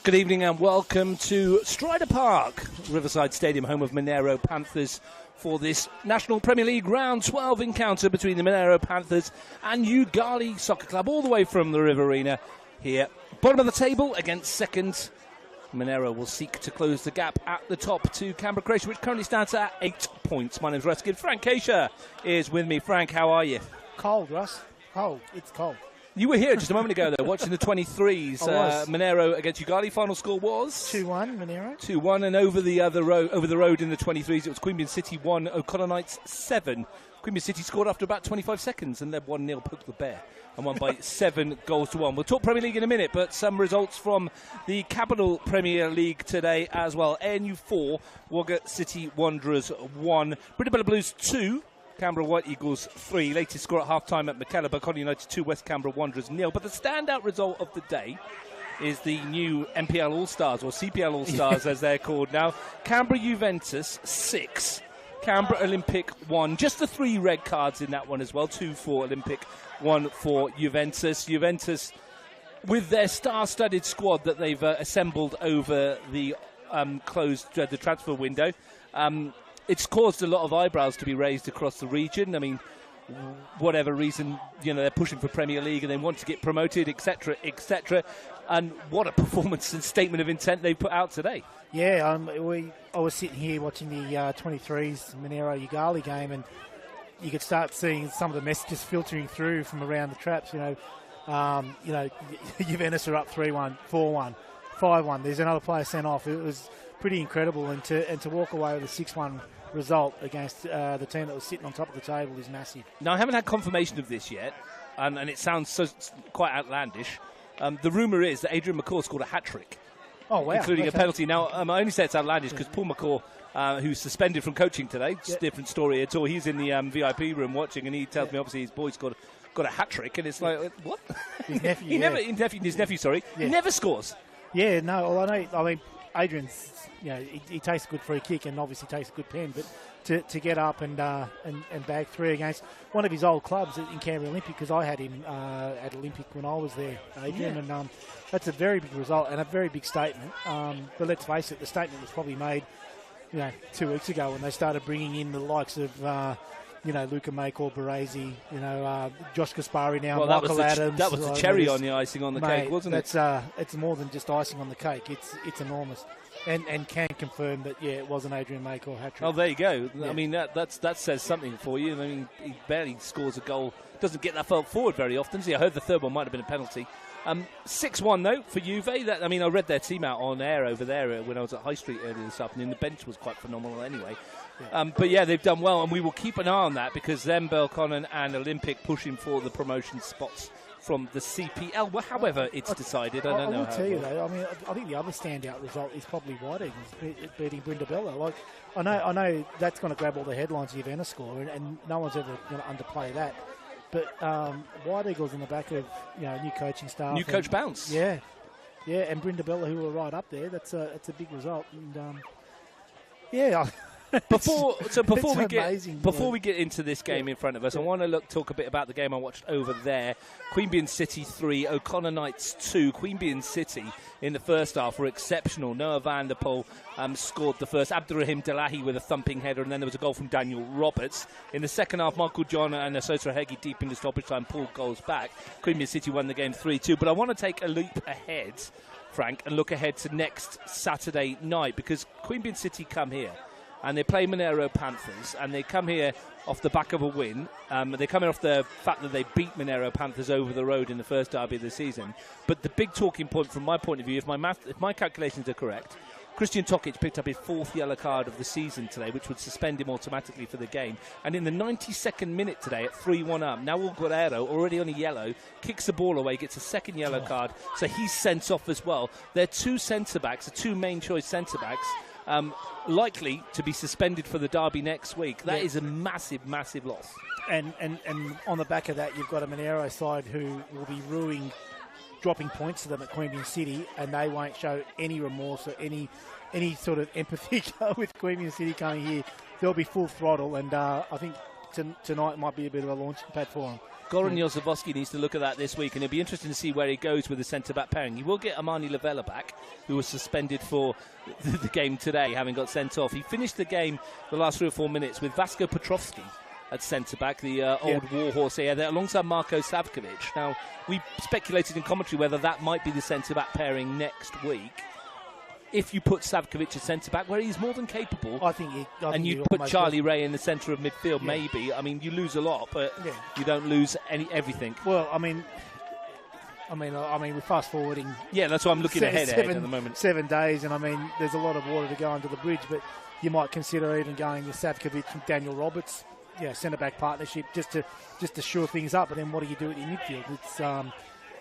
Good evening and welcome to Stryda Park, Riverside Stadium, home of Monaro Panthers, for this National Premier League Round 12 encounter between the Monaro Panthers and Yoogali Soccer Club, all the way from the Riverina here. Bottom of the table against second. Monero will seek to close the gap at the top to Canberra Croatia, which currently stands at 8 points. My name's Russ Gibbs. Frank Keisha is with me. Frank, how are you? Cold, Russ. Cold. It's cold. You were here just a moment ago, though, watching the 23s. Monero against Yoogali. Final score was 2-1. Monero 2-1, and over the road in the 23s, it was Queanbeyan City 1, O'Connor Knights 7. Queanbeyan City scored after about 25 seconds and led 1-0, Poke the Bear, and won by 7 goals to 1. We'll talk Premier League in a minute, but some results from the Capital Premier League today as well. ANU 4, Wagga City Wanderers 1, Bridabella Blues 2. Canberra White Eagles 3. Latest score at half-time at Mackellar, Buckhorn United 2, West Canberra Wanderers 0. But the standout result of the day is the new NPL All-Stars, or CPL All-Stars as they're called now. Canberra Juventus 6, Canberra Olympic 1. Just the 3 red cards in that one as well. 2 for Olympic, 1 for Juventus. Juventus, with their star-studded squad that they've assembled over the the transfer window, it's caused a lot of eyebrows to be raised across the region. I mean, whatever reason, they're pushing for Premier League and they want to get promoted, etc., etc. And what a performance and statement of intent they put out today. Yeah, I was sitting here watching the 23s Monero Yoogali game, and you could start seeing some of the messages filtering through from around the traps. Juventus are up 3-1, 4-1, 5-1. There's another player sent off. It was pretty incredible, and to walk away with a 6-1 result against the team that was sitting on top of the table is massive. Now, I haven't had confirmation of this yet, and it sounds quite outlandish. The rumour is that Adrian McCaw scored a hat-trick, including a penalty. Now, I only say it's outlandish because Paul McCaw, who's suspended from coaching today, it's a different story at all. He's in the VIP room watching, and he tells me obviously his boy's got a hat-trick, and it's like, what? His nephew, he never scores. Yeah, no, well, I mean, Adrian's, he takes a good free kick and obviously takes a good pen, but to get up and bag 3 against one of his old clubs in Canberra Olympic, because I had him at Olympic when I was there, Adrian, and that's a very big result and a very big statement. But let's face it, the statement was probably made, 2 weeks ago when they started bringing in the likes of Luka Makor, Baresi, Josh Kaspari now, Michael Adams. That was the cherry on the icing on the cake, wasn't it? It's more than just icing on the cake. It's enormous. And can confirm that, it was an Adrian Makor hat-trick. Oh, there you go. Yeah. I mean, that says something for you. I mean, he barely scores a goal. Doesn't get that far forward very often. I heard the third one might have been a penalty. 6-1, though, for Juve. I read their team out on air over there when I was at High Street earlier this afternoon. The bench was quite phenomenal anyway. Yeah. They've done well, and we will keep an eye on that because them, Belconnen and Olympic pushing for the promotion spots from the CPL. Well, however it's decided, I don't know. I will tell you, though, I think the other standout result is probably White Eagles beating Brindabella. I know that's going to grab all the headlines of Juventus score, and no one's ever going to underplay that. But White Eagles in the back of new coaching staff, new coach Bounce, and Brindabella, who were right up there. That's a big result, and Before we get into this game in front of us, I want to talk a bit about the game I watched over there. Queanbeyan City 3, O'Connor Knights 2. Queanbeyan City in the first half were exceptional. Noah van der Poel scored the first. Abdurrahim Delahi with a thumping header, and then there was a goal from Daniel Roberts. In the second half, Michael John and Asosa Hegi deep into stoppage time pulled goals back. Queanbeyan City won the game 3-2. But I want to take a leap ahead, Frank, and look ahead to next Saturday night, because Queanbeyan City come here and they play Monaro Panthers, and they come here off the back of a win. They come here off the fact that they beat Monaro Panthers over the road in the first derby of the season. But the big talking point from my point of view, if my calculations are correct, Christian Tokic picked up his 4th yellow card of the season today, which would suspend him automatically for the game. And in the 92nd minute today, at 3-1 up, Nahuel Guerrero, already on a yellow, kicks the ball away, gets a 2nd yellow card, so he's sent off as well. Their 2 centre-backs, the 2 main choice centre-backs, likely to be suspended for the derby next week. That is a massive, massive loss. And on the back of that, you've got a Monero side who will be dropping points to them at Queanbeyan City, and they won't show any remorse or any sort of empathy with Queanbeyan City coming here. They'll be full throttle, and I think tonight might be a bit of a launching pad for him. Goran Jozefovski needs to look at that this week, and it'll be interesting to see where he goes with the centre-back pairing. You will get Amani Lavella back, who was suspended for the game today, having got sent off. He finished the game the last 3 or 4 minutes with Vasko Petrovski at centre-back, the old warhorse here, there, alongside Marko Savkovic. Now, we speculated in commentary whether that might be the centre-back pairing next week. If you put Savkovic as centre-back, where he's more than capable, and you put Charlie Ray in the centre of midfield, maybe. I mean, you lose a lot, but you don't lose everything. Well, I mean, we're fast forwarding. Yeah, that's why I'm looking ahead at the moment. 7 days, and I mean, there's a lot of water to go under the bridge, but you might consider even going with Savkovic and Daniel Roberts, centre-back partnership, just to shore things up. But then what do you do at your midfield?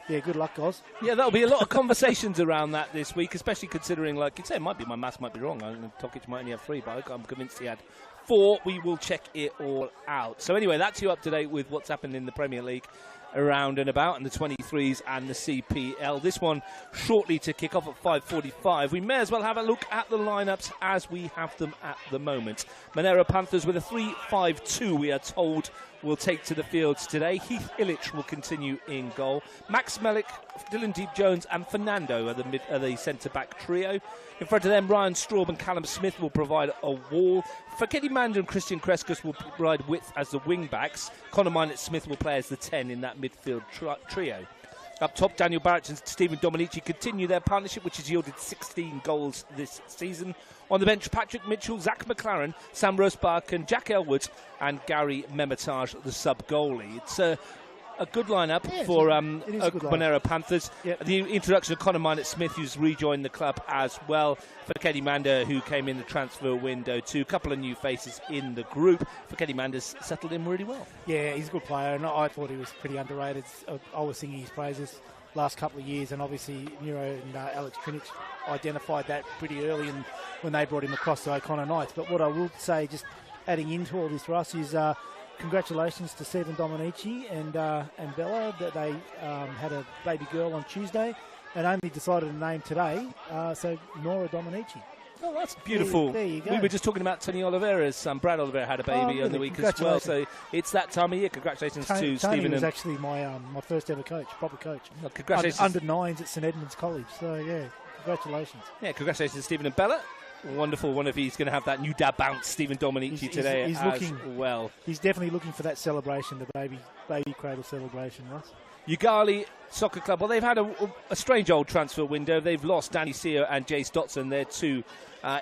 It's good luck, guys. Yeah, there'll be a lot of conversations around that this week, especially considering, like you say, my maths might be wrong. Tokic might only have 3, but I'm convinced he had 4. We will check it all out. So anyway, that's you up to date with what's happened in the Premier League around and about, and the 23s and the CPL. This one shortly to kick off at 5:45. We may as well have a look at the lineups as we have them at the moment. Monaro Panthers with a 3-5-2, we are told, will take to the fields today. Heath Illich will continue in goal. Max Melik, Dylan Deep-Jones and Fernando are the centre-back trio. In front of them, Ryan Straub and Callum Smith will provide a wall. Fakedi Manda and Christian Kreskus will provide width as the wing-backs. Conor Minott-Smith will play as the 10 in that midfield trio. Up top, Daniel Barrett and Stephen Dominichi continue their partnership, which has yielded 16 goals this season. On the bench, Patrick Mitchell, Zach McLaren, Sam Rosbach and Jack Elwood, and Gary Memitage, the sub-goalie. It's a good lineup for Monero Panthers. Yep. The introduction of Conor Minott-Smith, who's rejoined the club as well. For Fakedi Manda, who came in the transfer window too. A couple of new faces in the group. Fakedi Manda's settled in really well. Yeah, he's a good player, and I thought he was pretty underrated. I was singing his praises last couple of years, and obviously Nero and Alex Krinic identified that pretty early when they brought him across to O'Connor Knights. But what I will say, just adding into all this, Russ, is congratulations to Stephen Dominici and Bella, that they had a baby girl on Tuesday and only decided a name today, so Nora Dominici. Oh, that's beautiful. There you go. We were just talking about Tony Oliveira's son. Brad Oliveira had a baby on the week as well, so it's that time of year. Congratulations to Stephen. Tony was actually my first ever coach, proper coach. Well, congratulations. Under 9s at St Edmunds College, so yeah, congratulations. Yeah, congratulations to Stephen and Bella. Wonderful. One of he's going to have that new dad bounce, Stephen Dominici, today well. He's definitely looking for that celebration, the baby cradle celebration, Ross. Yoogali Soccer Club, well, they've had a strange old transfer window. They've lost Danny Sear and Jace Dotson, their 2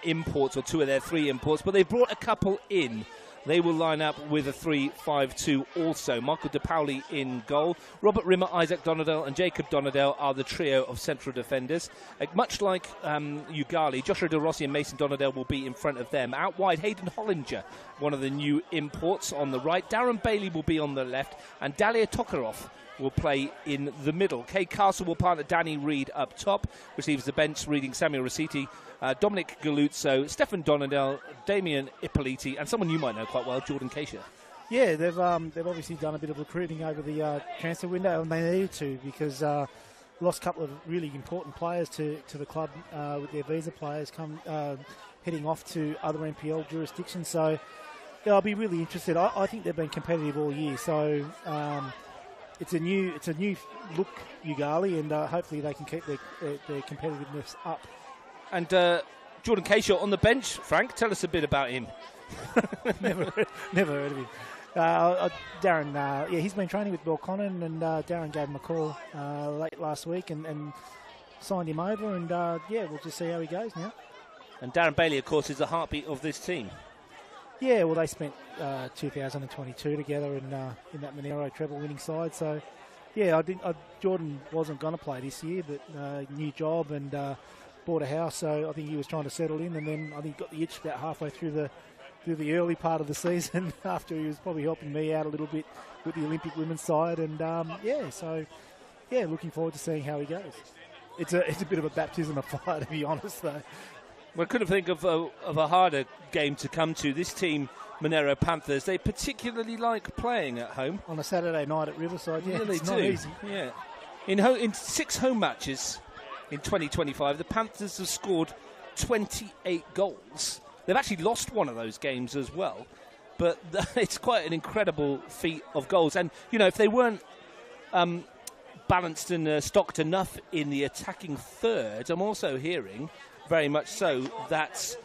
imports, or 2 of their 3 imports, but they've brought a couple in. They will line up with a 3-5-2 also. Michael De Pauli in goal. Robert Rimmer, Isaac Donadell and Jacob Donadell are the trio of central defenders. Much like Yoogali, Joshua De Rossi and Mason Donadell will be in front of them. Out wide, Hayden Hollinger, one of the new imports, on the right. Darren Bailey will be on the left. And Dalia Tokarov will play in the middle. Kay Castle will partner Danny Reid up top. Receives the bench, reading Samuel Rossetti, Dominic Galuzzo, Stefan Donadell, Damian Ippoliti, and someone you might know quite well, Jordan Keisha. Yeah, they've obviously done a bit of recruiting over the transfer window, and they needed to, because lost a couple of really important players to the club with their visa players heading off to other NPL jurisdictions. So yeah, I'll be really interested. I think they've been competitive all year. So it's a new look, Yoogali, and hopefully they can keep their competitiveness up. And Jordan Keisha on the bench. Frank, tell us a bit about him. never heard of him. Darren, he's been training with Bill Connon, and Darren gave him a call late last week and signed him over, and we'll just see how he goes now. And Darren Bailey, of course, is the heartbeat of this team. Yeah, well, they spent 2022 together in that Monero treble-winning side. So, yeah, Jordan wasn't going to play this year, but new job and bought a house. So I think he was trying to settle in, and then I think he got the itch about halfway through the early part of the season after he was probably helping me out a little bit with the Olympic women's side. And looking forward to seeing how he goes. It's a bit of a baptism of fire, to be honest, though. Well, I couldn't think of a harder game to come to. This team, Monero Panthers, they particularly like playing at home. On a Saturday night at Riverside, yeah, they it's do. Not easy. Yeah. In 6 home matches in 2025, the Panthers have scored 28 goals. They've actually lost one of those games as well. but it's quite an incredible feat of goals. And, you know, if they weren't balanced and stocked enough in the attacking third, I'm also hearing, very much so, that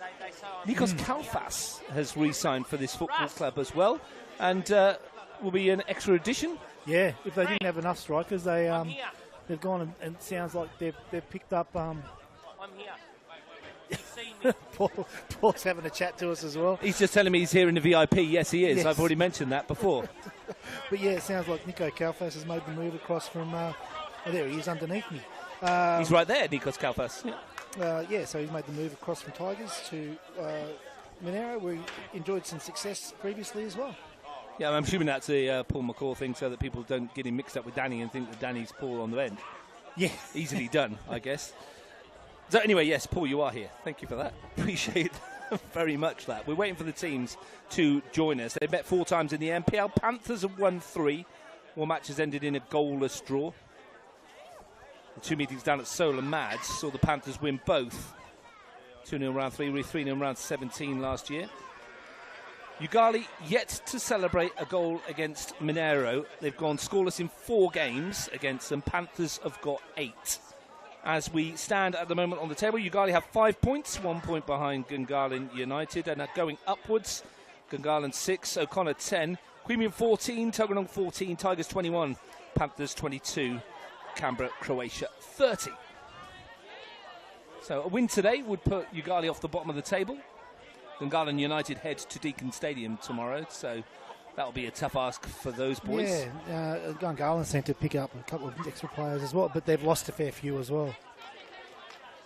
Nikos Kalfas has re-signed for this football club as well, and will be an extra addition. Yeah, if they didn't have enough strikers, they've gone and it sounds like they've picked up. I'm here. Paul's having a chat to us as well. He's just telling me he's here in the VIP. Yes, he is. Yes. I've already mentioned that before. But yeah, it sounds like Nico Kalfas has made the move across from. Oh, there he is underneath me. He's right there, Nikos Kalfas. Yeah, so he's made the move across from Tigers to Monero, where he enjoyed some success previously as well. Yeah, I'm assuming that's a Paul McCaw thing so that people don't get him mixed up with Danny and think that Danny's Paul on the bench. Yeah. Easily done, I guess. So anyway, yes, Paul, you are here. Thank you for that. Appreciate very much that. We're waiting for the teams to join us. They've met 4 times in the NPL. Panthers have won 3. 1 match has ended in a goalless draw. The 2 meetings down at Solar Mads saw the Panthers win both. 2-0 round 3, 3-0 round 17 last year. Yoogali yet to celebrate a goal against Monero. They've gone scoreless in 4 games against them. Panthers have got 8. As we stand at the moment on the table, Yoogali have 5 points, 1 point behind Gungahlin United, and are going upwards. Gungahlin 6, O'Connor 10, Queanbeyan 14, Tuggeranong 14, Tigers 21, Panthers 22, Canberra, Croatia 30. So a win today would put Yoogali off the bottom of the table. Gungahlin United head to Deakin Stadium tomorrow, so that'll be a tough ask for those boys. Yeah, Gungahlin sent to pick up a couple of extra players as well, but they've lost a fair few as well.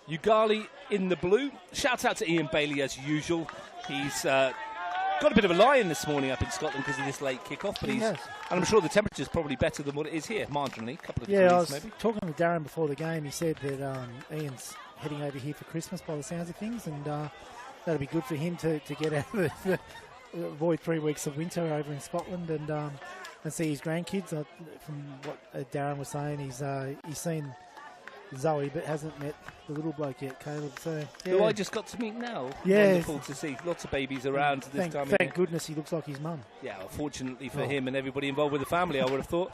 Yoogali in the blue. Shout out to Ian Bailey as usual. He's got a bit of a lie-in this morning up in Scotland because of this late kick-off, but and I'm sure the temperature's probably better than what it is here, marginally, a couple of degrees I was maybe. talking to Darren before the game. He said that Ian's heading over here for Christmas by the sounds of things, and that'll be good for him to get out of avoid 3 weeks of winter over in Scotland and see his grandkids. From what Darren was saying, he's seen Zoe but hasn't met the little bloke yet, Caleb. So who I just got to meet now. Yeah, wonderful to see. Lots of babies around this time of year. Thank goodness he looks like his mum. Yeah, well, fortunately for him and everybody involved with the family, I would have thought.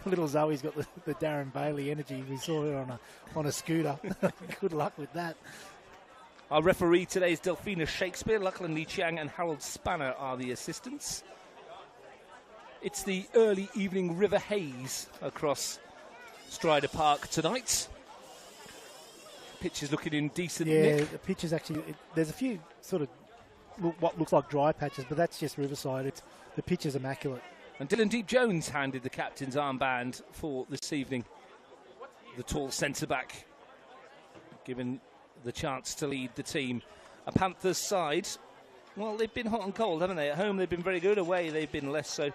Little Zoe's got the Darren Bailey energy. We saw her on a scooter. Good luck with that. Our referee today is Delphina Shakespeare. Lachlan Lee Chiang and Harold Spanner are the assistants. It's the early evening river haze across Stryda Park tonight. Pitch is looking in decent nick. The pitch is actually... there's a few sort of what looks like dry patches, but that's just Riverside. The pitch is immaculate. And Dylan Deep-Jones handed the captain's armband for this evening. The tall centre-back given the chance to lead the team. A Panthers side, well, they've been hot and cold, haven't they? At home, they've been very good. Away, they've been less so.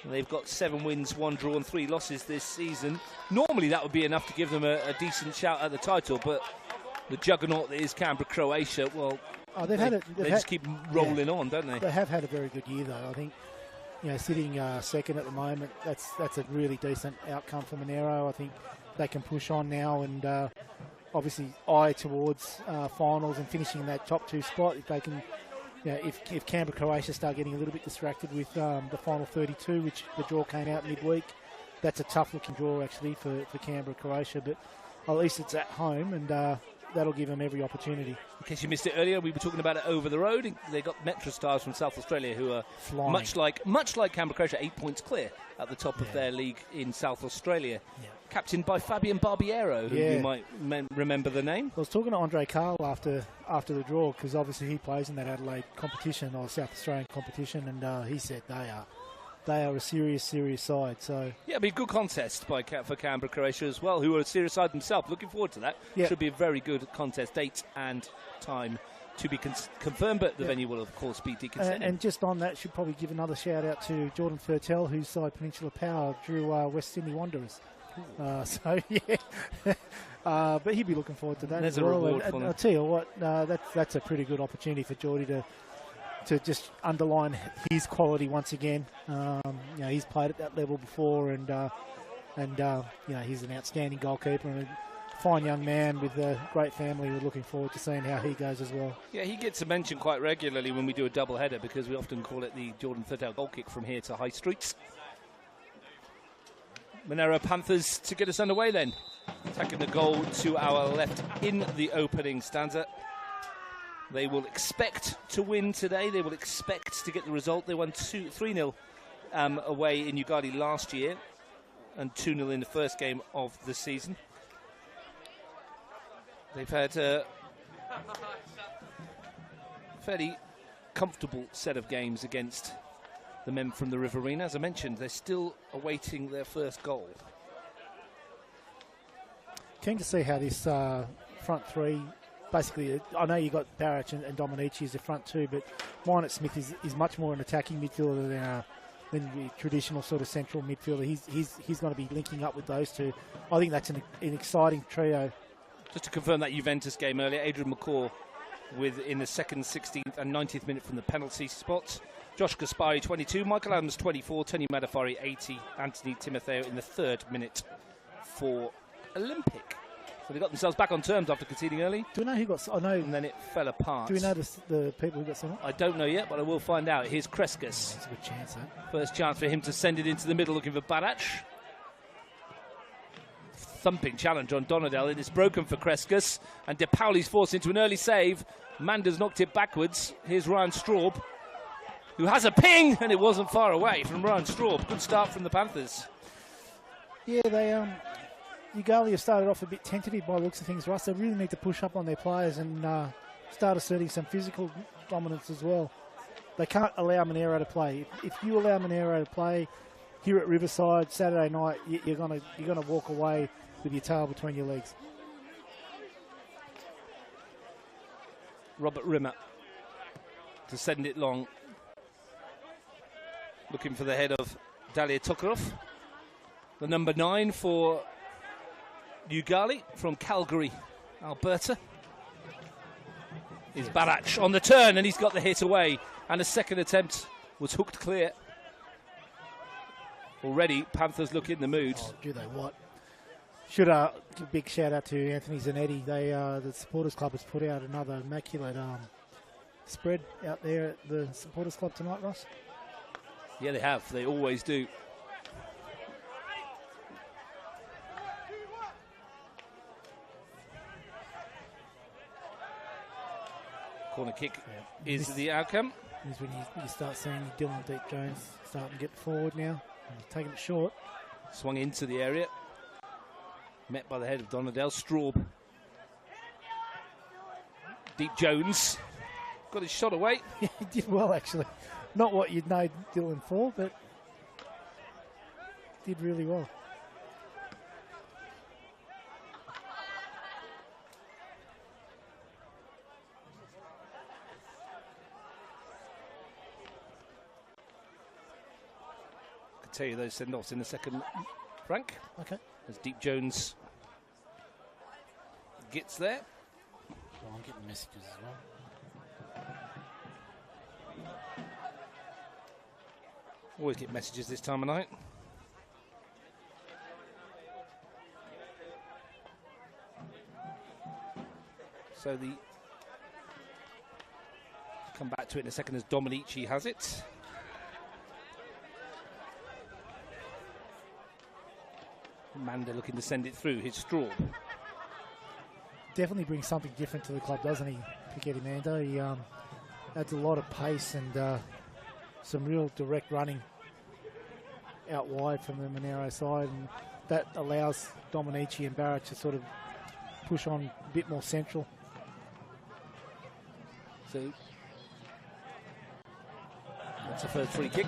They've got 7 wins, 1 draw and 3 losses this season. Normally, that would be enough to give them a decent shout at the title, but the juggernaut that is Canberra, Croatia, well, they just keep rolling on, don't they? They have had a very good year, though. I think, sitting second at the moment, that's a really decent outcome for Monero. I think they can push on now and obviously eye towards finals and finishing in that top 2 spot. If they can, if Canberra, Croatia start getting a little bit distracted with the final 32, which the draw came out midweek, that's a tough looking draw actually for Canberra, Croatia, but at least it's at home and that'll give them every opportunity. In case you missed it earlier, we were talking about it over the road. They got Metro Stars from South Australia who are flying. much like Canberra, Croatia, 8 points clear at the top of their league in South Australia. Yeah. Captained by Fabian Barbiero, who you might remember the name. I was talking to Andre Carl after the draw because obviously he plays in that Adelaide competition or South Australian competition, and he said they are a serious side. So it'll be a good contest for Canberra, Croatia as well, who are a serious side themselves. Looking forward to that. Should be a very good contest. Date and time to be confirmed, but the venue will of course be Deakin Stadium. And just on that, should probably give another shout out to Jordan Fertel, whose side Peninsula Power drew West Sydney Wanderers. But he'd be looking forward to that. There's as well. a reward for and them. I'll tell you what, that's a pretty good opportunity for Geordie to just underline his quality once again. He's played at that level before, and he's an outstanding goalkeeper and a fine young man with a great family. We're looking forward to seeing how he goes as well. Yeah, he gets a mention quite regularly when we do a double header because we often call it the Jordan Thurtell goal kick from here to High Streets. Monaro Panthers to get us underway then. Attacking the goal to our left in the opening stanza. They will expect to win today. They will expect to get the result. They won 3-0 away in Yoogali last year and 2-0 in the first game of the season. They've had a fairly comfortable set of games against the men from the Riverina. As I mentioned, they're still awaiting their first goal. Keen to see how this front three, basically, I know you got Barrett and Dominichi as the front two, but Minot Smith is much more an attacking midfielder than the traditional sort of central midfielder. He's going to be linking up with those two. I think that's an exciting trio. Just to confirm that Juventus game earlier, Adrian McCaw in the second, 16th and 90th minute from the penalty spot. Josh Gaspari, 22, Michael Adams, 24, Tony Madafari, 80, Anthony Timotheo in the 3rd minute for Olympic. So they got themselves back on terms after conceding early. Do we know who got... I know... And then it fell apart. Do we know the people who got sent off? I don't know yet, but I will find out. Here's Kreskas. That's a good chance, huh? First chance for him to send it into the middle, looking for Barac. Thumping challenge on Donadel. It is broken for Kreskas, and De Pauli's forced into an early save. Manda's knocked it backwards. Here's Ryan Straub, who has a ping, and it wasn't far away from Ryan Straub. Good start from the Panthers. Yeah, they Yoogali have started off a bit tentative by the looks of things, Russ. They really need to push up on their players and start asserting some physical dominance as well. They can't allow Monero to play. If you allow Monero to play here at Riverside Saturday night, you're gonna walk away with your tail between your legs. Robert Rimmer to send it long. Looking for the head of Dalia Tokarov. The number 9 for Yoogali from Calgary, Alberta. Is Barac on the turn, and he's got the hit away. And a second attempt was hooked clear. Already, Panthers look in the mood. Oh, do they what? Should give a big shout out to Anthony Zanetti. The Supporters Club has put out another immaculate spread out there at the Supporters Club tonight, Ross. Yeah, they have. They always do. Corner kick is the outcome. Is when you start seeing Dylan Deep Jones starting to get forward now. And he's taking it short. Swung into the area. Met by the head of Donadel. Straub. Deep Jones. Got his shot away. Yeah, he did well, actually. Not what you'd know Dylan for, but did really well. I could tell you those send-offs in a second, Frank. Okay. As Deep Jones gets there. Well, I'm getting messages as well. Always get messages this time of night. So come back to it in a second as Dominichi has it. Manda looking to send it through his Straub. Definitely brings something different to the club, doesn't he, Piketty Mando? He adds a lot of pace and some real direct running out wide from the Monero side, and that allows Dominici and Barrett to sort of push on a bit more central. So that's the first free kick.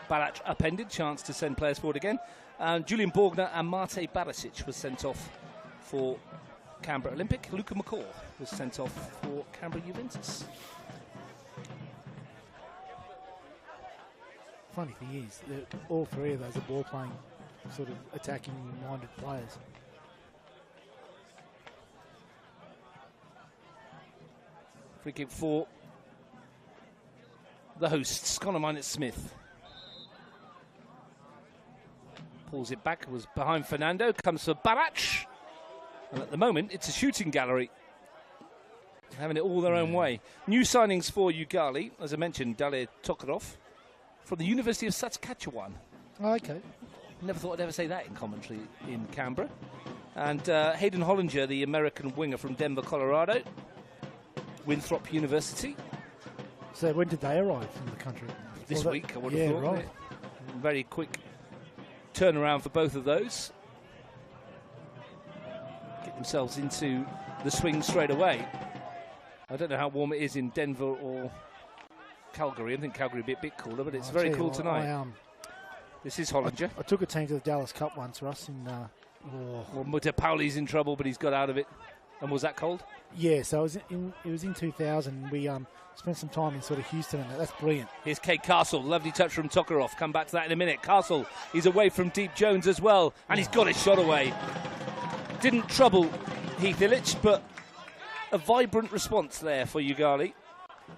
Barac upended, chance to send players forward again. And Julian Borgner and Mate Barisic was sent off for Canberra Olympic. Luca McCaw was sent off for Canberra Juventus. Funny thing is, all three of those are ball-playing, sort of attacking-minded players. Free kick for the hosts, Connor Minot-Smith. Pulls it back, was behind Fernando, comes for Barac. And at the moment, it's a shooting gallery. Having it all their own way. New signings for Yoogali, as I mentioned, Dale Tokarov from the University of Saskatchewan. Oh, okay. Never thought I'd ever say that in commentary in Canberra. And Hayden Hollinger, the American winger from Denver, Colorado. Winthrop University. So when did they arrive in the country? This week, I would have thought. Right. Very quick turnaround for both of those. Get themselves into the swing straight away. I don't know how warm it is in Denver or Calgary. I think Calgary would be a bit cooler, but it's very cool tonight. This is Hollinger. I took a team to the Dallas Cup once, Russ. Well, Mutter Pauli's in trouble, but he's got out of it. And was that cold? Yeah, so it was in 2000. We spent some time in sort of Houston, and that's brilliant. Here's Kate Castle. Lovely touch from Tokarov. Come back to that in a minute. Castle, he's away from Deep Jones as well, and he's got his shot away. Didn't trouble Heath Illich, but a vibrant response there for Yoogali.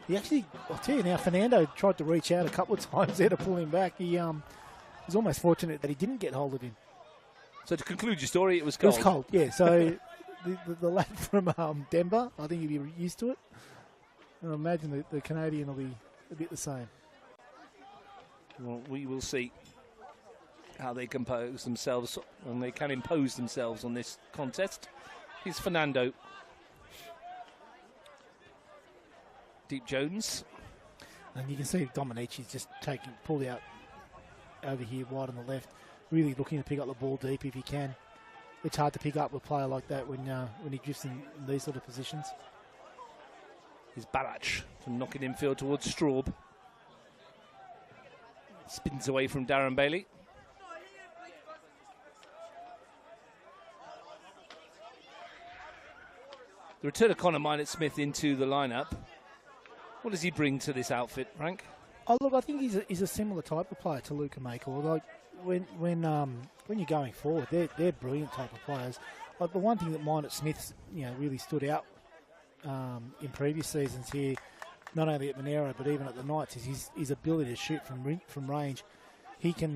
He actually, I'll tell you now, Fernando tried to reach out a couple of times there to pull him back. He was almost fortunate that he didn't get hold of him. So to conclude your story, it was cold. It was cold, yeah. So the lad from Denver, I think he'll be used to it. And I imagine the Canadian will be a bit the same. Well, we will see how they compose themselves and they can impose themselves on this contest. Here's Fernando. Deep Jones. And you can see Dominichi's just pulled out over here wide on the left, really looking to pick up the ball deep if he can. It's hard to pick up a player like that when he drifts in these sort of positions. Here's Barach to knock it infield towards Straub. Spins away from Darren Bailey. The return of Connor Minot-Smith into the lineup. What does he bring to this outfit, Frank? Oh, look, I think he's a similar type of player to Luka Makel. Like when you're going forward, they're brilliant type of players. Like the one thing that Minot-Smith, really stood out in previous seasons here, not only at Monero but even at the Knights, is his ability to shoot from range. He can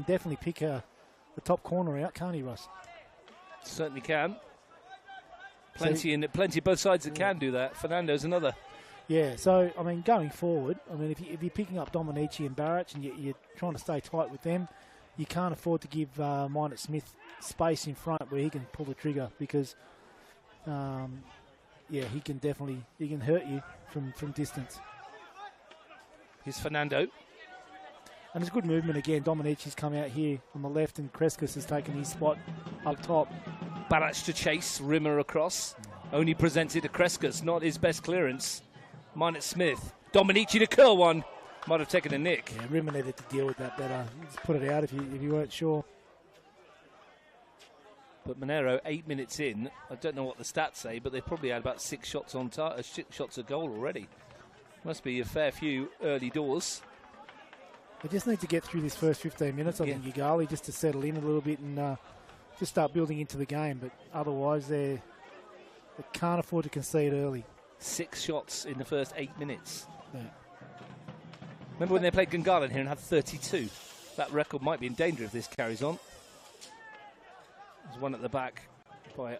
definitely pick the top corner out, can't he, Russ? Certainly can. Plenty both sides that can do that. Fernando's another. Yeah, so, I mean, going forward, if you're picking up Dominichi and Barach and you're trying to stay tight with them, you can't afford to give Minot-Smith space in front where he can pull the trigger because, he can hurt you from distance. Here's Fernando. And it's good movement again. Dominici's come out here on the left and Kreskus has taken his spot up top. Barach to chase, Rimmer across. Only presented to Kreskus, not his best clearance. Minot-Smith. Dominici to curl one. Might have taken a nick. Yeah, Rimmer needed to deal with that better. Just put it out if you weren't sure. But Monero, 8 minutes in, I don't know what the stats say, but they probably had about 6 shots on 6 shots a goal already. Must be a fair few early doors. They just need to get through this first 15 minutes, I think, Yoogali, just to settle in a little bit and just start building into the game. But otherwise, they can't afford to concede early. 6 shots in the first 8 minutes. Yeah. Remember when they played Gungahlin here and had 32? That record might be in danger if this carries on. There's one at the back by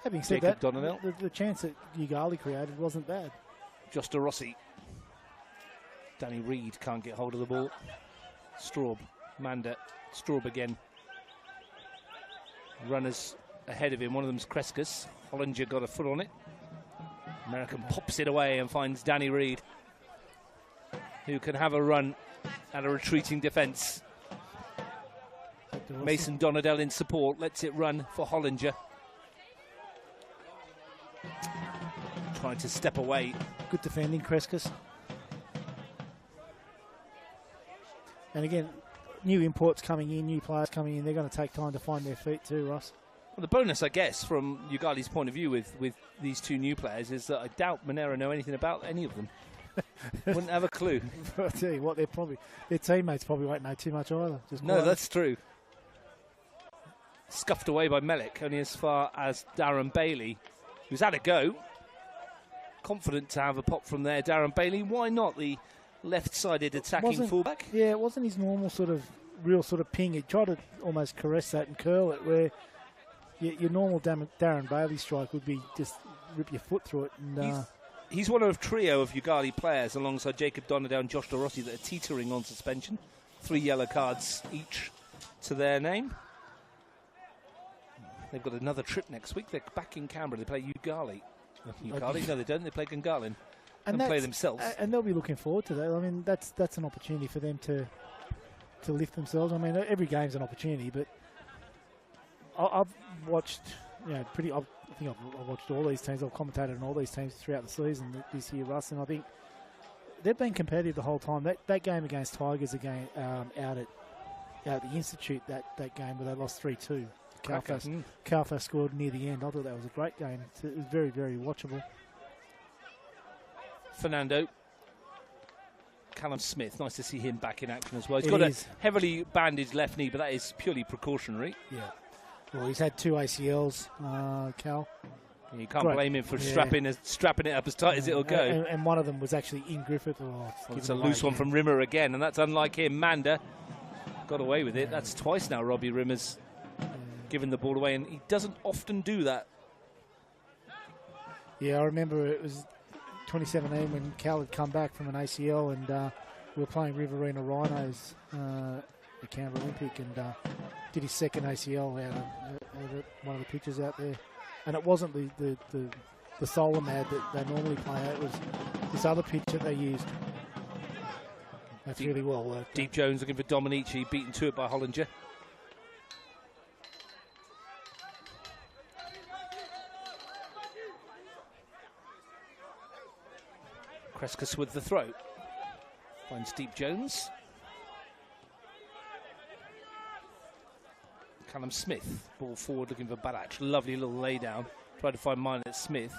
Having said Jacob that, Donnell. the chance that Yoogali created wasn't bad. Josta Rossi. Danny Reed can't get hold of the ball. Straub, Manda, Straub again. Runners ahead of him. One of them's Kreskus. Hollinger got a foot on it. American pops it away and finds Danny Reed, who can have a run at a retreating defence. Mason Donadell in support, lets it run for Hollinger. Trying to step away. Good defending, Kreskus. And again, new imports coming in, new players coming in. They're going to take time to find their feet too, Ross. Well, the bonus, I guess, from Yoogali's point of view with these two new players is that I doubt Monero know anything about any of them. Wouldn't have a clue. I'll tell you what, their teammates probably won't know too much either. No, that's true. Scuffed away by Melik, only as far as Darren Bailey, who's had a go. Confident to have a pop from there, Darren Bailey. Why not the left-sided attacking fullback? Yeah, it wasn't his normal real ping. He tried to almost caress that and curl it, where your normal Darren Bailey strike would be just rip your foot through it. And he's one of a trio of Yoogali players alongside Jacob Donadale and Josh DeRossi that are teetering on suspension. 3 yellow cards each to their name. They've got another trip next week. They're back in Canberra. They play Yoogali. Yoogali? No, they don't. They play Gungahlin and play themselves. And they'll be looking forward to that. I mean, that's an opportunity for them to lift themselves. I mean, every game's an opportunity, but I've watched, I think I've watched all these teams. I've commentated on all these teams throughout the season this year, Russ, and I think they've been competitive the whole time. That game against Tigers again out at the Institute, that game where they lost 3-2. Kalfas scored near the end. I thought that was a great game. It was very, very watchable. Fernando. Callum Smith, nice to see him back in action as well. He's got a heavily bandaged left knee, but that is purely precautionary. Yeah. Well, he's had 2 ACLs, Cal. You can't blame him for strapping it up as tight as it'll go. And one of them was actually in Griffith. It's a loose one from Rimmer again, and that's unlike him. Manda got away with it. That's twice now Robbie Rimmer's given the ball away, and he doesn't often do that. Yeah, I remember it was 2017 when Cal had come back from an ACL, and we were playing Riverina Rhinos at Canberra Olympic, and did his second ACL out of one of the pitches out there. And it wasn't the Solomad that they normally play. It was this other pitch that they used. That's really well worked. Deep Jones looking for Dominichi, beaten to it by Hollinger. Crescas with the throw. Finds Deep Jones. Callum Smith, ball forward looking for Balach. Lovely little lay down. Tried to find mine at Smith.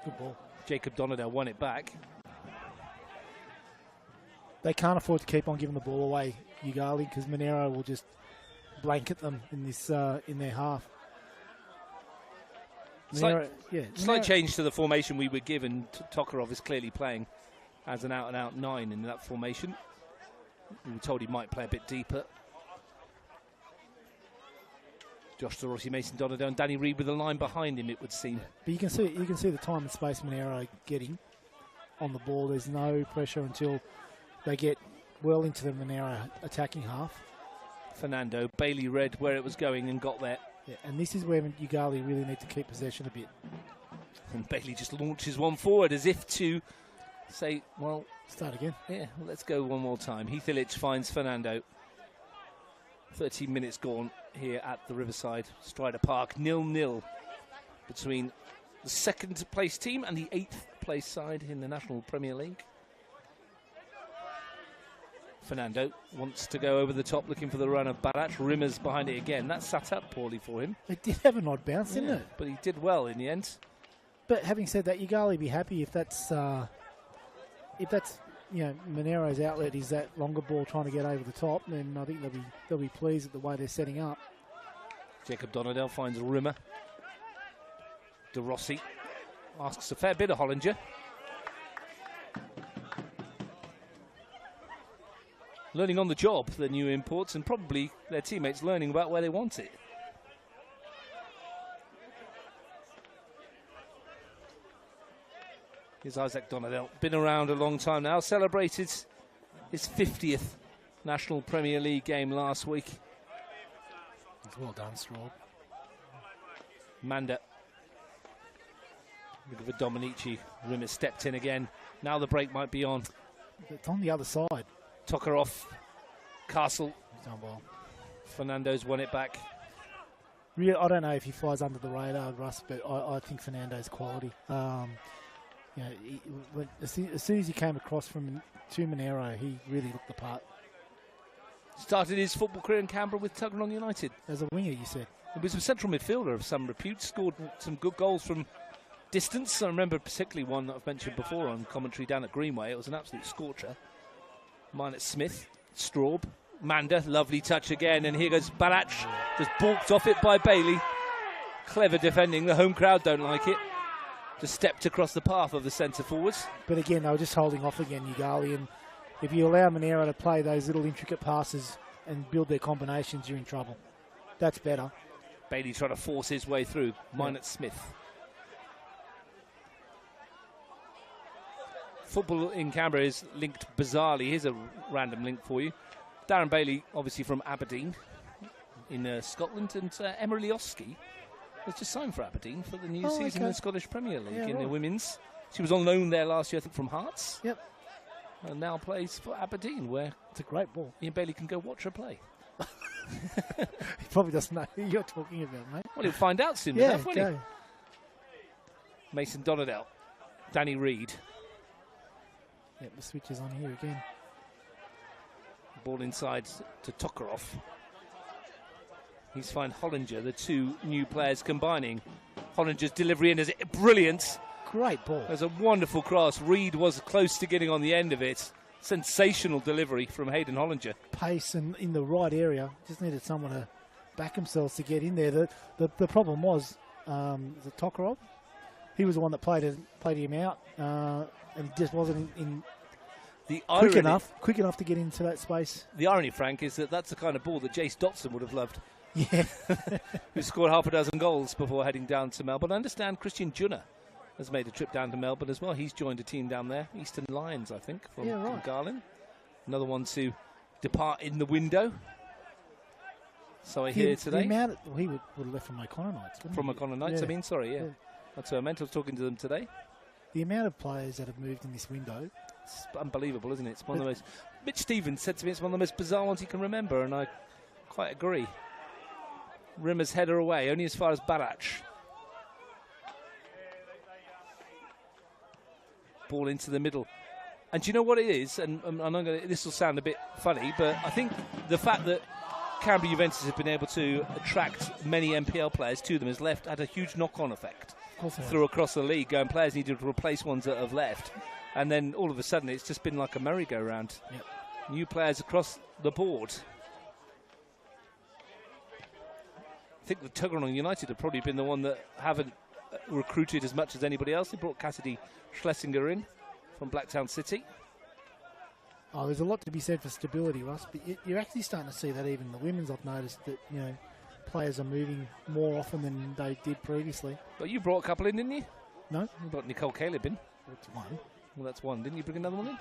Good ball. Jacob Donadale won it back. They can't afford to keep on giving the ball away, Yoogali, because Monero will just blanket them in this in their half. Slight change to the formation we were given. Tokarov is clearly playing as an out-and-out 9 in that formation. We were told he might play a bit deeper. Josh DeRossi, Mason Donadale, and Danny Reid with the line behind him, it would seem. But you can see the time and space Monero getting on the ball. There's no pressure until they get well into the Monero attacking half. Fernando, Bailey read where it was going and got there. Yeah, and this is where Yoogali really need to keep possession a bit. And Bailey just launches one forward as if to say, well... Start again. Yeah, let's go one more time. Heath Illich finds Fernando. 13 minutes gone here at the Riverside Stryda Park. 0-0 between the second place team and the 8th place side in the National Premier League. Fernando wants to go over the top, looking for the run of Balach. Rimmer's behind it again. That sat up poorly for him. It did have an odd bounce, didn't it? But he did well in the end. But having said that, Yoogali be happy if that's Monero's outlet is that longer ball trying to get over the top. Then I think they'll be pleased at the way they're setting up. Jacob Donadale finds Rimmer. DeRossi asks a fair bit of Hollinger. Learning on the job, the new imports, and probably their teammates learning about where they want it. Here's Isaac Donadale. Been around a long time now. Celebrated his 50th National Premier League game last week. Well done, Straub. Manda. Looking for Dominichi. Rimmer stepped in again. Now the break might be on. It's on the other side. Tokarov, Castle. He's done well. Fernando's won it back. Really, I don't know if he flies under the radar, Russ, but I think Fernando's quality. As soon as he came across from Monero, he really looked the part. Started his football career in Canberra with Tuggeranong United. As a winger, you said. He was a central midfielder of some repute, scored some good goals from distance. I remember particularly one that I've mentioned before on commentary down at Greenway. It was an absolute scorcher. Mine at Smith, Straub, Manda, lovely touch again, and here goes Balach, just balked off it by Bailey. Clever defending, the home crowd don't like it. Just stepped across the path of the centre forwards. But again, they were just holding off again, Yoogali, and if you allow Monero to play those little intricate passes and build their combinations, you're in trouble. That's better. Bailey trying to force his way through. Minot Smith. Football in Canberra is linked bizarrely. Here's a random link for you. Darren Bailey, obviously from Aberdeen in Scotland, and Emma Lioski has just signed for Aberdeen for the new season in the Scottish Premier League in the women's. She was on loan there last year, I think, from Hearts. Yep. And now plays for Aberdeen, where it's a great ball. Ian Bailey can go watch her play. He probably doesn't know who you're talking about, mate. Well, he'll find out soon enough, won't he? Mason Donadell, Danny Reid. Yep, the switch is on here again. Ball inside to Tokarov. He's found Hollinger, the two new players combining. Hollinger's delivery in is brilliant. Great ball. There's a wonderful cross. Reid was close to getting on the end of it. Sensational delivery from Hayden Hollinger. Pace and in the right area. Just needed someone to back themselves to get in there. The problem was the Tokarov. He was the one that played him out and just wasn't in quick enough to get into that space. The irony, Frank, is that that's the kind of ball that Jace Dotson would have loved. Yeah. Who scored half a dozen goals before heading down to Melbourne. I understand Christian Junner has made a trip down to Melbourne as well. He's joined a team down there, Eastern Lions, I think, from Garland. Another one to depart in the window. So I hear today. He would have left from O'Connor Knights, wouldn't he? From O'Connor Knights, yeah. I mean, sorry, yeah. That's what I meant. I was talking to them today. The amount of players that have moved in this window. It's unbelievable, isn't it? It's one of the most... Mitch Stevens said to me it's one of the most bizarre ones he can remember, and I quite agree. Rimmer's header away, only as far as Barach. Ball into the middle. And do you know what it is? And this will sound a bit funny, but I think the fact that Canberra Juventus have been able to attract many NPL players to them has had a huge knock-on effect through across the league. And players needed to replace ones that have left. And then all of a sudden it's just been like a merry-go-round. Yep. New players across the board. I think the Tuggeranong United have probably been the one that haven't recruited as much as anybody else. They brought Cassidy Schlesinger in from Blacktown City. Oh, there's a lot to be said for stability, Russ, but you're actually starting to see that even the women's. I've noticed that, players are moving more often than they did previously. But you brought a couple in, didn't you? No. You brought Nicole Caleb in. That's one. Well, that's one. Didn't you bring another one in?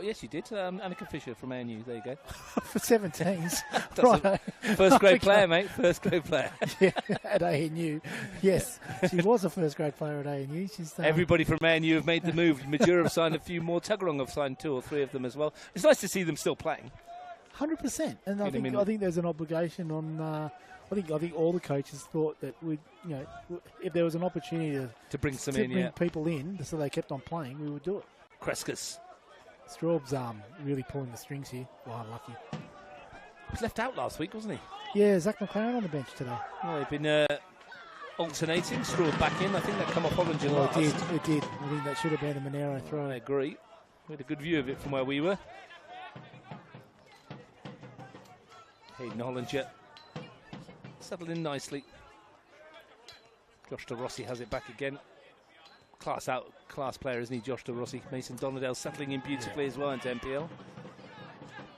Yes, you did. Annika Fisher from ANU. There you go. For 17s. Right. First grade player, mate. First grade player. Yeah, at ANU. Yes, she was a first grade player at ANU. Everybody from ANU have made the move. Majura have signed a few more. Tuggeranong have signed 2 or 3 of them as well. It's nice to see them still playing. 100%. And I think there's an obligation on. I think all the coaches thought that if there was an opportunity to bring people in, so they kept on playing, we would do it. Crescas. Straub's really pulling the strings here. Wow, lucky. He was left out last week, wasn't he? Yeah, Zach McLaren on the bench today. Well, they've been alternating. Straub back in. I think that come off Hollinger last. It did. I think that should have been a Monero throw. I agree. We had a good view of it from where we were. Hayden Hollinger settled in nicely. Josh DeRossi has it back again. Class player, isn't he, Josh DeRossi? Mason Donadell settling in beautifully as well into NPL.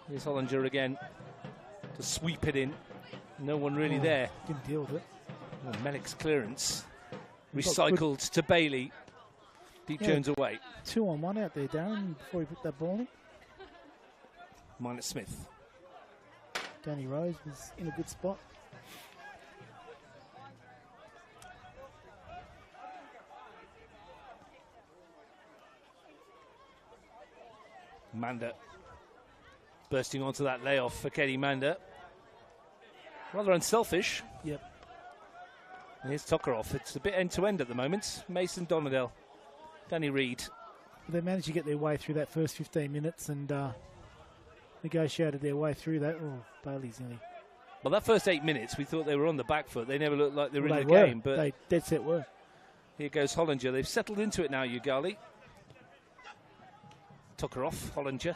Here's Hollinger again to sweep it in. No one really there. Didn't deal with it. Melik's clearance. Recycled to Bailey. Deep Jones away. 2-on-1 out there, Darren, before he put that ball in. Minot Smith. Danny Rose was in a good spot. Manda bursting onto that layoff for Katie Manda. Rather unselfish. Yep. And here's Tokarov. It's a bit end-to-end at the moment. Mason Donadell. Danny Reid. They managed to get their way through that first 15 minutes and negotiated their way through that. Oh, Bailey's nearly. Well, that first 8 minutes, we thought they were on the back foot. They never looked like they were in the game. But they dead set were. Here goes Hollinger. They've settled into it now, Yoogali. Tokarov, Hollinger.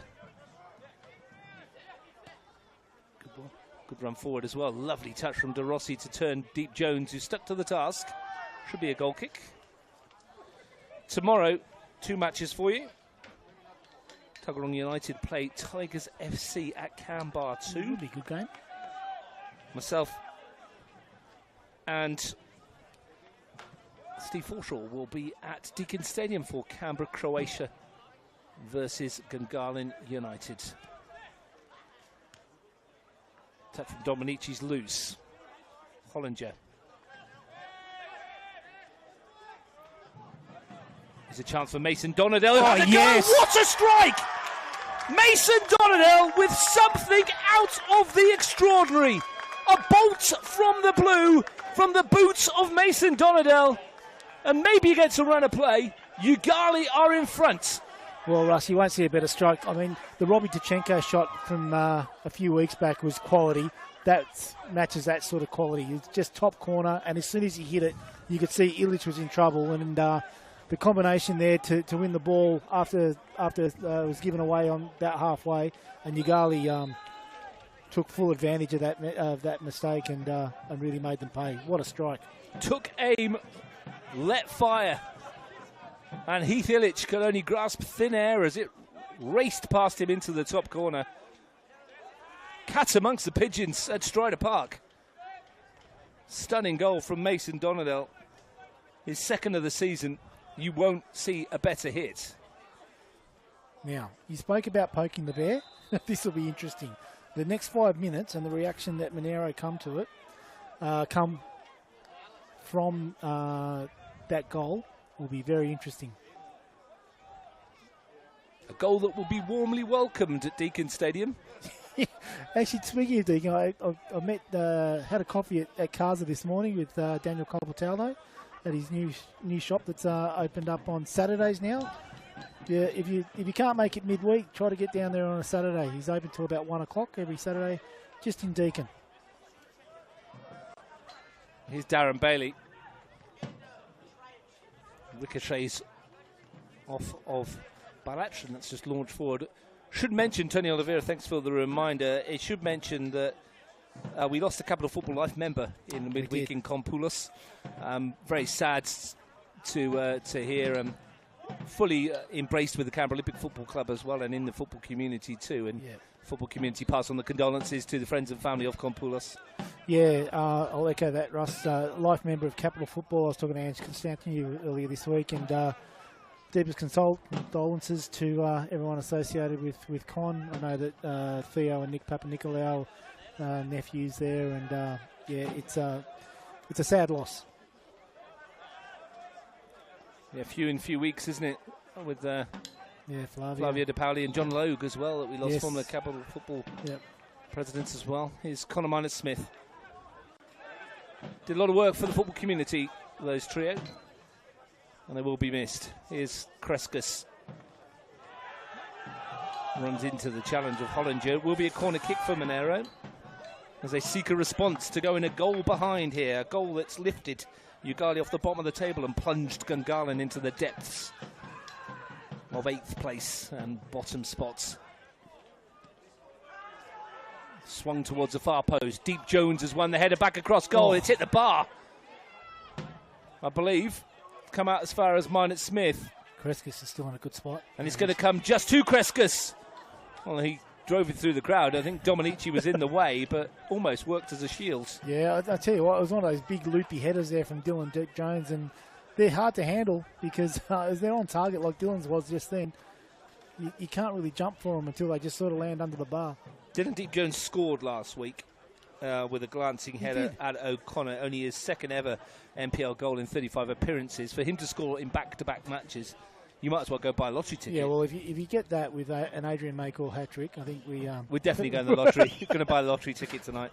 Good ball. Good run forward as well. Lovely touch from DeRossi to turn Deep Jones, who stuck to the task. Should be a goal kick. Tomorrow, 2 matches for you. Tuggeranong United play Tigers FC at Canberra 2. Really good game. Myself And Steve Forshaw will be at Deakin Stadium for Canberra, Croatia versus Gungahlin United. Touch from Dominichi's loose. Hollinger. There's a chance for Mason Donadell. Oh, yes! What a strike! Mason Donadell with something out of the extraordinary. A bolt from the blue, from the boots of Mason Donadell. And maybe he gets a run of play. Yoogali are in front. Well, Russ, you won't see a better strike. I mean, the Robbie Tachenko shot from a few weeks back was quality. That matches that sort of quality. It's just top corner, and as soon as he hit it, you could see Illich was in trouble. And the combination there to win the ball after it was given away on that halfway, and Yoogali took full advantage of that mistake and really made them pay. What a strike. Took aim, let fire. And Heath Illich could only grasp thin air as it raced past him into the top corner. Cats amongst the pigeons at Stryda Park. Stunning goal from Mason Donadell. His second of the season. You won't see a better hit. Now, you spoke about poking the bear. This will be interesting. The next 5 minutes and the reaction that Monero come from that goal will be very interesting. A goal that will be warmly welcomed at Deakin Stadium. Actually, speaking of Deakin, I had a coffee at Kaza this morning with Daniel Coppotaldo at his new shop that's opened up on Saturdays now. Yeah, if you can't make it midweek, try to get down there on a Saturday. He's open till about 1 o'clock every Saturday, just in Deakin. Here's Darren Bailey. Ricochets off of Barach, and that's just launched forward. Should mention, Tony Oliveira, thanks for the reminder. It should mention that we lost a Capital Football Life member in the midweek in Compoulos. Very sad to hear. Fully embraced with the Canberra Olympic Football Club as well, and in the football community too. And football community pass on the condolences to the friends and family of Compoulos. Yeah, I'll echo that, Russ. Life member of Capital Football. I was talking to Ange Constantinou earlier this week, and deepest condolences to everyone associated with Con. I know that Theo and Nick Papanikolaou, nephews there, and it's a sad loss. Yeah, few in few weeks, isn't it? With Flavio De Paoli and John Logue as well, that we lost, former Capital Football presidents as well. Here's Conor Minus-Smith. Did a lot of work for the football community, those trio, and they will be missed. Here's Kreskus. Runs into the challenge of Hollinger. Will be a corner kick for Monero as they seek a response to go in a goal behind here. A goal that's lifted Yoogali off the bottom of the table and plunged Gungahlin into the depths of 8th place and bottom spots. Swung towards the far post. Deep Jones has won the header back across goal. It's hit the bar, I believe. Come out as far as Minus-Smith. Kreskus is still in a good spot. And it's going to come just to Kreskus. Well, he drove it through the crowd. I think Dominichi was in the way, but almost worked as a shield. Yeah, I tell you what, it was one of those big loopy headers there from Dylan Deep Jones, and they're hard to handle because as they're on target like Dylan's was just then, you can't really jump for them until they just sort of land under the bar. Dylan Deep Jones scored last week with a glancing header at O'Connor, only his second ever NPL goal in 35 appearances. For him to score in back-to-back matches, you might as well go buy a lottery ticket. Yeah, well, if you get that with an Adrian Maycor hat-trick, I think we're definitely going to the lottery. You're going to buy a lottery ticket tonight.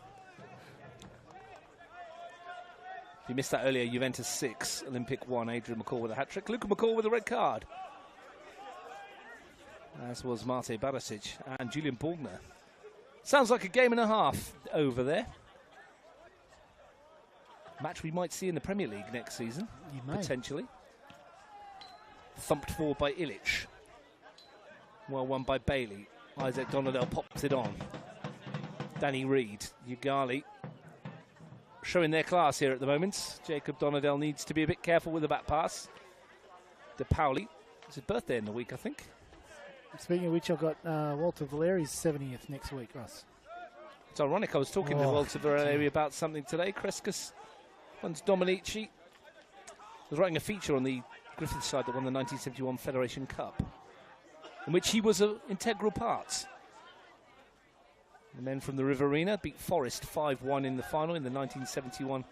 If you missed that earlier, Juventus 6, Olympic 1, Adrian McCall with a hat-trick. Luka McCall with a red card. As was Mate Barisic and Julian Borgner. Sounds like a game and a half over there. Match we might see in the Premier League next season, potentially. Thumped forward by Illich. Well won by Bailey. Isaac Donadell pops it on. Danny Reid, Yoogali, showing their class here at the moment. Jacob Donadell needs to be a bit careful with the back pass. De Paoli, it's his birthday in the week, I think. Speaking of which, I've got Walter Valeri's 70th next week, Russ. It's ironic, I was talking to Walter Valeri about something today. Kreskus Once Dominichi was writing a feature on the Griffith side that won the 1971 Federation Cup, in which he was an integral part. The men from the Riverina beat Forest 5-1 in the final in the 1971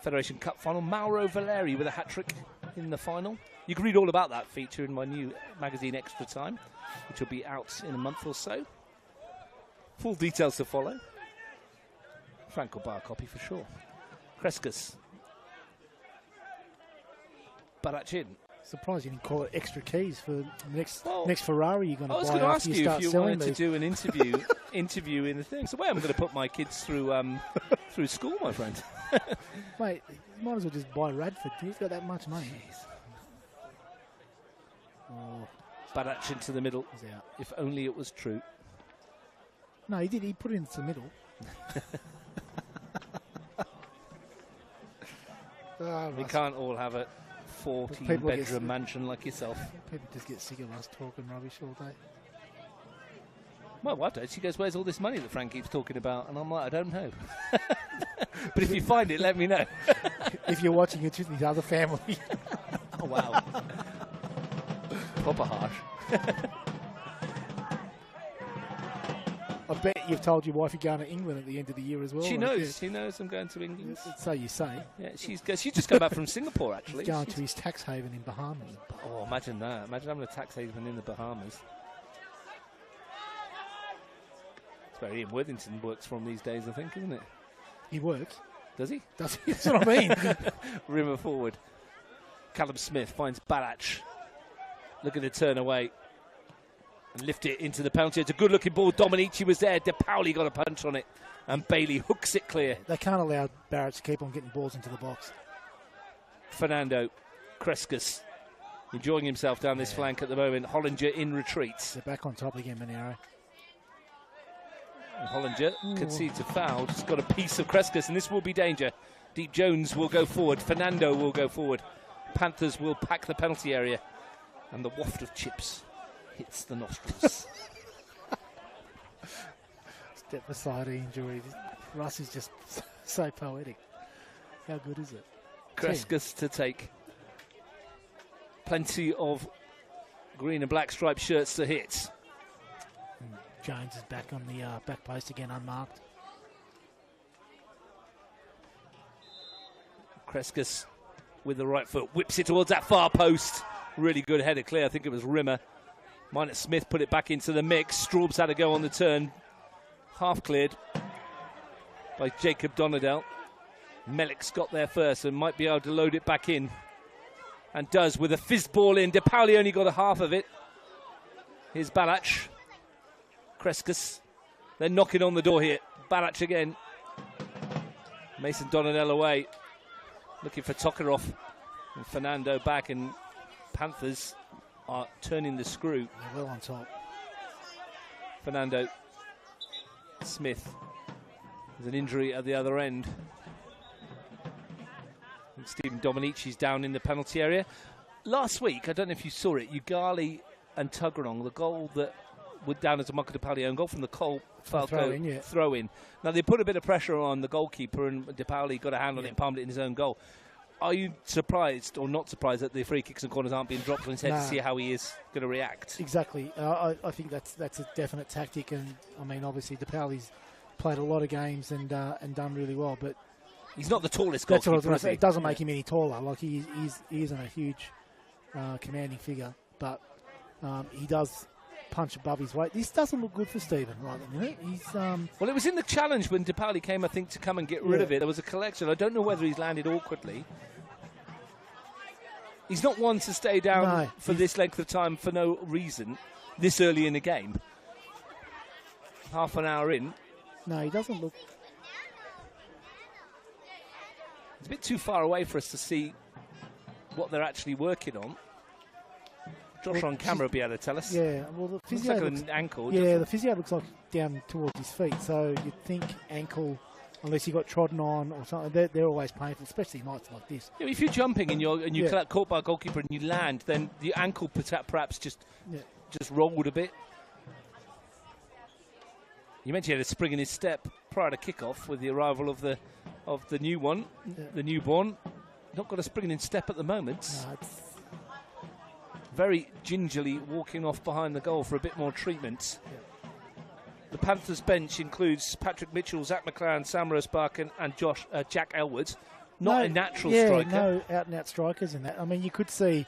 Federation Cup final. Mauro Valeri with a hat-trick in the final. You can read all about that feature in my new magazine Extra Time, which will be out in a month or so. Full details to follow. Frank will buy a copy for sure. Kreskas. Barach in. Surprised you didn't call it extra keys for the next Ferrari you're going to buy. I was going to ask you if you wanted these. to do an interview in the thing. It's the way I'm going to put my kids through through school, my friend. Mate, you might as well just buy Radford. He's got that much money. Oh. Barach into the middle. He's out. If only it was true. No, he did. He put it into the middle. We can't all have a 14-bedroom mansion like yourself. People just get sick of us talking rubbish all day. My wife does. She goes, "Where's all this money that Frank keeps talking about?" And I'm like, "I don't know." But if you find it, let me know. If you're watching it with his other family. Oh, wow. Proper harsh. I bet you've told your wife you're going to England at the end of the year as well. She knows. She knows I'm going to England. So you say. Yeah, she's just come back from Singapore, actually. He's going to his tax haven in Bahamas. Oh, imagine that. Imagine having a tax haven in the Bahamas. It's where Ian Worthington works from these days, I think, isn't it? He works. Does he? Does he? That's what I mean. Rimmer forward. Callum Smith finds Barach. Looking to turn away. And lift it into the penalty. It's a good-looking ball. Dominici was there. De Pauli got a punch on it. And Bailey hooks it clear. They can't allow Barrett to keep on getting balls into the box. Fernando Kreskas enjoying himself down this flank at the moment. Hollinger in retreat. They're back on top again, Monero. And Hollinger concedes a foul. Just got a piece of Kreskas, and this will be danger. Deep Jones will go forward. Fernando will go forward. Panthers will pack the penalty area. And the waft of chips hits the nostrils. Step aside injury. Russ is just so poetic. How good is it? Kreskas to take. Plenty of green and black striped shirts to hit. And Jones is back on the back post again, unmarked. Kreskas with the right foot whips it towards that far post. Really good header clear. I think it was Rimmer. Minot Smith put it back into the mix. Straub's had a go on the turn. Half cleared by Jacob Donadell. Melik's got there first and might be able to load it back in. And does with a fizz ball in. De Pauli only got a half of it. Here's Barach. Kreskas. They're knocking on the door here. Barach again. Mason Donadell away. Looking for Tokarov. And Fernando back, and Panthers are turning the screw. They're well on top. Fernando Smith. There's an injury at the other end. And Stephen Dominici's down in the penalty area. Last week, I don't know if you saw it, Yoogali and Tuggeranong, the goal that went down as a Marco De Pauli own goal from the Cole Falco throw in. Now, they put a bit of pressure on the goalkeeper, and De Pauli got a hand on it and palmed it in his own goal. Are you surprised or not surprised that the free kicks and corners aren't being dropped on his head to see how he is going to react? Exactly. I think that's a definite tactic, and I mean, obviously, De Pauli's played a lot of games and done really well, but he's not the tallest goalkeeper. That's what I was going to say. It doesn't make him any taller. Like he isn't a huge commanding figure, but he does punch above his weight. This doesn't look good for Stephen right at the minute. He's well, it was in the challenge when De Pauli came, I think, to come and get rid of it. There was a collection. I don't know whether he's landed awkwardly. He's not one to stay down for this length of time for no reason this early in the game. Half an hour in. No, he doesn't look. It's a bit too far away for us to see what they're actually working on. Josh on camera will be able to tell us. Yeah, well, the physio looks like an ankle. Yeah, the physio looks like down towards his feet, so you'd think ankle, unless he got trodden on or something. They're always painful, especially nights like this. Yeah, if you're jumping and you get caught by a goalkeeper and you land, then the ankle perhaps just rolled a bit. You mentioned he had a spring in his step prior to kick-off with the arrival of the of the new one, the newborn. Not got a springing step at the moment. No, very gingerly walking off behind the goal for a bit more treatment. The Panthers bench includes Patrick Mitchell, Zach McLaren, Sam Rosbach and Jack Elwood. Not a natural striker. No out-and-out strikers in that. I mean, you could see...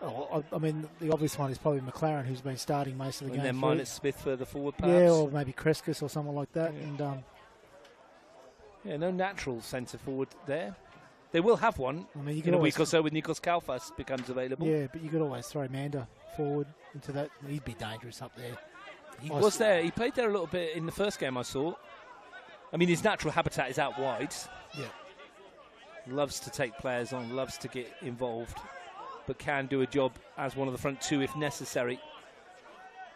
I mean, the obvious one is probably McLaren, who's been starting most of the game. And then minus Smith further forward, perhaps. Yeah, or maybe Kreskis or someone like that. Yeah. And no natural centre forward there. They will have one in a week or so when Nikos Kalfas becomes available. Yeah, but you could always throw Manda forward into that. He'd be dangerous up there. He was there. He played there a little bit in the first game I saw. I mean, his natural habitat is out wide. Yeah. Loves to take players on, loves to get involved, but can do a job as one of the front two if necessary.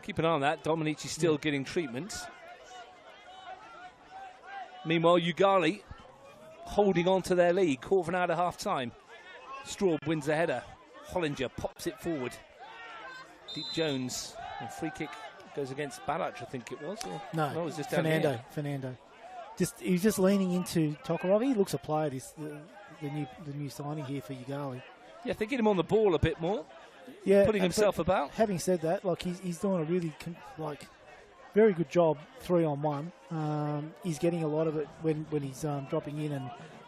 Keep an eye on that. Dominichi still getting treatment. Meanwhile, Yoogali holding on to their lead. Caught for an hour at half-time. Straub wins the header. Hollinger pops it forward. Deep Jones. And free kick goes against Balach, I think it was. No, it was just Fernando. He was just leaning into Tokarov. He looks a player, the new signing here for Yoogali. Yeah, if they get him on the ball a bit more, putting himself about. Having said that, he's doing a really very good job 3-on-1. He's getting a lot of it when he's dropping in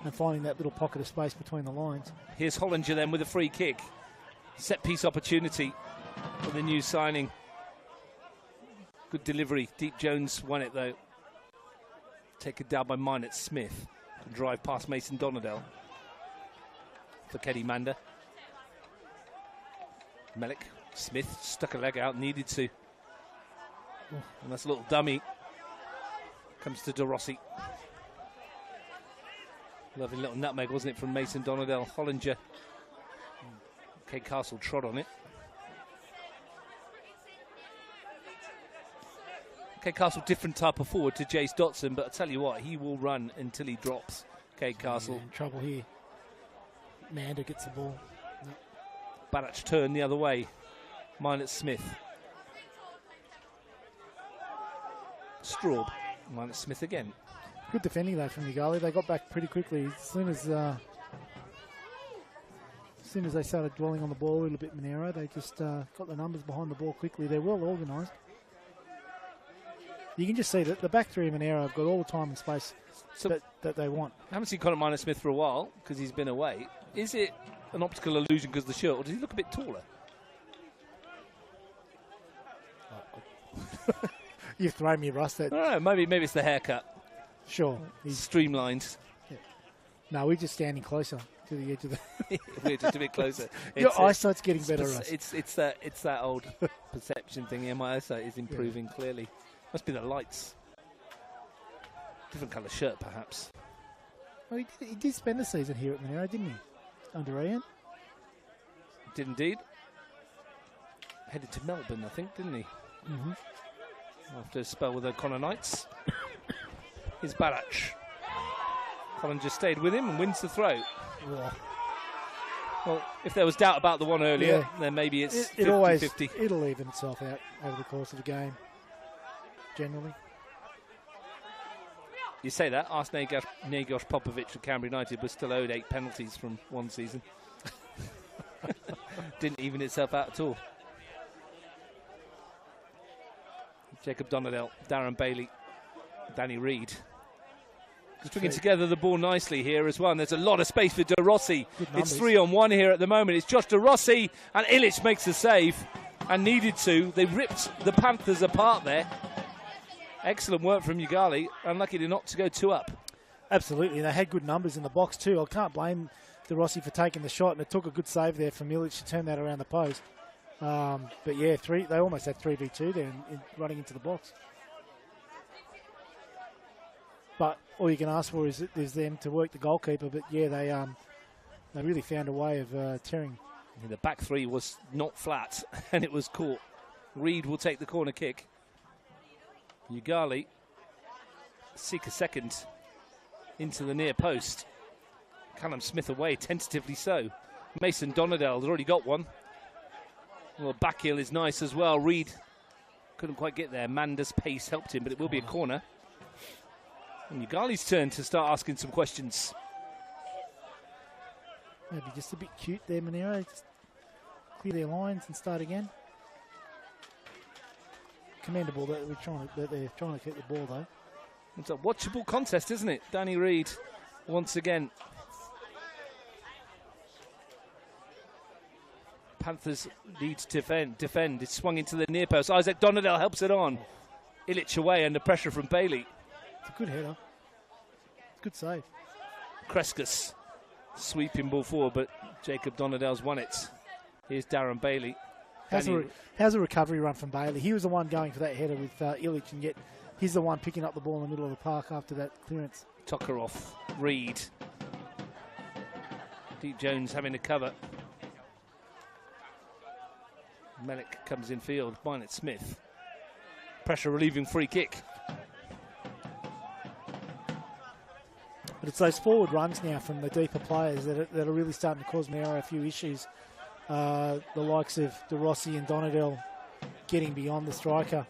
and finding that little pocket of space between the lines. Here's Hollinger then with a free kick. Set piece opportunity for the new signing. Good delivery. Deep Jones won it though. Taken down by Minot Smith. Can drive past Mason Donadell. For Kenny Manda. Melik Smith stuck a leg out, needed to. And that's a little dummy. Comes to De Rossi. Lovely little nutmeg, wasn't it, from Mason Donadell. Hollinger. Kate Castle trod on it. Kate Castle, different type of forward to Jace Dotson, but I tell you what, he will run until he drops. Kate Castle. In trouble here. Manda gets the ball. Balach turn the other way. Minot Smith. Straub. Minot Smith again. Good defending though from Yoogali. They got back pretty quickly as soon as they started dwelling on the ball a little bit. Monero, they just got the numbers behind the ball quickly. They're well organised. You can just see that the back three of Monero have got all the time and space that they want. I haven't seen Conor Minor Smith for a while because he's been away. Is it an optical illusion because of the shirt, or does he look a bit taller? You've thrown me, Russ. I don't know, maybe it's the haircut. Sure. He's streamlined. Yeah. No, we're just standing closer to the edge of the... We're just a bit closer. Your eyesight's getting better, Russ. It's that old perception thing. Yeah, my eyesight is improving clearly. Must be the lights. Different colour shirt, perhaps. Well, he did spend the season here at Monero, didn't he? Under Ian. Did indeed. Headed to Melbourne, I think, didn't he? Mm-hmm. After a spell with O'Connor Knights. Here's Balach. Colin just stayed with him and wins the throw. Yeah. Well, if there was doubt about the one earlier, then maybe it's 50-50. It'll even itself out over the course of the game, generally. You say that. Ask Negos Popovic of Canberra United was still owed 8 penalties from one season. Didn't even itself out at all. Jacob Donadell, Darren Bailey, Danny Reid. Stringing together the ball nicely here as well. And there's a lot of space for De Rossi. It's 3-on-1 here at the moment. It's Josh De Rossi, and Illich makes the save and needed to. They ripped the Panthers apart there. Excellent work from Yoogali. Unlucky not to go 2 up. Absolutely. They had good numbers in the box too. I can't blame De Rossi for taking the shot, and it took a good save there from Illich to turn that around the post. But yeah, they almost had 3v2 there running into the box. But all you can ask for is them to work the goalkeeper. But yeah, they really found a way of tearing. The back three was not flat, and it was caught. Reid will take the corner kick. Yoogali seek a second into the near post. Callum Smith away, tentatively so. Mason Donadell has already got one. Well, back heel is nice as well. Reid couldn't quite get there. Manda's pace helped him, but it will be a corner. And Yoogali's turn to start asking some questions. Maybe just a bit cute there, Monero. Just clear their lines and start again. Commendable that they're trying to keep the ball, though. It's a watchable contest, isn't it? Danny Reid, once again. Panthers need to defend. It's swung into the near post. Isaac Donadell helps it on. Illich away under pressure from Bailey. It's a good header. Good save. Kreskus sweeping ball forward, but Jacob Donadell's won it. Here's Darren Bailey. How's the recovery run from Bailey? He was the one going for that header with Illich, and yet he's the one picking up the ball in the middle of the park after that clearance. Tokaroff, Reid. Deep Jones having to cover. Melick comes in field. Barnett Smith. Pressure relieving free kick. But it's those forward runs now from the deeper players that are really starting to cause Monero a few issues. The likes of De Rossi and Donadell getting beyond the striker.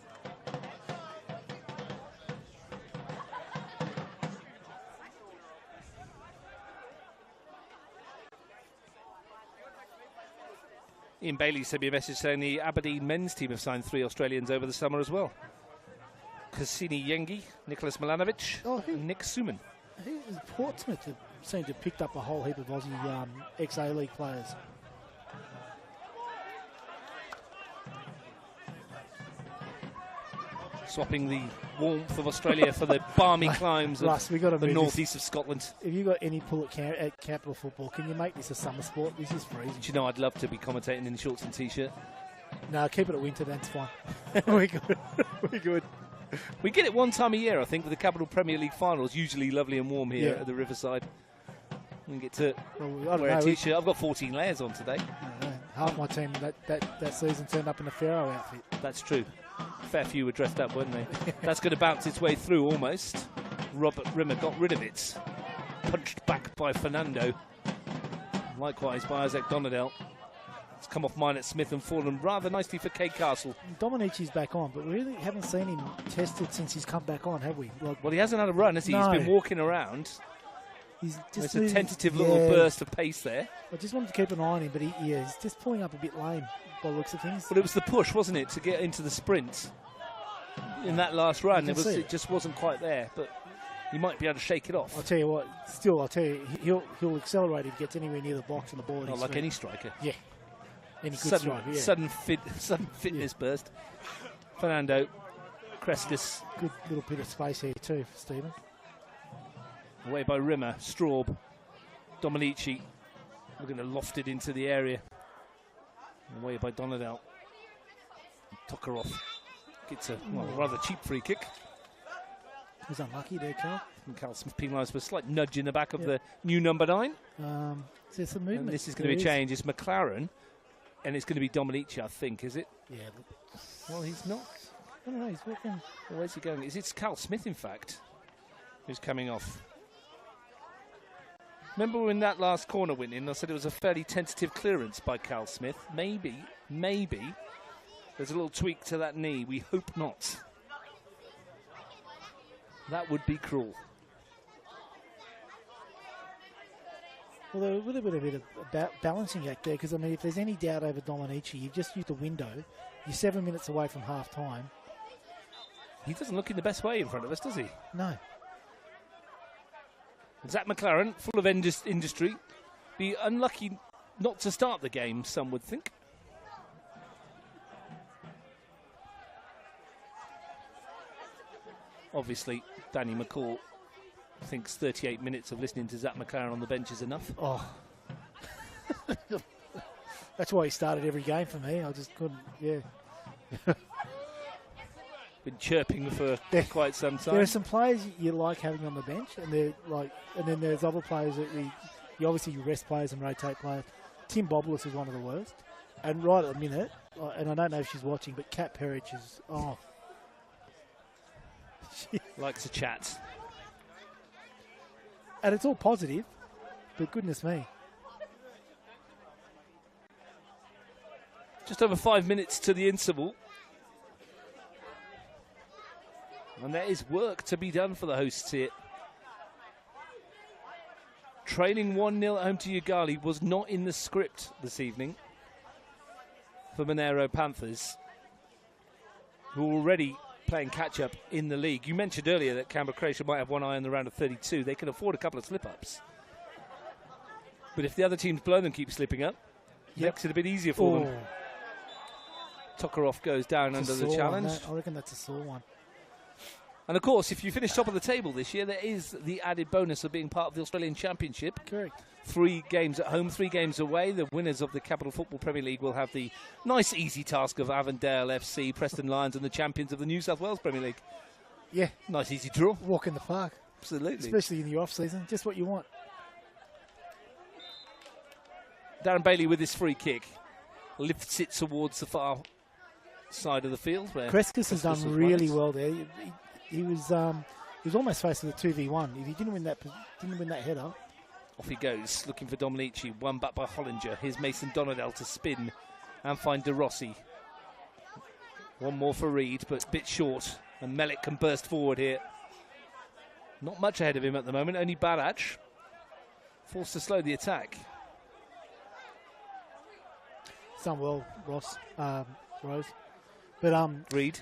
Ian Bailey sent me a message saying the Aberdeen men's team have signed 3 Australians over the summer as well. Cassini Yengi, Nicholas Milanovic, and Nick Suman. Portsmouth seem to have picked up a whole heap of Aussie ex-A-League players. Swapping the warmth of Australia for the balmy climes Russ, of the northeast of Scotland. Have you got any pull at Capital Football? Can you make this a summer sport? This is freezing. Do you know, I'd love to be commentating in shorts and T-shirt. No, keep it at winter, that's fine. We're good. We're good. We get it one time a year, I think, with the Capital Premier League finals, usually lovely and warm here at the Riverside. We get to wear a T-shirt. I've got 14 layers on today. Half my team that season turned up in a Pharaoh outfit. That's true. Fair few were dressed up, weren't they? That's going to bounce its way through almost. Robert Rimmer got rid of it. Punched back by Fernando. Likewise by Isaac Donadell. It's come off Minot Smith and fallen rather nicely for Cade Castle. Dominichi's back on, but we really haven't seen him tested since he's come back on, have we? Well, he hasn't had a run, has he? No. He's been walking around. There's a tentative little burst of pace there. I just wanted to keep an eye on him, but he's just pulling up a bit lame by the looks of things. But it was the push, wasn't it, to get into the sprint in that last run. It just wasn't quite there, but he might be able to shake it off. I'll tell you what, he'll accelerate if he gets anywhere near the box and the ball. Not like any striker. Yeah. Any good striker, yeah. Sudden fitness burst. Fernando, Kreskus. Good little bit of space here too for Stephen. Away by Rimmer, Straub, Dominici. We're going to loft it into the area. Away by Donadell. Tokaroff gets a rather cheap free kick. He was unlucky there, Carl. And Carl Smith penalised with a slight nudge in the back of the new number 9. There's some movement. And this is going to be a change. It's McLaren, and it's going to be Dominici, I think, is it? Yeah. Well, he's not. I don't know, he's walking. Well, where's he going? It's Carl Smith, in fact, who's coming off. Remember in that last corner win-in, I said it was a fairly tentative clearance by Carl Smith. Maybe there's a little tweak to that knee. We hope not. That would be cruel. Well, there would have been a bit of balancing act there, because, I mean, if there's any doubt over Dominici, you've just used the window. You're 7 minutes away from half-time. He doesn't look in the best way in front of us, does he? No. Zach McLaren, full of industry, be unlucky not to start the game, some would think. Obviously, Danny McCall thinks 38 minutes of listening to Zach McLaren on the bench is enough. Oh. That's why he started every game for me. I just couldn't, Been chirping for quite some time. There are some players you like having on the bench, and then there's other players that you obviously rest players and rotate players. Tim Boblis is one of the worst, and right at the minute, and I don't know if she's watching, but Kat Perich is likes a chat, and it's all positive, but goodness me. Just over 5 minutes to the interval. And there is work to be done for the hosts here Trailing 1-0 at home to Yoogali was not in the script this evening for Monaro Panthers, who are already playing catch-up in the league. You mentioned earlier that Canberra Croatia might have one eye on the round of 32. They can afford a couple of slip-ups. But if the other teams below them keep slipping up, it makes it a bit easier for them. Tokarov goes down under the challenge. I reckon that's a sore one. And of course, if you finish top of the table this year, there is the added bonus of being part of the Australian Championship. Correct. 3 games at home, 3 games away. The winners of the Capital Football Premier League will have the nice, easy task of Avondale FC, Preston Lions, and the champions of the New South Wales Premier League. Yeah. Nice, easy draw. Walk in the park. Absolutely. Especially in the off-season. Just what you want. Darren Bailey with his free kick. Lifts it towards the far side of the field. Kreskis has done really well there. He was almost faced with a 2v1. If he didn't win that header. Off he goes, looking for Dominichi. Won back by Hollinger. Here's Mason Donadell to spin and find De Rossi. One more for Reed, but a bit short. And Melik can burst forward here. Not much ahead of him at the moment. Only Barach forced to slow the attack. Done well, Rose. But Reed.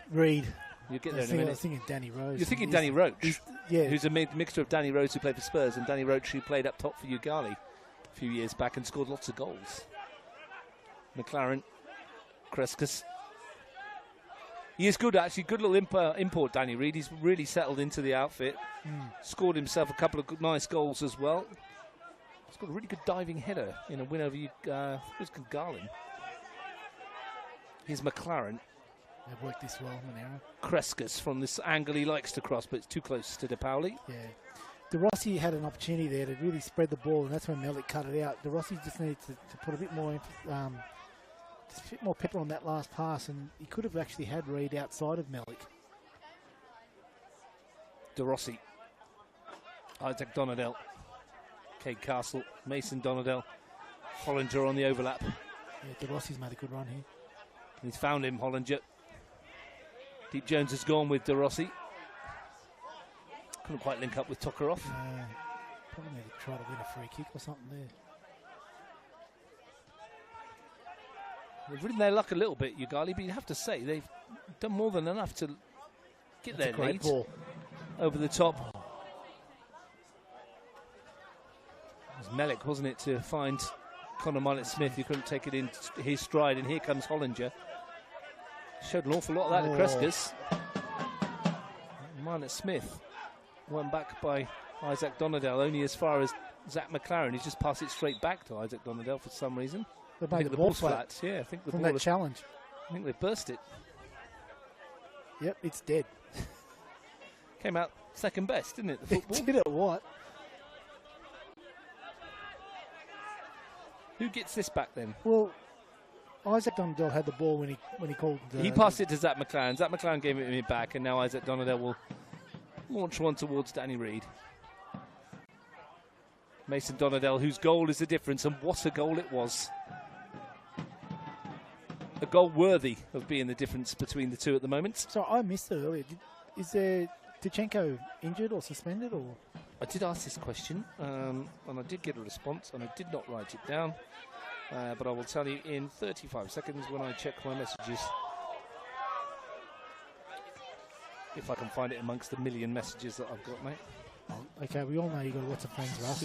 You'll get there in a minute. I was thinking Danny Rose. You're thinking Danny Roach, yeah, who's a mixture of Danny Rose, who played for Spurs, and Danny Roach, who played up top for Yoogali a few years back and scored lots of goals. McLaren, Kreskis. He is good, actually. Good little import, Danny Reed. He's really settled into the outfit. Scored himself a couple of nice goals as well. He's got a really good diving header in a win over Garland. Here's McLaren. They've worked this well, Monero. Kreskis from this angle he likes to cross, but it's too close to De Pauli. Yeah. De Rossi had an opportunity there to really spread the ball, and that's when Melik cut it out. De Rossi just needed to put a bit more pepper on that last pass, and he could have actually had Reed outside of Melik. De Rossi. Isaac Donadell. Cade Castle. Mason Donadell. Hollinger on the overlap. Yeah, De Rossi's made a good run here. He's found him, Hollinger. Deep Jones has gone with De Rossi. Couldn't quite link up with Tokarov. Probably need to try to win a free kick or something there. They've ridden their luck a little bit, Yoogali, but you have to say they've done more than enough to get their lead over the top. It was Melik, wasn't it, to find Connor Milett-Smith, who couldn't take it in his stride, and here comes Hollinger. Showed an awful lot of that to Kreskis. Milett-Smith won back by Isaac Donadell, only as far as Zach McLaren. He's just passed it straight back to Isaac Donadell for some reason. They made the ball flat. Yeah, I think the from ball that challenge. I think they burst it. Yep, it's dead. Came out second best, didn't it? The football. Did it what? Who gets this back then? Well, Isaac Donadell had the ball when he called. He passed it to Zach McLaren. Zach McLaren gave it back, and now Isaac Donadell will launch one towards Danny Reed. Mason Donadell, whose goal is the difference, and what a goal it was. A goal worthy of being the difference between the two at the moment. So I missed it earlier. Is there Tichenko injured or suspended? Or I did ask this question, and I did get a response, and I did not write it down. But I will tell you in 35 seconds when I check my messages. If I can find it amongst the million messages that I've got, mate. Okay, we all know you've got lots of friends, Russ.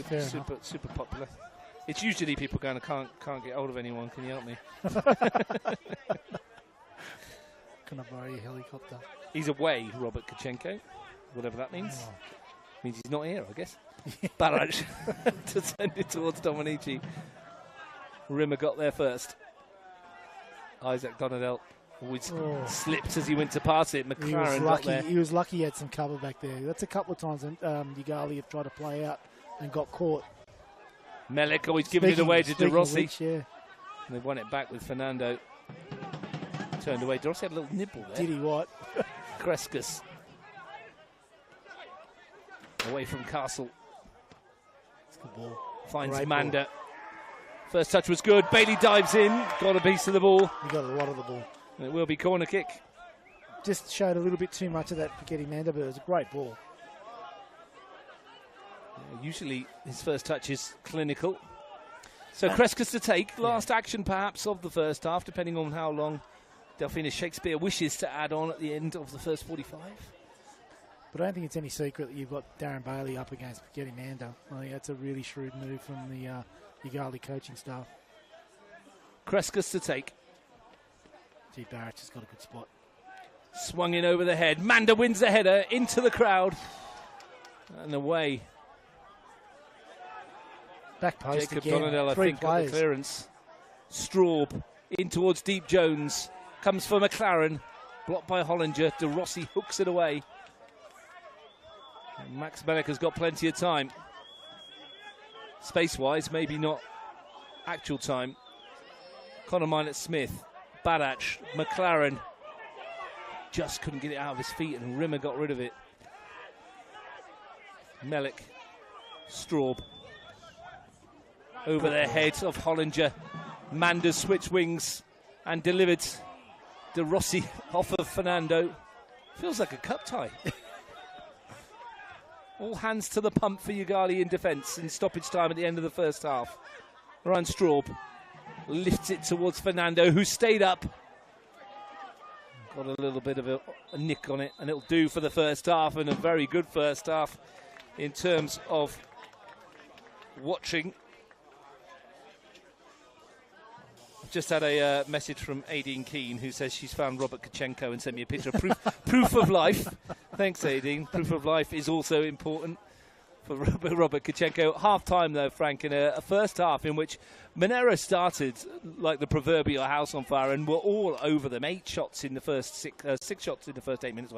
Super popular. It's usually people going, I can't get hold of anyone. Can you help me? Can I borrow your helicopter? He's away, Robert Kachenko, whatever that means. Means he's not here, I guess. Barrage to send it towards Dominichi. Rimmer got there first. Isaac Donadell always slipped as he went to pass it. McLaren got there. He was lucky he had some cover back there. That's a couple of times Yoogali have tried to play out and got caught. Melik always giving it away to De Rossi. Yeah. They won it back with Fernando. Turned away. De Rossi had a little nibble there. Did he what? Kreskis. Away from Castle. It's a good ball. Finds Great Manda. Ball. First touch was good. Bailey dives in. Got a piece of the ball. He got a lot of the ball. It will be corner kick. Just showed a little bit too much of that for getting Manda, but it was a great ball. Usually his first touch is clinical. So Crescas to take. Last action perhaps of the first half, depending on how long Delphina Shakespeare wishes to add on at the end of the first 45. But I don't think it's any secret that you've got Darren Bailey up against Spaghetti Nando. I think that's a really shrewd move from the Yoogali coaching staff. Crescas to take. Gee, Barrett's has got a good spot. Swung in over the head. Manda wins the header into the crowd. And away. Back post Jacob again. Donadell, I think, got the clearance. Straub in towards Deep Jones. Comes for McLaren. Blocked by Hollinger. De Rossi hooks it away. And Max Bellick has got plenty of time. Space-wise, maybe not actual time. Conor Minot-Smith. Badach. McLaren. Just couldn't get it out of his feet, and Rimmer got rid of it. Melik. Straub. Over the head of Hollinger. Manders switch wings and delivered. De Rossi off of Fernando. Feels like a cup tie. All hands to the pump for Yoogali in defence in stoppage time at the end of the first half. Ryan Straub lifts it towards Fernando, who stayed up. Got a little bit of a nick on it, and it'll do for the first half, and a very good first half in terms of watching. Just had a message from Aideen Keane, who says she's found Robert Kachenko and sent me a picture of proof of life. Thanks, Aideen. Proof of life is also important for Robert Kachenko. Half-time, though, Frank, in a first half in which Monero started like the proverbial house on fire and were all over them. 8 shots in the first 6 shots in the first 8 minutes,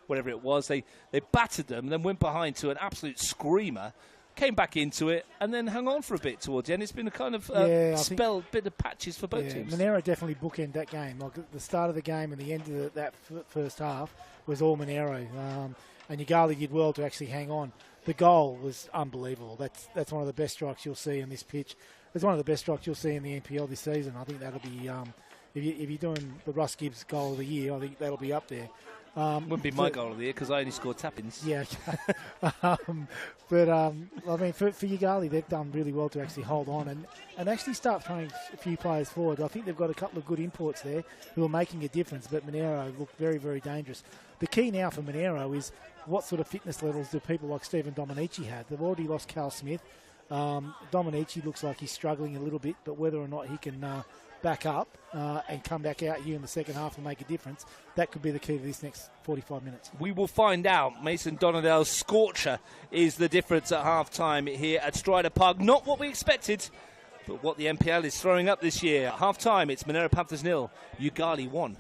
whatever it was. They battered them, then went behind to an absolute screamer. Came back into it and then hung on for a bit towards the end. It's been a kind of bit of patches for both teams. Monero definitely bookended that game. Like the start of the game and the end of that first half was all Monero. And Yoogali did well to actually hang on. The goal was unbelievable. That's one of the best strikes you'll see in this pitch. It's one of the best strikes you'll see in the NPL this season. I think that'll be, if you're doing the Russ Gibbs goal of the year, I think that'll be up there. Wouldn't be my goal of the year because I only scored tap-ins. Yeah, I mean, for Yoogali, they've done really well to actually hold on and actually start throwing a few players forward. I think they've got a couple of good imports there who are making a difference, but Monero look very, very dangerous. The key now for Monero is what sort of fitness levels do people like Stephen Dominichi have? They've already lost Carl Smith. Dominici looks like he's struggling a little bit, but whether or not he can back up and come back out here in the second half and make a difference, that could be the key to this next 45 minutes. We will find out. Mason Donadell's scorcher is the difference at half-time here at Stryda Park. Not what we expected, but what the NPL is throwing up this year. At half-time, it's Monaro Panthers 0, Yoogali 1.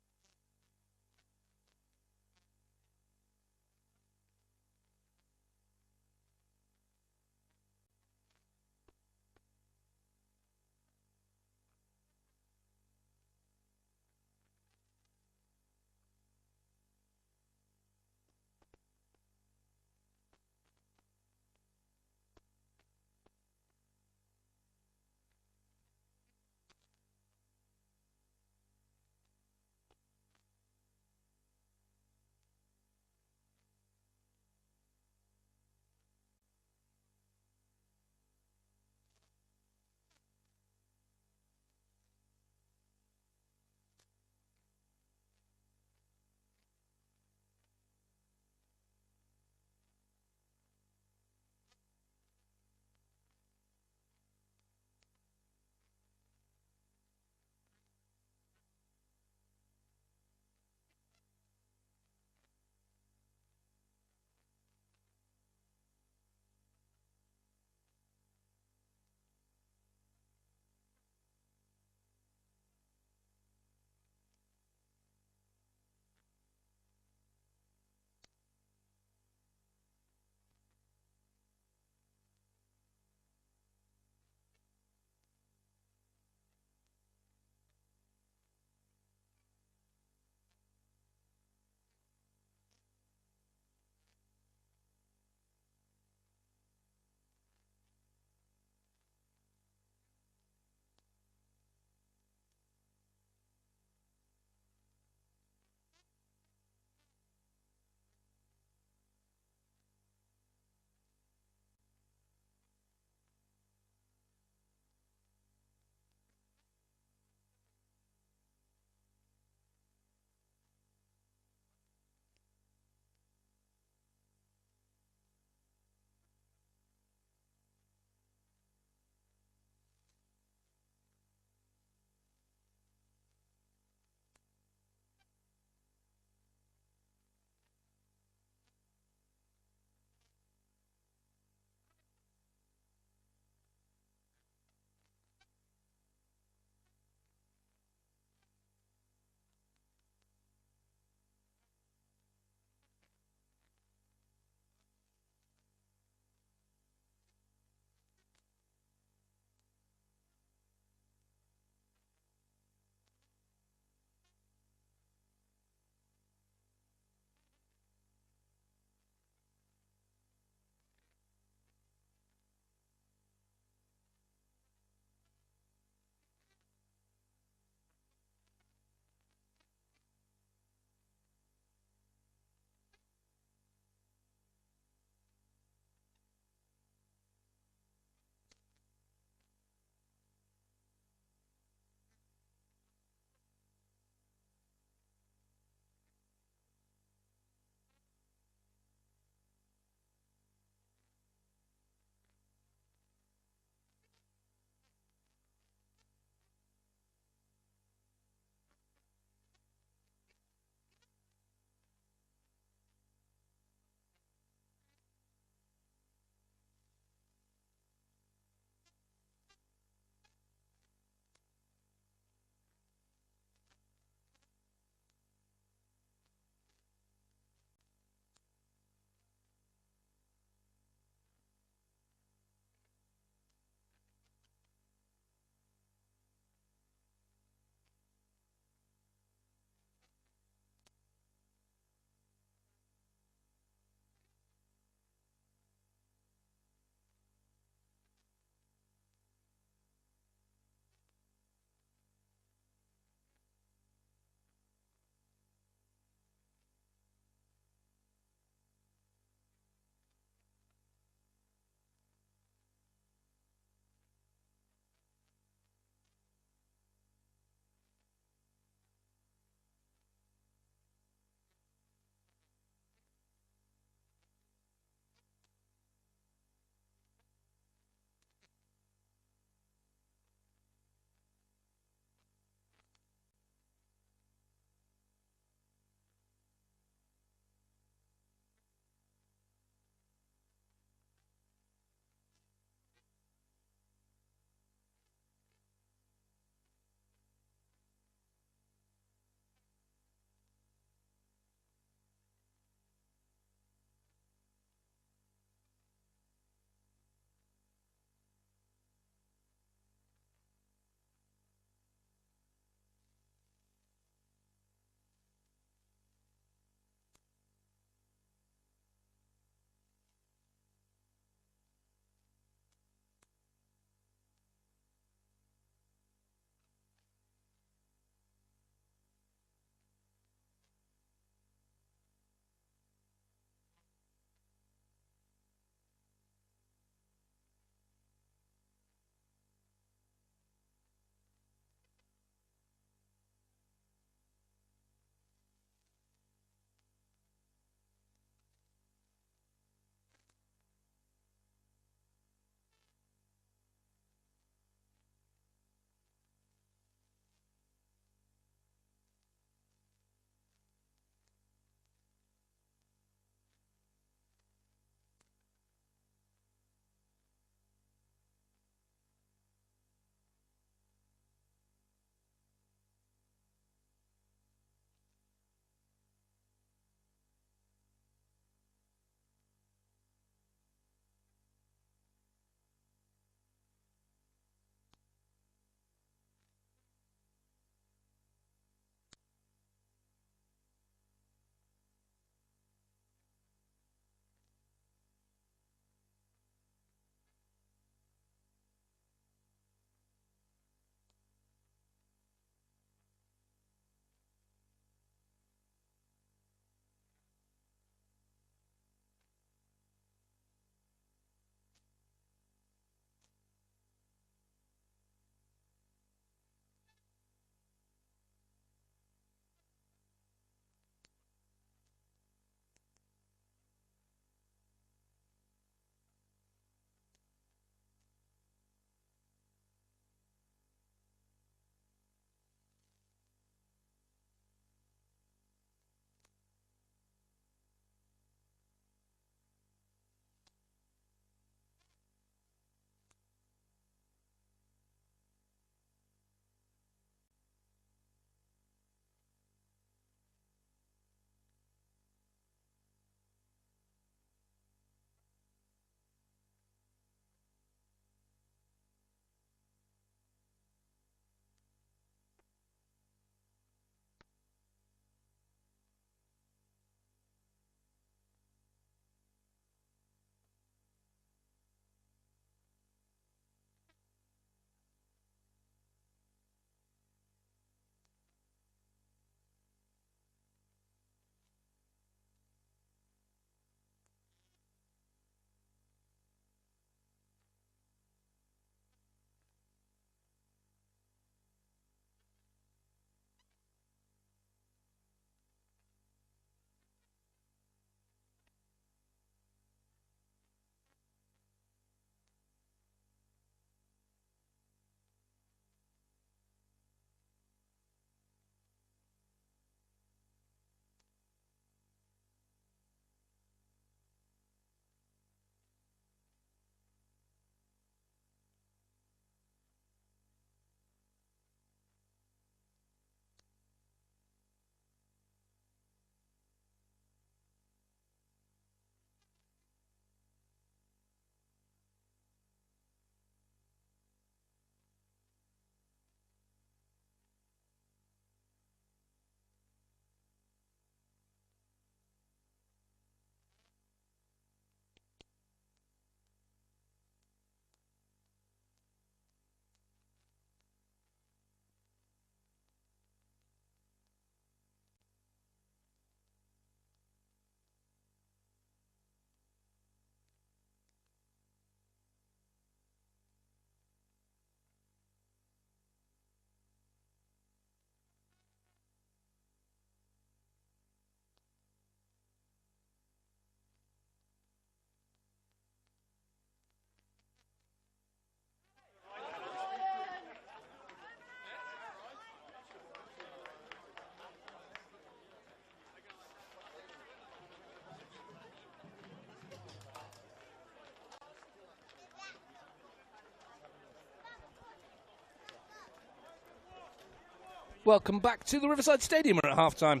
Welcome back to the Riverside Stadium. We're at half-time.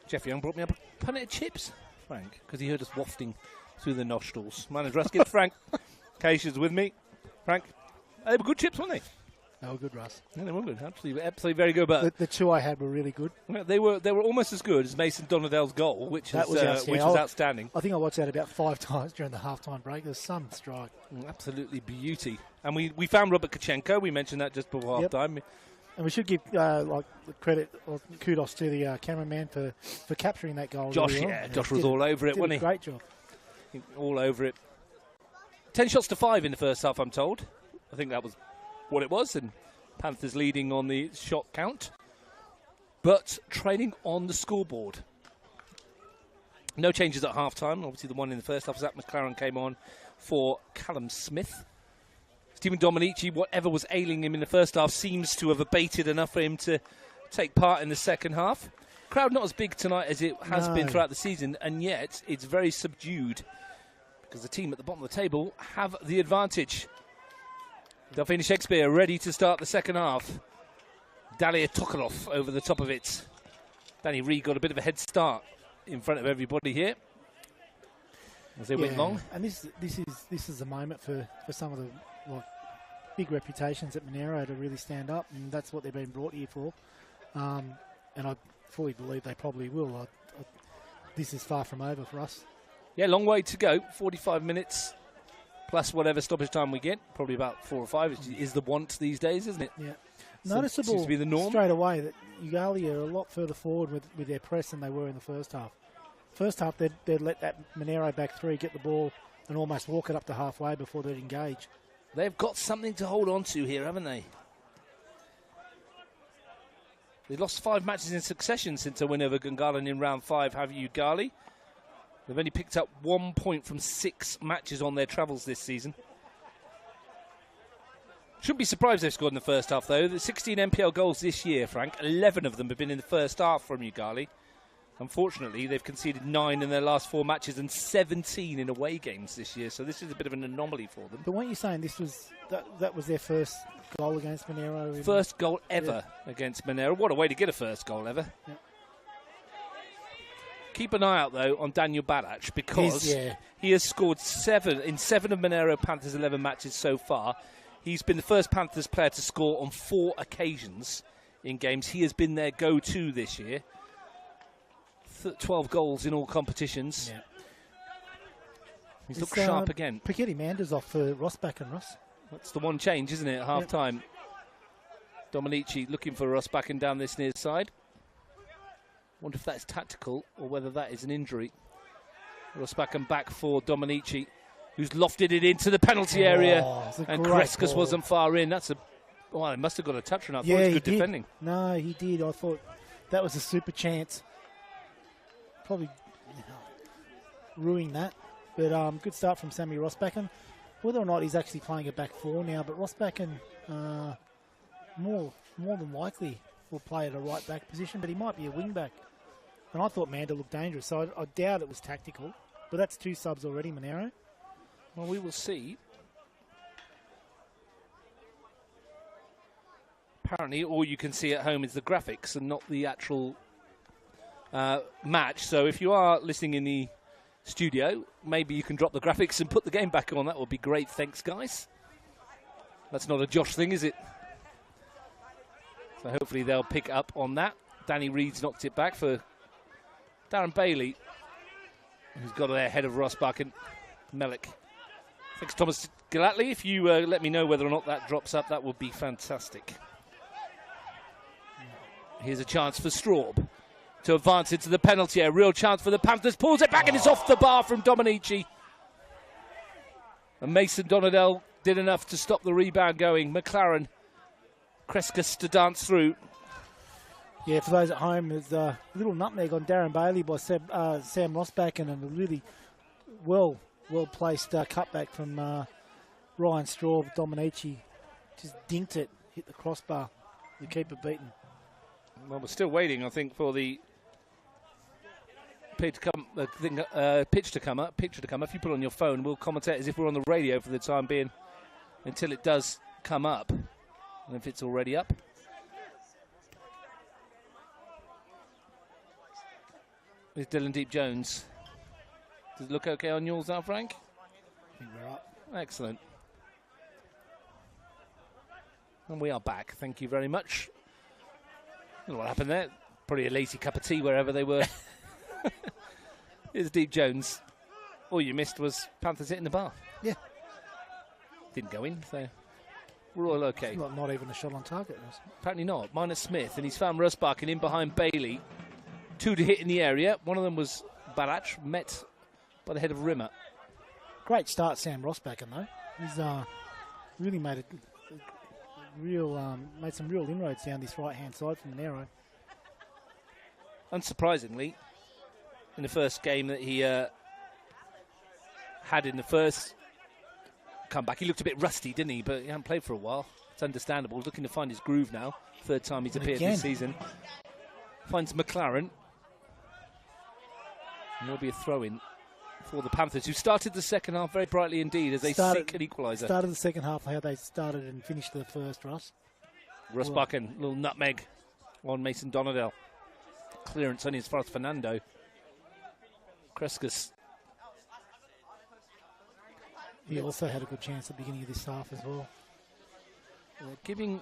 Jeff Young brought me up a punnet of chips, Frank, because he heard us wafting through the nostrils. My name's Ruskin. Frank Cacia's with me. Frank, they were good chips, weren't they? They were good, Russ. Yeah, they were good. Absolutely very good. But the two I had were really good. Well, they were almost as good as Mason Donadell's goal, which was outstanding. I think I watched that about 5 times during the half-time break. There's some strike. Absolutely beauty. And we found Robert Kachenko. We mentioned that just before half-time. And we should give credit or kudos to the cameraman for capturing that goal. Josh, really well. Josh was all over it, wasn't he? Great job. All over it. 10 shots to 5 in the first half, I'm told. I think that was what it was, and Panthers leading on the shot count, but trailing on the scoreboard. No changes at half-time. Obviously, the one in the first half, Zach McLaren came on for Callum Smith. Stephen Dominichi, whatever was ailing him in the first half, seems to have abated enough for him to take part in the second half. Crowd not as big tonight as it has been throughout the season, and yet it's very subdued because the team at the bottom of the table have the advantage. Delphine Shakespeare ready to start the second half. Dalia Tokarov over the top of it. Danny Reed got a bit of a head start in front of everybody here as they went long. And this is the moment for some of the big reputations at Monero to really stand up, and that's what they've been brought here for. And I fully believe they probably will. This is far from over for us. Yeah, long way to go. 45 minutes. Plus whatever stoppage time we get, probably about 4 or 5 is the want these days, isn't it? Yeah. So noticeable seems to be the norm. Straight away that Yoogali are a lot further forward with their press than they were in the first half. First half, they'd let that Monero back three get the ball and almost walk it up to halfway before they'd engage. They've got something to hold on to here, haven't they? They've lost 5 matches in succession since a win over Gungahlin in round 5, have Yoogali. They've only picked up 1 point from 6 matches on their travels this season. Shouldn't be surprised they've scored in the first half, though. The 16 NPL goals this year, Frank, 11 of them have been in the first half from Yoogali. Unfortunately, they've conceded 9 in their last 4 matches and 17 in away games this year, so this is a bit of an anomaly for them. But weren't you saying this was that was their first goal against Monero? First goal ever against Monero. What a way to get a first goal ever. Yeah. Keep an eye out, though, on Daniel Badach because he has scored 7 in 7 of Monero Panthers' 11 matches so far. He's been the first Panthers player to score on 4 occasions in games. He has been their go-to this year. 12 goals in all competitions. Yeah. He's looked sharp again. Piketty Manders off for Rosbach and Ross. That's the one change, isn't it, at half-time? Dominici looking for Rosbach and down this near side. Wonder if that's tactical or whether that is an injury. Rosbach and back for Dominici, who's lofted it into the penalty area. And Kreskas wasn't far in. That's he must have got a touch on. I thought it was good defending. No, he did. I thought that was a super chance. Probably ruining that. But good start from Sammy Rosbacken. Whether or not he's actually playing a back 4 now, but Rosbacken more than likely will play at a right back position, but he might be a wing back. And I thought Manda looked dangerous, so I doubt it was tactical. But that's 2 subs already, Monero. Well, we will see. Apparently, all you can see at home is the graphics and not the actual match. So if you are listening in the studio, maybe you can drop the graphics and put the game back on. That would be great. Thanks, guys. That's not a Josh thing, is it? So hopefully they'll pick up on that. Danny Reed's knocked it back for Darren Bailey, who's got there ahead of Rosbach and Melik. Thanks, Thomas Galatli. If you let me know whether or not that drops up, that would be fantastic. Here's a chance for Straub to advance into the penalty area. Real chance for the Panthers. Pulls it back and it's off the bar from Dominici. And Mason Donadell did enough to stop the rebound going. McLaren, Kreskas to dance through. Yeah, for those at home, there's a little nutmeg on Darren Bailey by Sam Rosbacken and a really well-placed cutback from Ryan Straub. Dominici just dinked it, hit the crossbar. The keeper beaten. Well, we're still waiting, I think, for the pitch to come up. If you put it on your phone, we'll commentate as if we're on the radio for the time being until it does come up. And if it's already up. With Dylan Deep Jones. Does it look okay on yours now, Frank? I think we're up. Excellent. And we are back. Thank you very much. I don't know what happened there. Probably a lazy cup of tea wherever they were. Here's Deep Jones. All you missed was Panthers hitting the bar. Yeah. Didn't go in, so we're all okay. Not even a shot on target. Apparently not. Minus Smith, and he's found Russ Barkin in behind Bailey. 2 to hit in the area. One of them was Barach, met by the head of Rimmer. Great start, Sam Rossbacken, though. He's really made made some real inroads down this right-hand side from Monero. Unsurprisingly, in the first game that he had in the first comeback, he looked a bit rusty, didn't he? But he hadn't played for a while. It's understandable. Looking to find his groove now. Third time he's appeared this season. Finds McLaren. And there'll be a throw-in for the Panthers, who started the second half very brightly indeed as they seek an equaliser. Started the second half how they started and finished the first, Russ. Russ Buchan, little nutmeg on Mason Donadell. Clearance only as far as Fernando. Kreskus. He also had a good chance at the beginning of this half as well. Giving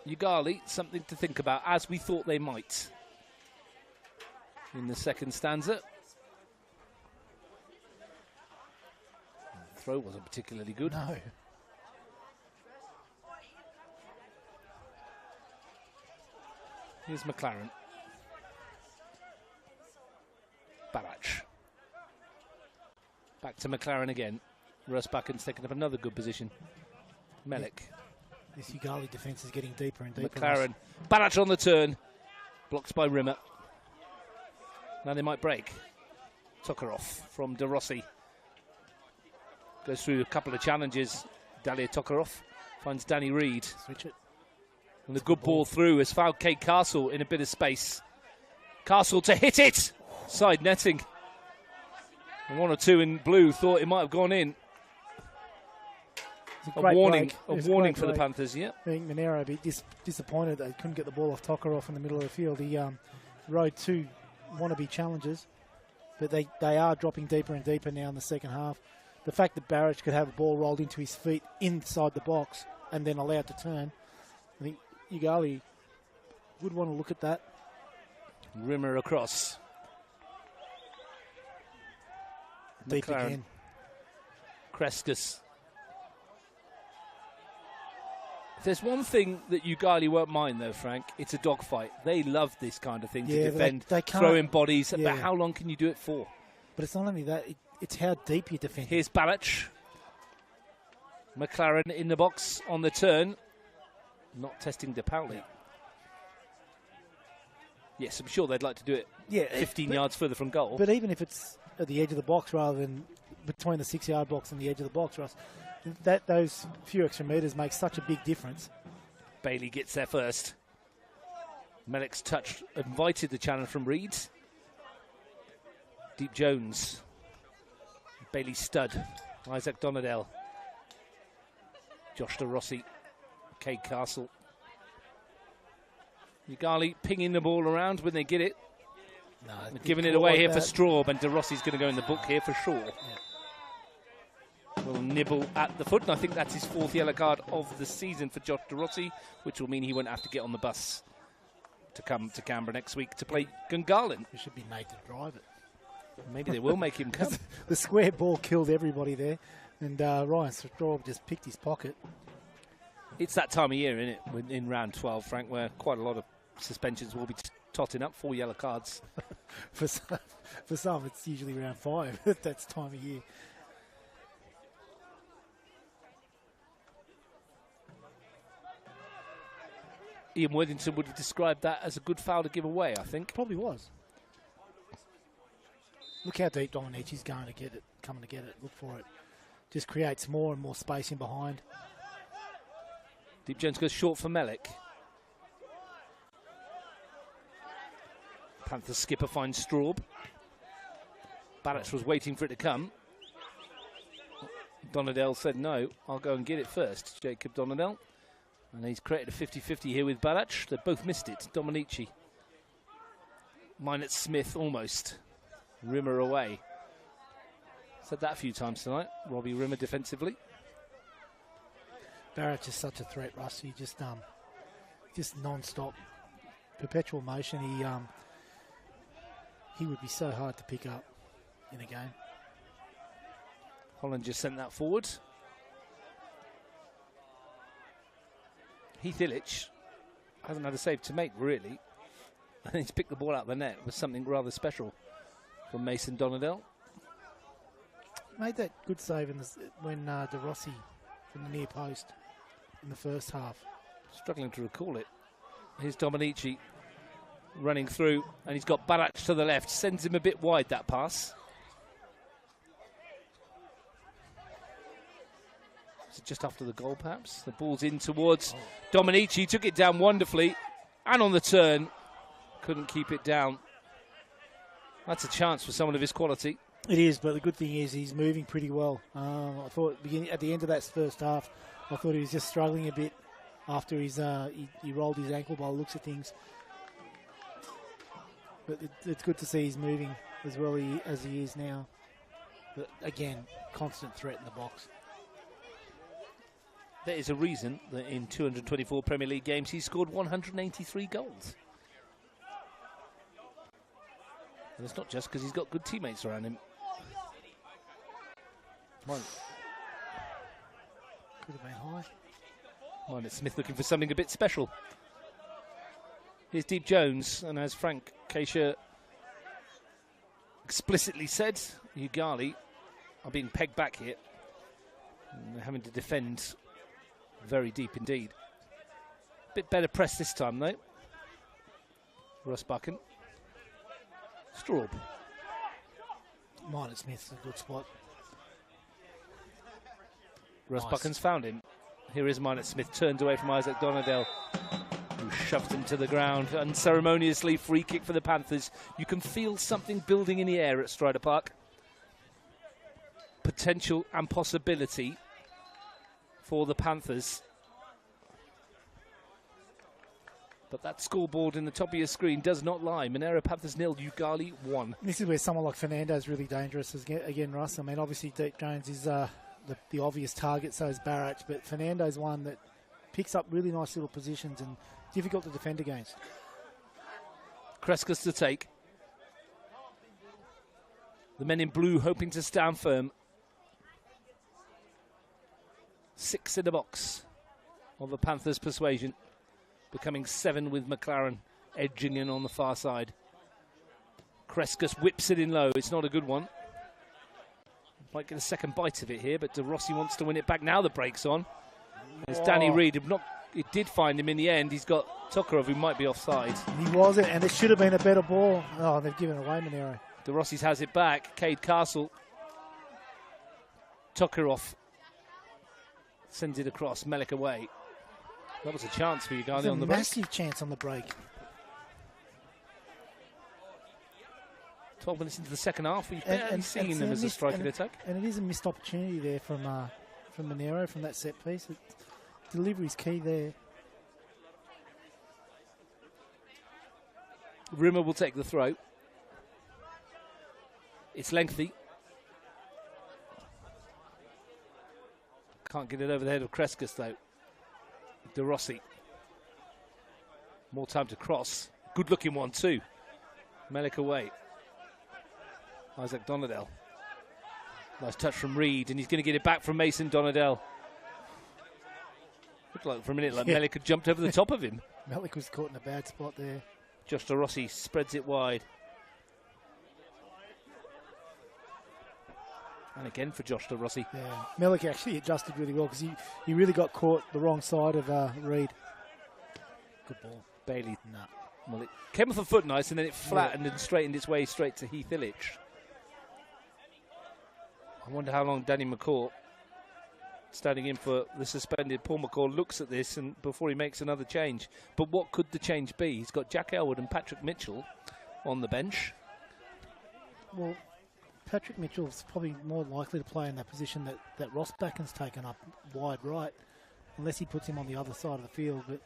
Yoogali something to think about, as we thought they might. In the second stanza. The throw wasn't particularly good. No. Here's McLaren. Barach. Back to McLaren again. Russ Buchan's taking up another good position. Melik. This Yoogali defence is getting deeper and deeper. McLaren. Barach on the turn. Blocked by Rimmer. Now they might break. Tokarov from De Rossi. Goes through a couple of challenges. Dalia Tokarov finds Danny Reid. Switch it. And the good ball through has fouled Kate Castle in a bit of space. Castle to hit it. Side netting. And 1 or 2 in blue thought it might have gone in. A warning for the Panthers, yeah. I think Monero would be disappointed that he couldn't get the ball off Tokarov in the middle of the field. He rode 2 wannabe challenges, but they are dropping deeper and deeper now in the second half. The fact that Barrett could have a ball rolled into his feet inside the box and then allowed to turn, I think Yoogali would want to look at that. Rimmer across. Deep McLaren. again. Kreskus. If there's one thing that Yoogali won't mind, though, Frank, it's a dogfight. They love this kind of thing to defend, they throw in bodies. But how long can you do it for? But it's not only that, it's how deep you defend. Here's Barach. McLaren in the box on the turn. Not testing DePauli. Yes, I'm sure they'd like to do it 15 yards further from goal. But even if it's at the edge of the box rather than between the 6-yard box and the edge of the box, Russ, those few extra metres make such a big difference. Bailey gets there first. Melik's touch invited the challenge from Reid. Deep Jones. Bailey stud. Isaac Donadell. Josh De Rossi. Cade Castle. Yoogali pinging the ball around when they get it. No, giving it away here for Straub, and De Rossi's going to go in the book here for sure. Yeah. Will nibble at the foot, and I think that's his 4th yellow card of the season for Josh De Rossi, which will mean he won't have to get on the bus to come to Canberra next week to play Gungahlin. He should be made to drive it. Maybe they will make him come. The square ball killed everybody there, and Ryan Straub just picked his pocket. It's that time of year, isn't it, in round 12, Frank, where quite a lot of suspensions will be totting up, 4 yellow cards. For some, it's usually round 5 at that time of year. Ian Worthington would have described that as a good foul to give away, I think. Probably was. Look how deep Dominichi's going to get it, coming to get it. Look for it. Just creates more and more space in behind. Deep Jones goes short for Melik. Panthers skipper finds Straub. Barrett was waiting for it to come. Donadell said, no, I'll go and get it first. Jacob Donadell. And he's created a 50-50 here with Barrett. They both missed it. Dominichi. Minus Smith almost. Rimmer away. Said that a few times tonight. Robbie Rimmer defensively. Barrett's just such a threat, Russ. He just non-stop, perpetual motion. He would be so hard to pick up in a game. Holland just sent that forward. Heath Illich hasn't had a save to make, really. And he's picked the ball out of the net with something rather special from Mason Donadell. Made that good save when De Rossi from the near post in the first half. Struggling to recall it. Here's Dominichi running through, and he's got Barac to the left. Sends him a bit wide, that pass. So just after the goal, perhaps. The ball's in towards Dominichi. Took it down wonderfully. And on the turn, couldn't keep it down. That's a chance for someone of his quality. It is, but the good thing is he's moving pretty well. I thought at the end of that first half, I thought he was just struggling a bit after he rolled his ankle by the looks of things. But it's good to see he's moving as well as he is now. But again, constant threat in the box. There is a reason that in 224 Premier League games he's scored 183 goals. And it's not just because he's got good teammates around him. Could have been high. Minot Smith looking for something a bit special. Here's Deep Jones, and as Frank Keisha explicitly said, Yoogali are being pegged back here. And they're having to defend very deep indeed. Bit better press this time though. Russ Buchan. Straub. Minot Smith's a good spot. Russ Buchan's found him. Here is Minot Smith, turned away from Isaac Donadell, who shoved him to the ground. Unceremoniously, free kick for the Panthers. You can feel something building in the air at Stryda Park. Potential and possibility for the Panthers. But that scoreboard in the top of your screen does not lie. Monaro Panthers 0, Yoogali 1. This is where someone like Fernando is really dangerous again, Russ. I mean, obviously Deep Jones is the obvious target, so is Barac, but Fernando's one that picks up really nice little positions and difficult to defend against. Kreskus to take. The men in blue hoping to stand firm. 6 in the box of the Panthers' persuasion. Becoming 7 with McLaren edging in on the far side. Kreskus whips it in low. It's not a good one. Might get a second bite of it here, but De Rossi wants to win it back. Now the break's on. It's Danny Reid. It did find him in the end. He's got Tokarov, who might be offside. He wasn't, and it should have been a better ball. Oh, they've given away Monero. De Rossi's has it back. Cade Castle. Tokarov sends it across. Melek away. That was a chance for Yoogali on the break. Massive chance on the break. 12 minutes into the second half, we've barely seen them as a striking attack. And it is a missed opportunity there from Monero from that set piece. Delivery's key there. Rimmer will take the throw. It's lengthy. Can't get it over the head of Kreskus though. De Rossi. More time to cross. Good looking one too. Melek away. Isaac Donadell. Nice touch from Reid, and he's going to get it back from Mason Donadell. Looked like for a minute like Melek had jumped over the top of him. Melek was caught in a bad spot there. Josh De Rossi spreads it wide. And again for Josh De Rossi. Yeah, Melek actually adjusted really well because he really got caught the wrong side of Reid. Good ball. Bailey. Nah. Well, it came off the foot nice, and then it flattened and straightened its way straight to Heath Illich. I wonder how long Danny McCaw, standing in for the suspended Paul McCaw, looks at this and before he makes another change. But what could the change be? He's got Jack Elwood and Patrick Mitchell on the bench. Well, Patrick Mitchell's probably more likely to play in that position that Ross Backen's taken up wide right, unless he puts him on the other side of the field. But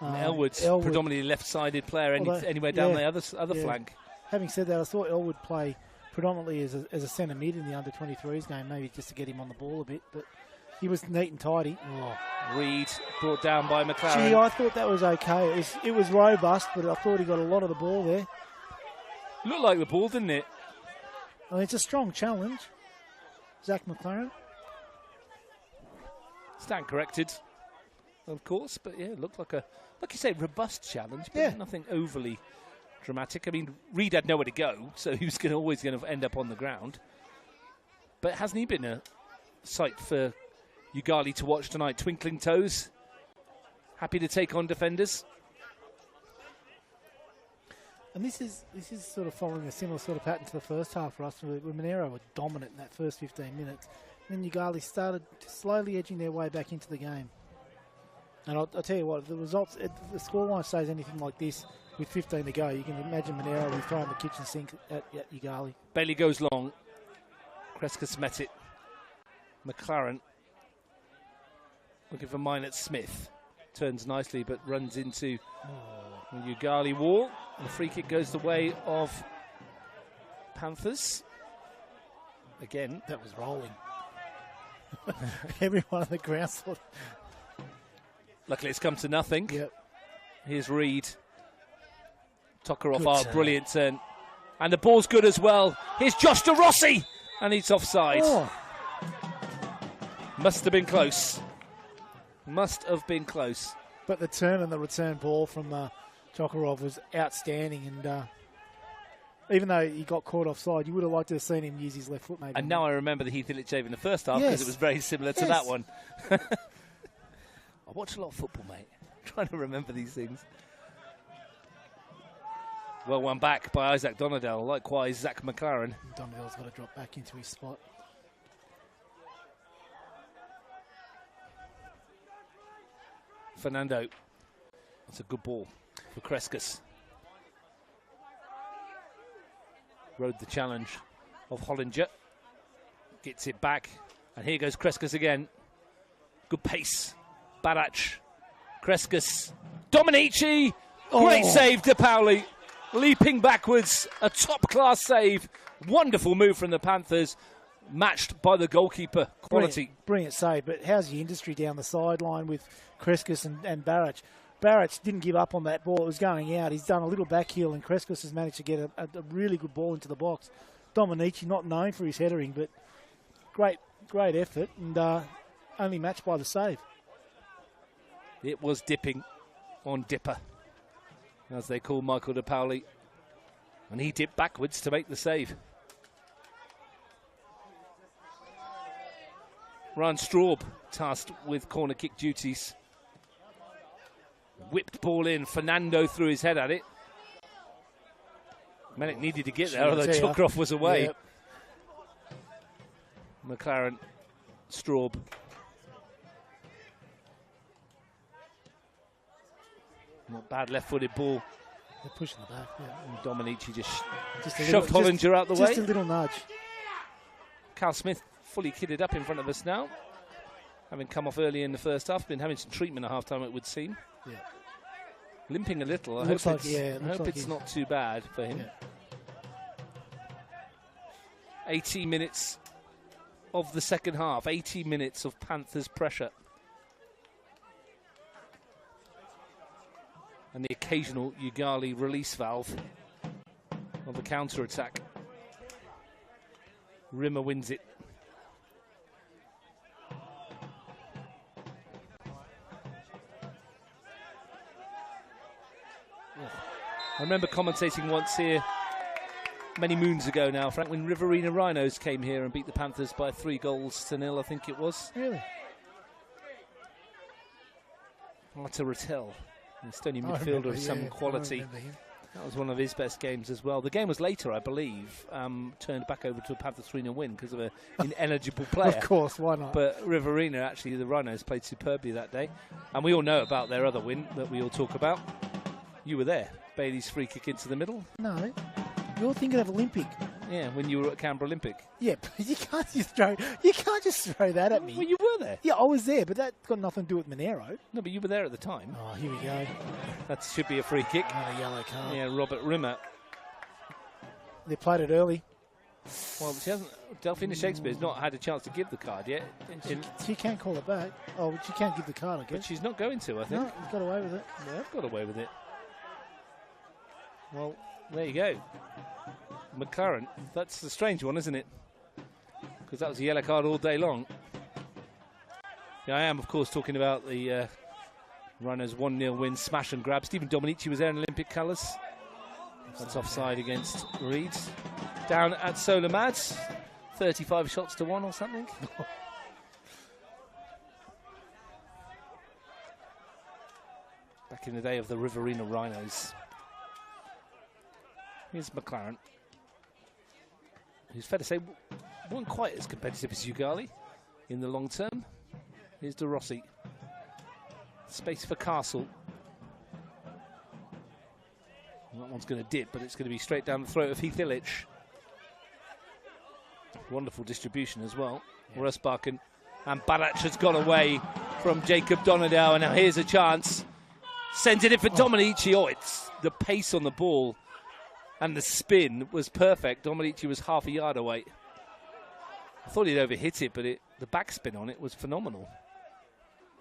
Elwood's predominantly left-sided player, anywhere down the other flank. having said that, I thought El would play predominantly as a centre mid in the under-23s game, maybe just to get him on the ball a bit, but he was neat and tidy. Oh. Reed brought down by McLaren. Gee, I thought that was okay. It was robust, but I thought he got a lot of the ball there. Looked like the ball, didn't it? Well, it's a strong challenge. Zach McLaren. Stand corrected, of course, but yeah, it looked like like you say, robust challenge, but nothing overly dramatic. I mean, Reed had nowhere to go, so he was always going to end up on the ground. But hasn't he been a sight for Yoogali to watch tonight? Twinkling toes, happy to take on defenders. And this is sort of following a similar sort of pattern to the first half for us, where Monero were dominant in that first 15 minutes. And then Yoogali started slowly edging their way back into the game. And I'll tell you what, the results, if the scoreline stays anything like this with 15 to go, you can imagine Monero will be throwing the kitchen sink at Yoogali. Bailey goes long. Crescas met it. McLaren looking for mine at Smith. Turns nicely, but runs into the Yoogali wall. And the free kick goes the way of Panthers. Again. That was rolling. Everyone on the ground thought. Luckily, it's come to nothing. Yep. Here's Reed. Tokarov, brilliant turn. And the ball's good as well. Here's Josh De Rossi. And he's offside. Oh. Must have been close. Must have been close. But the turn and the return ball from Tokarov was outstanding. And even though he got caught offside, you would have liked to have seen him use his left foot maybe. And now I remember the Heath Illich save in the first half because it was very similar to that one. I watch a lot of football, mate. I'm trying to remember these things. Well, one back by Isaac Donadell. Likewise, Zach McLaren. Donadell's got to drop back into his spot. Fernando. That's a good ball for Crescas. Rode the challenge of Hollinger. Gets it back. And here goes Crescas again. Good pace. Barach. Crescas. Dominici. Great save, De Pauli. Leaping backwards. A top-class save. Wonderful move from the Panthers. Matched by the goalkeeper. Quality. Brilliant save. But how's the industry down the sideline with Crescas and Barach? Barach didn't give up on that ball. It was going out. He's done a little back heel, and Crescas has managed to get a really good ball into the box. Dominici, not known for his headering, but great effort, and only matched by the save. It was dipping on Dipper, as they call Michael De Pauli. And he dipped backwards to make the save. Ryan Straub tasked with corner kick duties. Whipped ball in. Fernando threw his head at it. Menick needed to get there, although Tokarov was away. Yep. McLaren, Straub. Not bad left-footed ball. They're pushing the back, And Dominici just shoved Hollinger out the way. Just a little nudge. Carl Smith fully kitted up in front of us now. Having come off early in the first half. Been having some treatment at half-time, it would seem. Yeah. Limping a little. I hope it's not too bad for him. Yeah. 18 minutes of the second half. 18 minutes of Panthers pressure. And the occasional Yoogali release valve of the counter-attack. Rimmer wins it. I remember commentating once here, many moons ago now, Frank, when Riverina Rhinos came here and beat the Panthers by 3-0, I think it was. Really? Arthur Rattel, a stony midfielder of some quality. That was one of his best games as well. The game was later, I believe, turned back over to a Panthers 3-0 win because of an ineligible player. Of course, why not? But Riverina, actually, the Rhinos played superbly that day. And we all know about their other win that we all talk about. You were there. Bailey's free kick into the middle. No, you're thinking of Olympic. Yeah, when you were at Canberra Olympic. Yeah, but you can't just throw that at me. Well, you were there. Yeah, I was there, but that got nothing to do with Monero. No, but you were there at the time. Oh, here we go. That should be a free kick. Another yellow card. Yeah, Robert Rimmer They played it early. Well, she hasn't. Delphina Shakespeare's not had a chance to give the card yet. She can't call it back. Oh, she can't give the card, I guess. But she's not going to, I think. No, he's got away with it. They've got away with it. Well, there you go. McLaren. That's the strange one, isn't it? Because that was a yellow card all day long. Yeah, I am, of course, talking about the runners 1-0 win, smash and grab. Stephen Dominichi was there in Olympic colours. That's offside against Reeds. Down at Solar Mads, 35 shots to 1 or something. Back in the day of the Riverina Rhinos. Here's McLaren, who's fair to say wasn't quite as competitive as Yoogali in the long term. Here's De Rossi. Space for Castle. That one's going to dip, but it's going to be straight down the throat of Heath Illich. Wonderful distribution as well. Yeah. Rusbakken. And Barac has got away from Jacob Donadel, and now here's a chance. Sends it in for Dominici. Oh, it's the pace on the ball and the spin was perfect. Dominici was half a yard away. I thought he'd overhit it, but the backspin on it was phenomenal.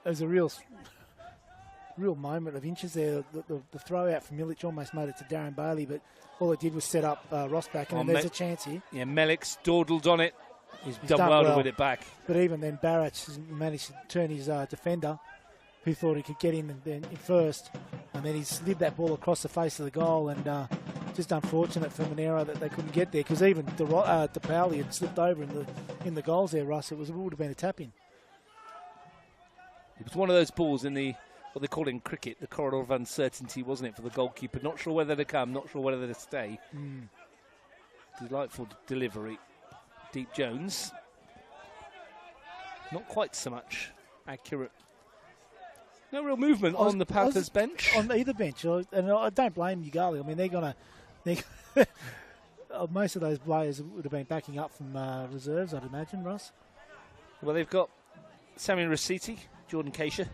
It was a real moment of inches there. The throw out from Milic almost made it to Darren Bailey, but all it did was set up Rusbakken, and there's a chance here. Yeah, Melix dawdled on it. He's done well to win it back. But even then, Barac managed to turn his defender, who thought he could get in first, and then he slid that ball across the face of the goal, and just unfortunate for Monero that they couldn't get there, because even DePauli had slipped over in the goals there, Russ. It would have been a tap-in. It was one of those balls in what they call in cricket, the corridor of uncertainty, wasn't it, for the goalkeeper? Not sure whether to come, not sure whether to stay. Delightful delivery. Deep Jones. Not quite so much accurate. No real movement on the Panthers bench. On either bench. And I don't blame Yoogali. I mean, they're going to... most of those players would have been backing up from reserves, I'd imagine, Russ. Well, they've got Samuel Rossetti, Jordan Keisha,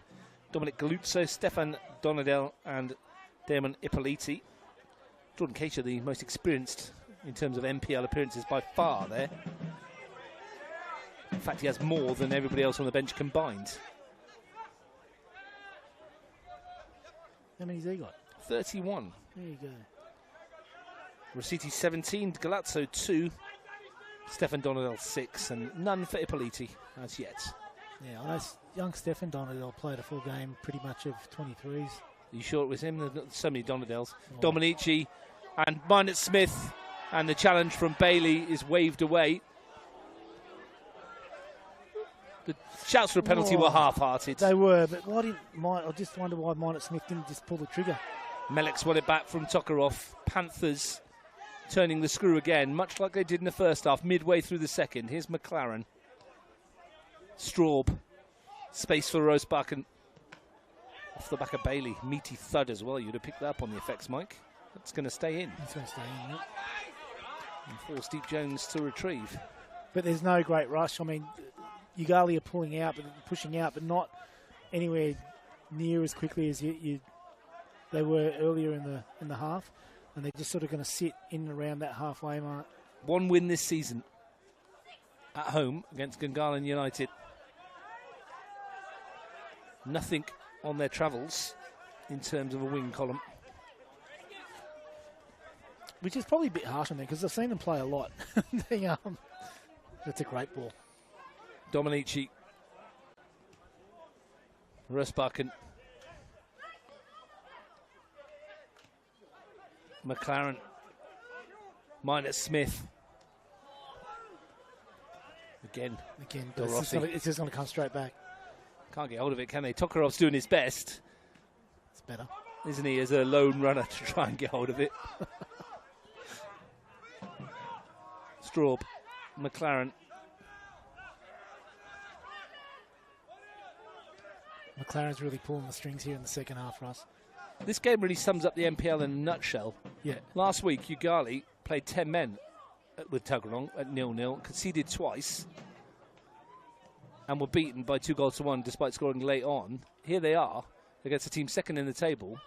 Dominic Galuzzo, Stefan Donadel, and Damon Ippoliti. Jordan Keisha, the most experienced in terms of NPL appearances by far there. In fact, he has more than everybody else on the bench combined. How many's he got? 31. There you go. Rossetti 17, Galazzo 2, Stefan Donadel 6, and none for Ippoliti as yet. Yeah, I know young Stefan Donadel played a full game pretty much of 23s. Are you sure it was him? There's so many Donadels. Oh. Dominici and Minot Smith, and the challenge from Bailey is waved away. The shouts for a penalty were half-hearted. They were, but I just wonder why Minot Smith didn't just pull the trigger. Melix won it back from Tokarov. Panthers turning the screw again, much like they did in the first half, midway through the second. Here's McLaren. Straub. Space for Rusbakken. Off the back of Bailey. Meaty thud as well. You'd have picked that up on the effects mic. That's going to stay in. It's going to stay in, yeah. And force Deep Jones to retrieve. But there's no great rush. I mean, Yoogali are pulling out, but pushing out, but not anywhere near as quickly as they were earlier in the half. And they're just sort of going to sit in and around that halfway mark. One win this season at home against Gungahlin United. Nothing on their travels in terms of a win column. Which is probably a bit harsh on them, because I've seen them play a lot. That's a great ball. Dominici. Rusbakken. McLaren. Minus Smith. Again, it's just going to come straight back. Can't get hold of it, can they? Tokarov's doing his best. It's better. Isn't he, as a lone runner, to try and get hold of it. Straub. McLaren. McLaren's really pulling the strings here in the second half for us. This game really sums up the NPL in a nutshell. Yeah. Last week, Yoogali played 10 men with Tuggeranong at 0-0, conceded twice, and were beaten by 2-1 despite scoring late on. Here they are against a team second in the table,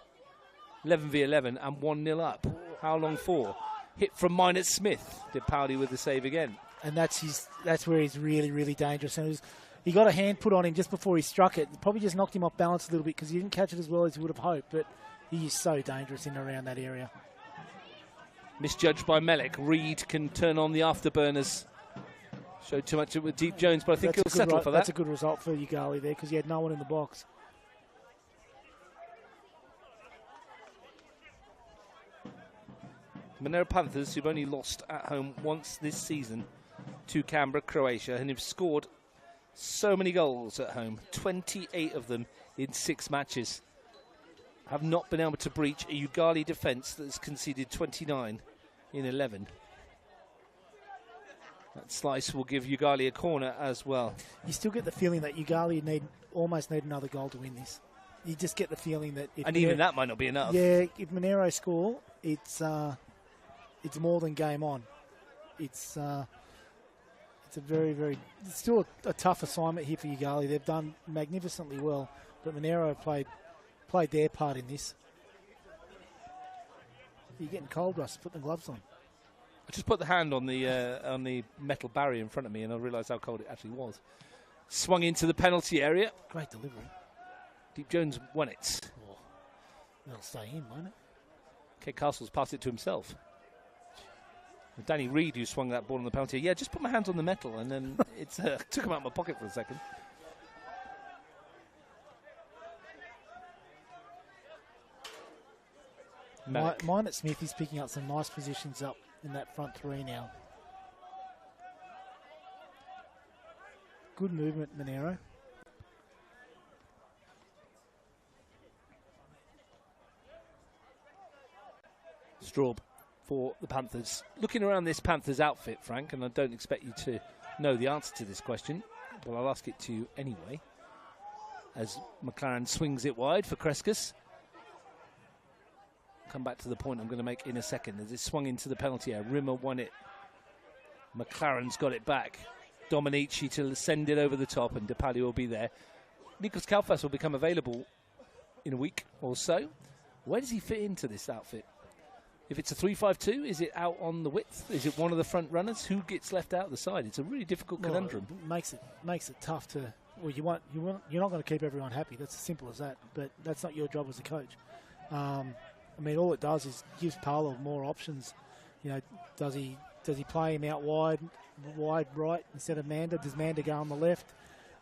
11v11 and 1-0 up. How long for? hit from Minot Smith. Dipaldi with the save again. And that's where he's really, really dangerous. And he got a hand put on him just before he struck it. Probably just knocked him off balance a little bit because he didn't catch it as well as he would have hoped. But he is so dangerous in and around that area. Misjudged by Melik. Reed can turn on the afterburners. Showed too much with Deep Jones, but I think he'll settle for that. That's a good result for Yoogali there because he had no one in the box. Monaro Panthers, who've only lost at home once this season to Canberra, Croatia, and have scored so many goals at home, 28 of them in 6 matches, have not been able to breach a Yoogali defence that has conceded 29 in 11. That slice will give Yoogali a corner as well. You still get the feeling that Yoogali almost need another goal to win this. You just get the feeling that... even that might not be enough. Yeah, if Monero score, it's more than game on. It's a very, very... It's still a tough assignment here for Yoogali. They've done magnificently well, but Monero played their part in this. You're getting cold, Russ. Put the gloves on. I just put the hand on the metal barrier in front of me and I realised how cold it actually was. Swung into the penalty area. Great delivery. Deep Jones won it. Oh, it'll stay in, won't it? Kate Castles passed it to himself. Danny Reed, who swung that ball on the penalty. Yeah, just put my hands on the metal and then it took him out of my pocket for a second. Minot Smith is picking up some nice positions up in that front 3 now. Good movement, Monero. Straub for the Panthers. Looking around this Panthers outfit, Frank, and I don't expect you to know the answer to this question, but I'll ask it to you anyway. As McLaren swings it wide for Kreskus. Come back to the point I'm going to make in a second. As it swung into the penalty area, Rimmer won it. McLaren's got it back. Dominichi to send it over the top, and Dipaldi will be there. Nikos Kalfas will become available in a week or so. Where does he fit into this outfit? If it's a 3-5-2, is it out on the width? Is it one of the front runners? Who gets left out the side? It's a really difficult conundrum. It makes it tough to. Well, you're not going to keep everyone happy. That's as simple as that. But that's not your job as a coach. I mean, all it does is gives Paolo more options. You know, does he play him out wide right instead of Manda? Does Manda go on the left?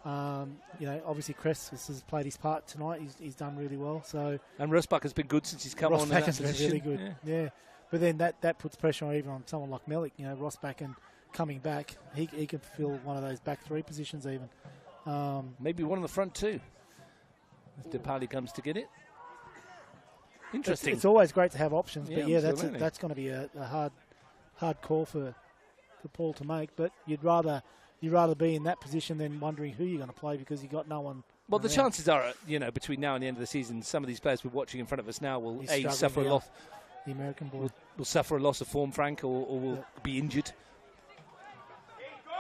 You know, obviously Kreskus has played his part tonight. He's done really well. So and Rosbach has been good since he's come on in that position. Rosbach has been really good. Yeah. But then that puts pressure even on someone like Melik. You know, Rosbach and coming back, he can fill one of those back 3 positions even. Maybe one on the front too. As Dipaldi comes to get it. Interesting. It's always great to have options, but yeah, absolutely. that's going to be a hard call for Paul to make. But you'd rather be in that position than wondering who you're going to play because you got no one. Well, the chances are, you know, between now and the end of the season, some of these players we're watching in front of us now will suffer a loss. The American boy will suffer a loss of form, Frank, or will be injured.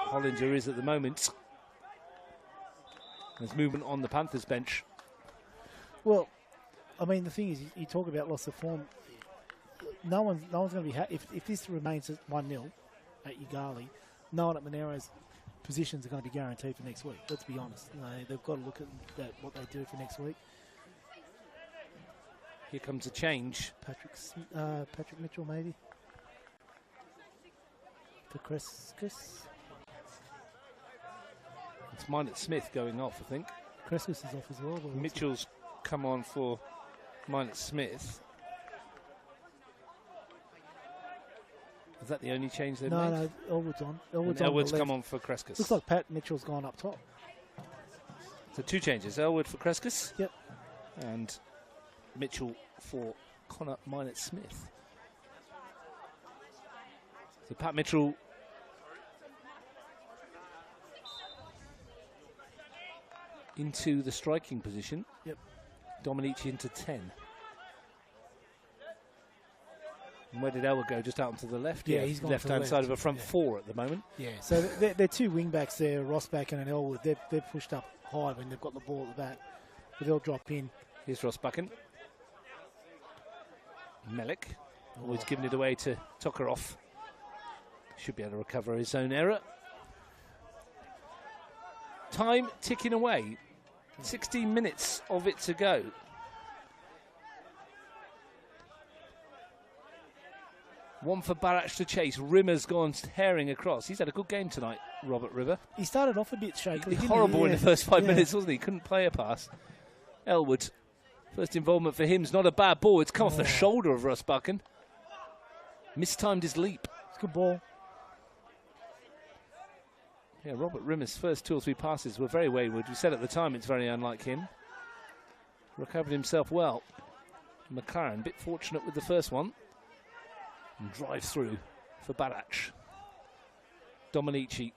Hollinger is at the moment. There's movement on the Panthers bench. Well, I mean, the thing is, you talk about loss of form. No one's going to be happy if this remains at 1-0 at Yoogali. No one at Monero's positions are going to be guaranteed for next week. Let's be honest. They've got to look at what they do for next week. Here comes a change. Patrick Mitchell, maybe for Kreskus. It's Minot Smith going off, I think. Kreskus is off as well. Mitchell's come on for Minot Smith. Is that the only change they've made? No, Elwood's on. Elwood's come on for Kreskus. Looks like Pat Mitchell's gone up top. So 2 changes. Elwood for Kreskus. Yep. And Mitchell for Connor Minot Smith. So Pat Mitchell into the striking position. Yep. Dominici into 10. And where did Elwood go? Just out onto the left? Yeah, he's gone left-hand side of a front 4 at the moment. Yeah, so they're 2 wing-backs there, Rosbach and Elwood. They're pushed up high when they've got the ball at the back. But they'll drop in. Here's Rosbach. Melik. Always giving it away to Tokarov. Should be able to recover his own error. Time ticking away. 16 minutes of it to go. One for Barach to chase. Rimmer's gone tearing across. He's had a good game tonight, Robert River. He started off a bit shakily. Horrible in the first 5 minutes, wasn't he? Couldn't play a pass. Elwood, first involvement for him. It's not a bad ball. It's come off the shoulder of Russ Buchan. Mistimed his leap. It's a good ball. Yeah, Robert Rimmer's first 2 or 3 passes were very wayward. We said at the time it's very unlike him. Recovered himself well. McLaren, a bit fortunate with the first one. And drive through for Barach. Dominichi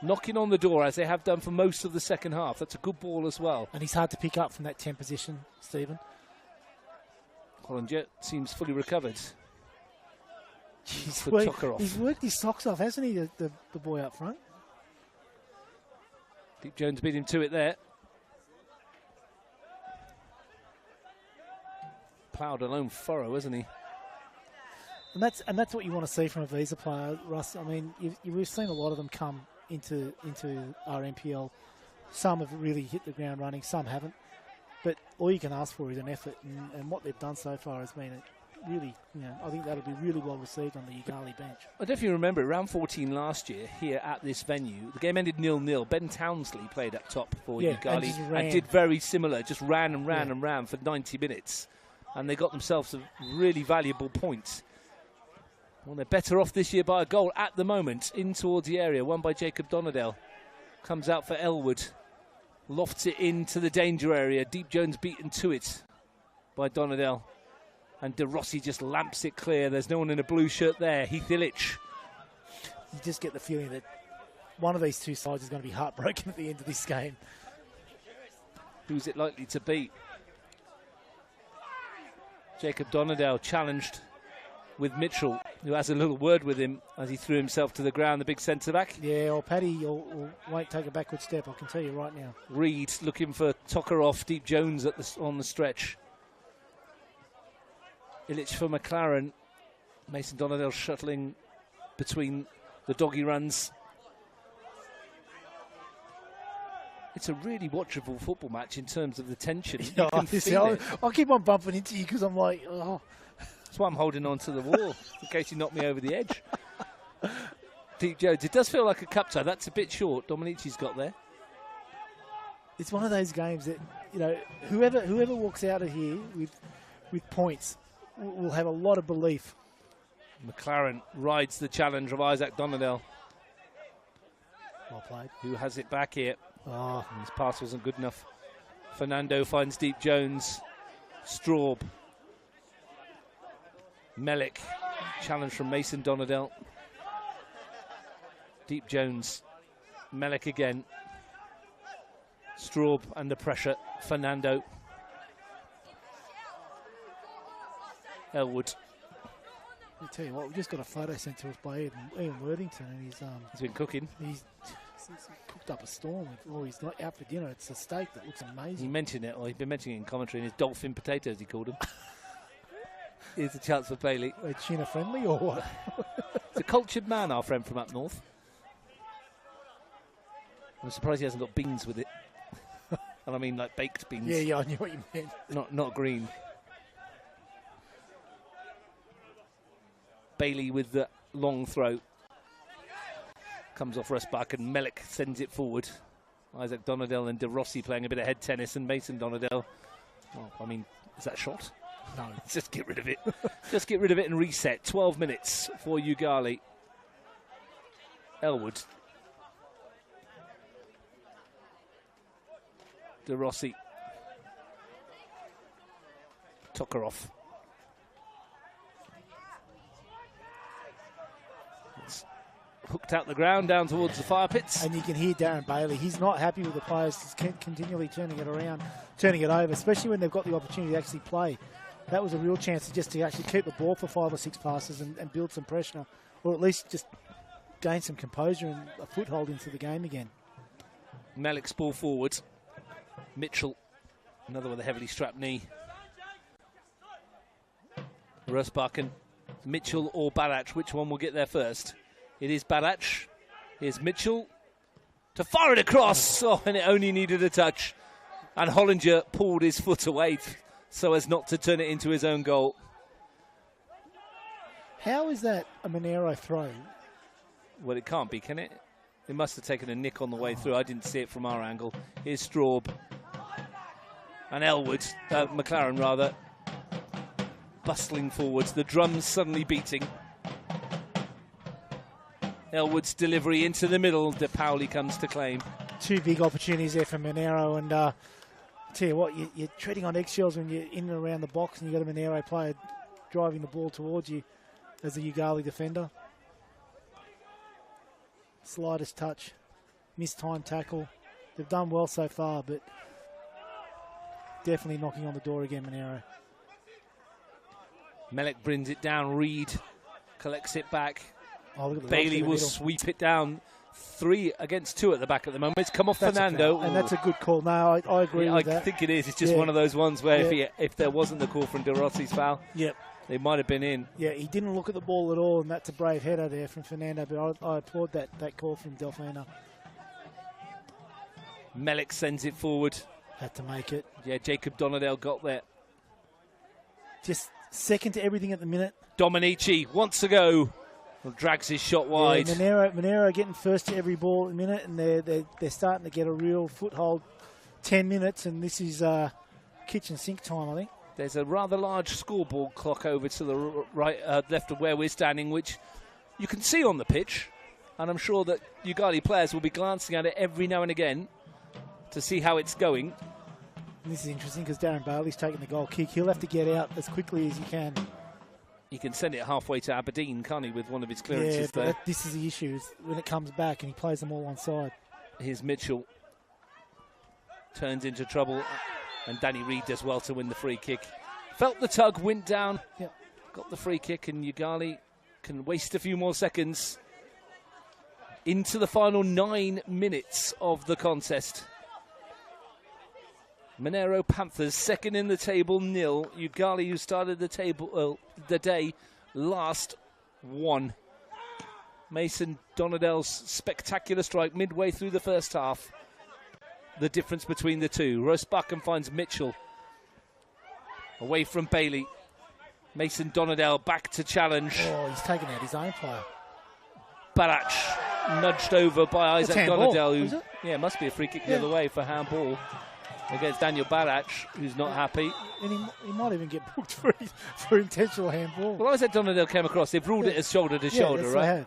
knocking on the door as they have done for most of the second half. That's a good ball as well. And he's hard to pick up from that 10 position, Stephen. Holland seems fully recovered. He's worked his socks off, hasn't he, the boy up front? Deep Jones beat him to it there. Ploughed a lone furrow, hasn't he? And that's what you want to see from a visa player, Russ. I mean, we've seen a lot of them come into our NPL. Some have really hit the ground running, some haven't. But all you can ask for is an effort, and what they've done so far has been really, I think that'll be really well received on the Yoogali bench. I definitely remember round 14 last year here at this venue. The game ended 0-0. Ben Townsley played up top for Yoogali and did very similar, just ran and ran for 90 minutes. And they got themselves a really valuable point. Well, they're better off this year by a goal at the moment, in towards the area, won by Jacob Donadell. Comes out for Elwood. Lofts it into the danger area. Deep Jones beaten to it by Donadell. And De Rossi just lamps it clear. There's no one in a blue shirt there. Heath Illich. You just get the feeling that one of these two sides is going to be heartbroken at the end of this game. Who's it likely to beat? Jacob Donadell challenged with Mitchell, who has a little word with him as he threw himself to the ground, the big centre-back. Yeah, or Paddy won't take a backward step, I can tell you right now. Reed looking for Tokarov, Deep Jones on the stretch. Illich for McLaren. Mason Donadell shuttling between the doggy runs. It's a really watchable football match in terms of the tension. I'll keep on bumping into you because I'm like, oh. That's why I'm holding on to the wall, in case you knock me over the edge. Deep Jones, it does feel like a cup tie. That's a bit short. Dominici's got there. It's one of those games that, whoever walks out of here with points will have a lot of belief. McLaren rides the challenge of Isaac Donadell. Well played. Who has it back here. Oh. His pass wasn't good enough. Fernando finds Deep Jones. Straub. Melik. Challenge from Mason Donadell. Deep Jones. Melik again. Straub under pressure. Fernando. Elwood. I'll tell you what, we just got a photo sent to us by Ian Worthington, and he's been cooking. He's cooked up a storm. He's not out for dinner. It's a steak that looks amazing. He mentioned it, or he's been mentioning it in commentary, in his dolphin potatoes, he called them. Here's a chance for Bailey. Tuna friendly or what? He's a cultured man, our friend from up north. I'm surprised he hasn't got beans with it. And I mean like baked beans. Yeah, I knew what you meant. Not green. Bailey with the long throw. Comes off Russ Buck and Melik sends it forward. Isaac Donadell and De Rossi playing a bit of head tennis, and Mason Donadell. Oh, I mean, is that a shot? No. Just get rid of it. Just get rid of it and reset. 12 minutes for Yoogali. Elwood. De Rossi. Tokarov. It's hooked out the ground down towards the fire pits. And you can hear Darren Bailey. He's not happy with the players continually turning it around, turning it over, especially when they've got the opportunity to actually play. That was a real chance to actually keep the ball for 5 or 6 passes and build some pressure, or at least just gain some composure and a foothold into the game again. Melik's ball forward. Mitchell, another with a heavily strapped knee. Rosbakken, Mitchell or Barach, which one will get there first? It is Barach. Here's Mitchell to fire it across. Oh, and it only needed a touch. And Hollinger pulled his foot away so as not to turn it into his own goal. How is that a Monero throw? Well, it can't be, can it? It must have taken a nick on the way through. I didn't see it from our angle. Here's Straub. And Elwood, McLaren rather, bustling forwards. The drums suddenly beating. Elwood's delivery into the middle. De Pauli comes to claim. Two big opportunities there for Monero, and I tell you what, you're treading on eggshells when you're in and around the box and you've got a Monero player driving the ball towards you as a Yoogali defender. Slightest touch, missed time tackle. They've done well so far, but definitely knocking on the door again, Monero. Melek brings it down. Reed collects it back. Oh, look at the Bailey will sweep it down. 3 against 2 at the back at the moment. It's come off Fernando. And that's a good call. No, I agree with that. I think it is. It's just one of those ones where if there wasn't the call from De Rossi's foul, they might have been in. Yeah, he didn't look at the ball at all, and that's a brave header there from Fernando, but I applaud that call from Delfino. Melek sends it forward. Had to make it. Yeah, Jacob Donadell got there. Just second to everything at the minute. Dominici wants to go. Drags his shot wide. Yeah, Monero getting first to every ball at the minute, and they're starting to get a real foothold. 10 minutes, and this is kitchen sink time, I think. There's a rather large scoreboard clock over to the right, left of where we're standing, which you can see on the pitch, and I'm sure that Yoogali players will be glancing at it every now and again to see how it's going. And this is interesting because Darren Bailey's taking the goal kick. He'll have to get out as quickly as he can. He can send it halfway to Aberdeen, can't he, with one of his clearances there? Yeah, this is the issue, is when it comes back and he plays them all one side. Here's Mitchell. Turns into trouble, and Danny Reed does well to win the free kick. Felt the tug, went down, got the free kick, and Yoogali can waste a few more seconds into the final 9 minutes of the contest. Monaro Panthers second in the table, 0. Yoogali, who started the day last, 1. Mason Donadell's spectacular strike midway through the first half. The difference between the two. Rosbakken finds Mitchell. Away from Bailey. Mason Donadell back to challenge. Oh, he's taken out his own player. Barach nudged over by Isaac Donadell. Who, it must be a free kick the other way for handball against Daniel Barach, who's not happy. And he might even get booked for intentional handball. Well, Isaac Donadell came across. They've ruled it as shoulder to shoulder, yes, right? They have.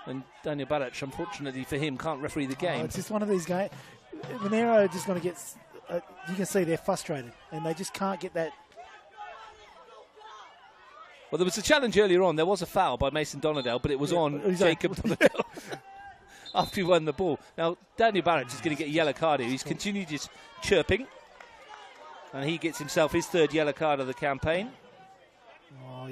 And Daniel Barach, unfortunately for him, can't referee the game. It's just one of these games. Monero are just going to get... you can see they're frustrated, and they just can't get that... Well, there was a challenge earlier on. There was a foul by Mason Donadell, but it was on Jacob Donadell after he won the ball. Now, Daniel Barrett is going to get a yellow card here. He's continued his chirping, and he gets himself his 3rd yellow card of the campaign. Oh,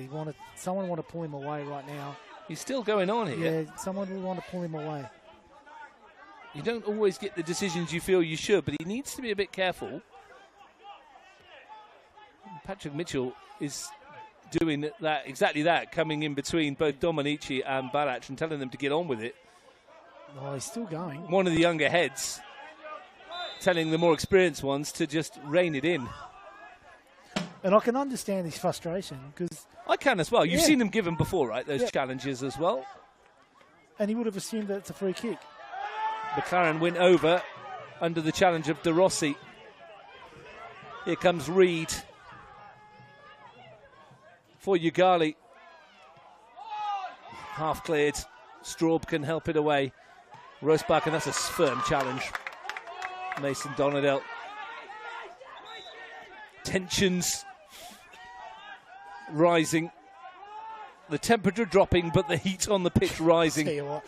someone want to pull him away right now. He's still going on here. Yeah, someone will want to pull him away. You don't always get the decisions you feel you should, but he needs to be a bit careful. Patrick Mitchell is doing exactly that, coming in between both Dominichi and Barach and telling them to get on with it. Oh, he's still going. One of the younger heads telling the more experienced ones to just rein it in. And I can understand his frustration, because... I can as well. You've seen him give them before, right? Those challenges as well. And he would have assumed that it's a free kick. McLaren went over under the challenge of De Rossi. Here comes Reed for Yoogali. Half cleared. Straub can help it away. Rosbakken, that's a firm challenge. Mason Donadell. Tensions rising. The temperature dropping, but the heat on the pitch rising. I'll tell you what,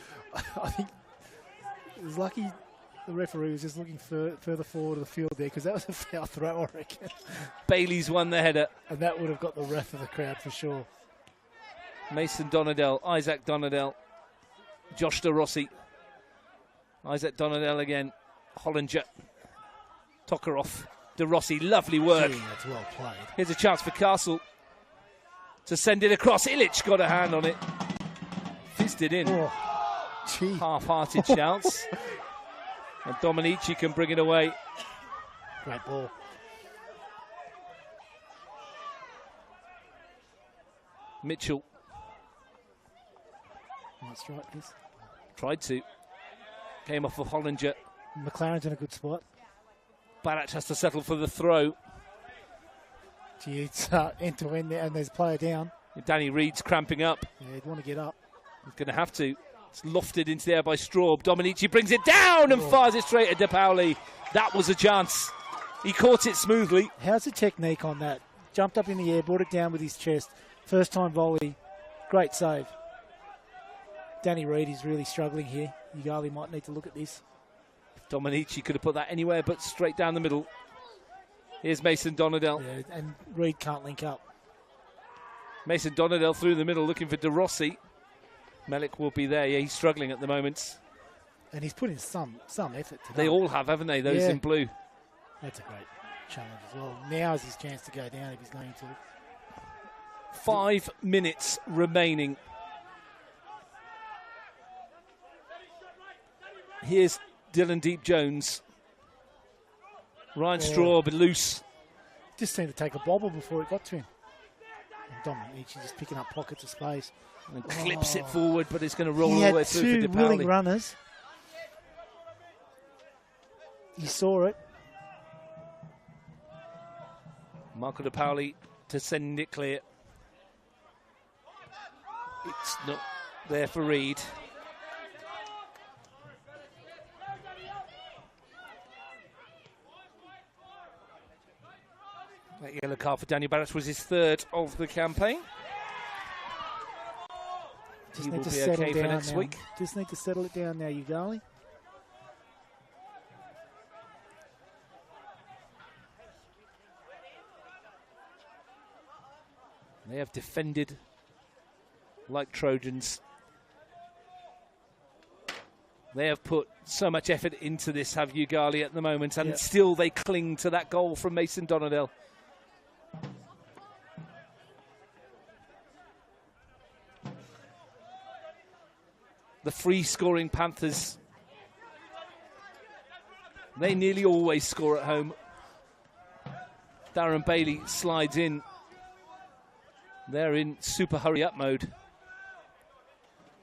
I think it was lucky the referee was just looking further forward of the field there, because that was a foul throw, I reckon. Bailey's won the header. And that would have got the wrath of the crowd for sure. Mason Donadell, Isaac Donadell, Josh De Rossi. Isaac Donadell again. Hollinger. Tokarov. De Rossi, lovely work. Gee, that's well played. Here's a chance for Castle. to send it across. Ilic got a hand on it. Fisted in. Oh, half-hearted shouts. And Dominichi can bring it away. Great ball. Mitchell Might strike this. tried to. Came off of Hollinger. McLaren's in a good spot. Barac has to settle for the throw. Gee, it's end to end there, and there's a player down. Danny Reed's cramping up. Yeah, he'd want to get up. He's going to have to. It's lofted into the air by Straub. Dominici brings it down and fires it straight at De Pauli. That was a chance. He caught it smoothly. How's the technique on that? Jumped up in the air, brought it down with his chest. First time volley. Great save. Danny Reed is really struggling here. Yoogali might need to look at this. Dominici could have put that anywhere but straight down the middle. Here's Mason Donadell. Yeah, and Reed can't link up. Mason Donadell through the middle looking for De Rossi. Melik will be there. Yeah, he's struggling at the moment. And he's put in some effort today. They all have, haven't they? Those in blue. That's a great challenge as well. Now is his chance to go down if he's going to. 5 minutes remaining. Here's Dylan Deep Jones. Ryan Straub loose. Just seemed to take a bobble before it got to him. And Dominici just picking up pockets of space. And clips it forward, but it's going to roll all the way through for He De had two Pauli. willing runners. You saw it. Marco De Pauli to send it clear. It's not there for Reed. That yellow card for Daniel Barac was his third of the campaign. Just He need will to be settle okay for down next now. week. Just need to settle it down now, Yoogali. They have defended like Trojans. They have put so much effort into this, have Yoogali at the moment, and still they cling to that goal from Mason Donadell. The free-scoring Panthers, they nearly always score at home. Darren Bailey slides in. They're in super hurry-up mode.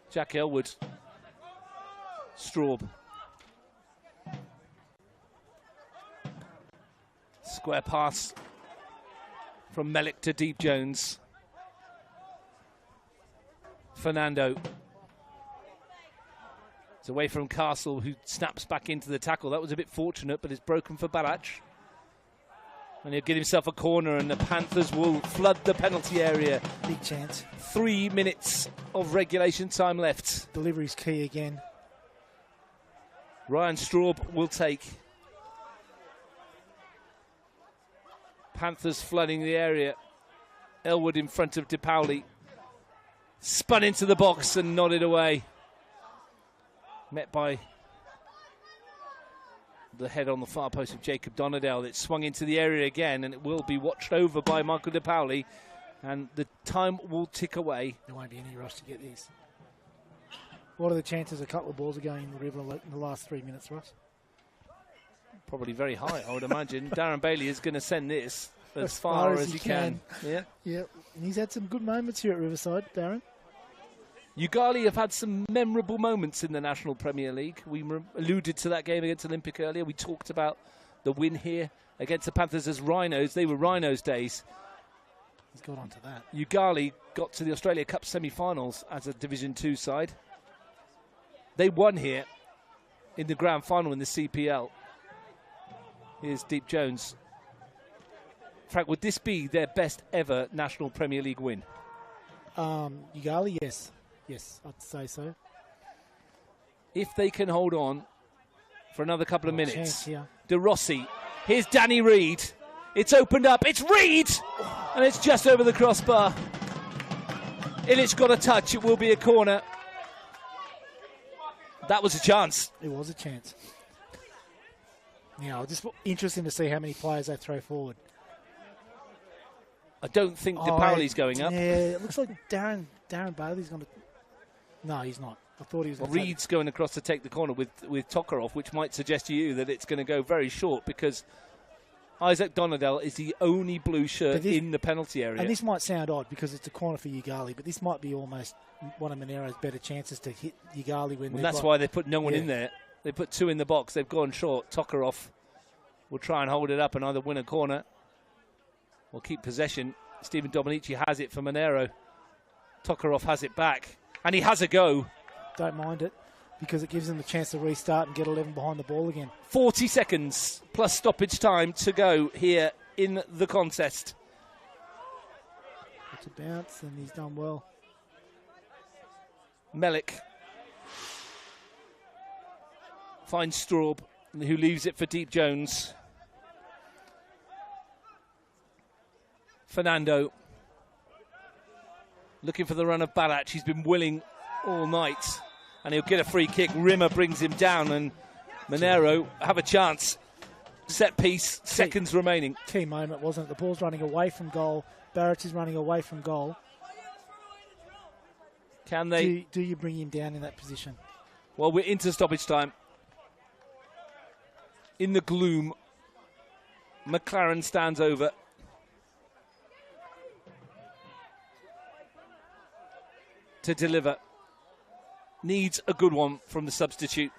Jack Elwood. Straub. Square pass from Melik to Deep Jones. Fernando. It's away from Castle, who snaps back into the tackle. That was a bit fortunate, but it's broken for Barac. And he'll get himself a corner, and the Panthers will flood the penalty area. Big chance. 3 minutes of regulation time left. Delivery's key again. Ryan Straub will take. Panthers flooding the area. Elwood in front of De Pauli. Spun into the box and nodded away. Met by the head on the far post of Jacob Donadell. It swung into the area again, and it will be watched over by Michael De Pauli. And the time will tick away. There won't be any rush to get this. What are the chances a couple of balls are going in the river in the last 3 minutes, Ross? Probably very high, I would imagine. Darren Bailey is going to send this as far as he can. Yeah. Yeah, and he's had some good moments here at Riverside, Darren. Yoogali have had some memorable moments in the National Premier League. We alluded to that game against Olympic earlier. We talked about the win here against the Panthers as Rhinos. They were Rhinos days. He's got onto that. Yoogali got to the Australia Cup semi-finals as a Division 2 side. They won here in the grand final in the CPL. Here's Deep Jones. Frank, would this be their best ever National Premier League win? Yoogali, yes. Yes, I'd say so. If they can hold on for another couple of minutes. Chance here. De Rossi. Here's Danny Reed. It's opened up. It's Reed! And it's just over the crossbar. Ilic got a touch. It will be a corner. That was a chance. It was a chance. Now, just interesting to see how many players they throw forward. I don't think DePauli's going up. Yeah, it looks like Darren Bailey's going to... No, he's not. I thought he was going to... Reed's going across to take the corner with Tokarov, which might suggest to you that it's going to go very short because Isaac Donadell is the only blue shirt in the penalty area. And this might sound odd because it's a corner for Yoogali, but this might be almost one of Monero's better chances to hit Yoogali when that's why they put no one in there. They put 2 in the box. They've gone short. Tokarov will try and hold it up and either win a corner or keep possession. Stephen Dominichi has it for Monero. Tokarov has it back. And he has a go. Don't mind it because it gives them the chance to restart and get 11 behind the ball again. 40 seconds plus stoppage time to go here in the contest. It's a bounce and he's done well. Melik finds Straub, who leaves it for Deep Jones. Fernando looking for the run of Balac. He's been willing all night and he'll get a free kick. Rimmer brings him down and Monero have a chance. Set piece, seconds remaining. Key moment, wasn't it? The ball's running away from goal. Barrett is running away from goal. Can they? Do you bring him down in that position? Well, we're into stoppage time. In the gloom, McLaren stands over. To deliver. Needs a good one from the substitute.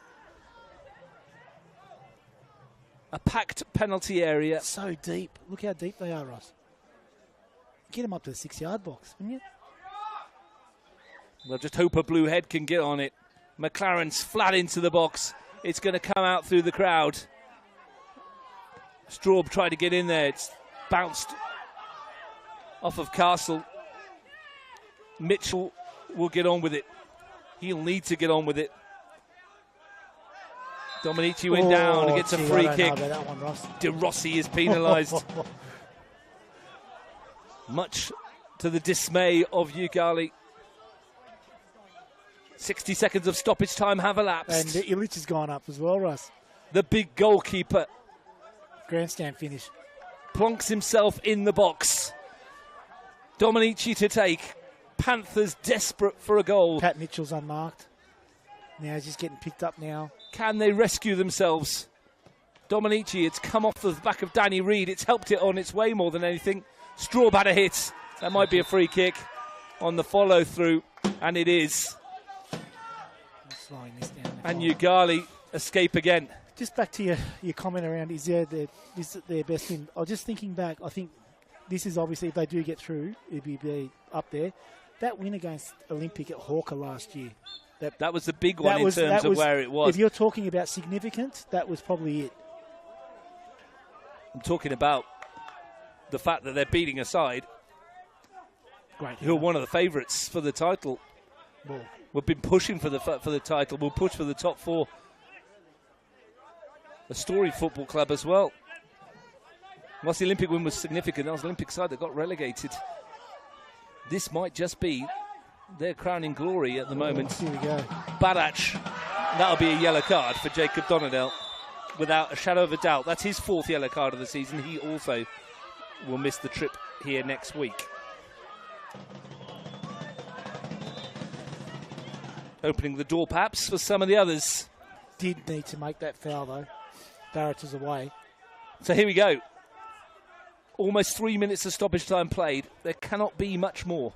A packed penalty area. So deep. Look how deep they are, Ross. Get him up to the 6-yard box, wouldn't you? Well, just hope a blue head can get on it. McLaren's flat into the box. It's going to come out through the crowd. Straub tried to get in there. It's bounced off of Castle. Mitchell will get on with it. He'll need to get on with it. Dominici went down and gets a free kick. That one, Ross. De Rossi is penalised. Much to the dismay of Yoogali. 60 seconds of stoppage time have elapsed. And Illich has gone up as well, Russ. The big goalkeeper. Grandstand finish. Plonks himself in the box. Dominici to take. Panthers desperate for a goal. Pat Mitchell's unmarked. Now he's just getting picked up now. Can they rescue themselves? Dominici, it's come off the back of Danny Reed. It's helped it on its way more than anything. Straub had a hit. That might be a free kick on the follow through. And it is. Slowing this down. And Yoogali escape again. Just back to your comment around is their best win. I was just thinking back. I think this is obviously, if they do get through, it'd be up there. That win against Olympic at Hawker last year. That was the big one in terms of where it was. If you're talking about significant, that was probably it. I'm talking about the fact that they're beating a side who are one of the favourites for the title. Well, we've been pushing for the title. We'll push for the top 4. A Story Football Club as well. Whilst the Olympic win was significant, that was the Olympic side that got relegated. This might just be their crowning glory at the moment. Here we go. Badac, that'll be a yellow card for Jacob Donadell, without a shadow of a doubt. That's his 4th yellow card of the season. He also will miss the trip here next week. Opening the door perhaps for some of the others. Did need to make that foul though. Barrett is away. So here we go. Almost 3 minutes of stoppage time played. There cannot be much more.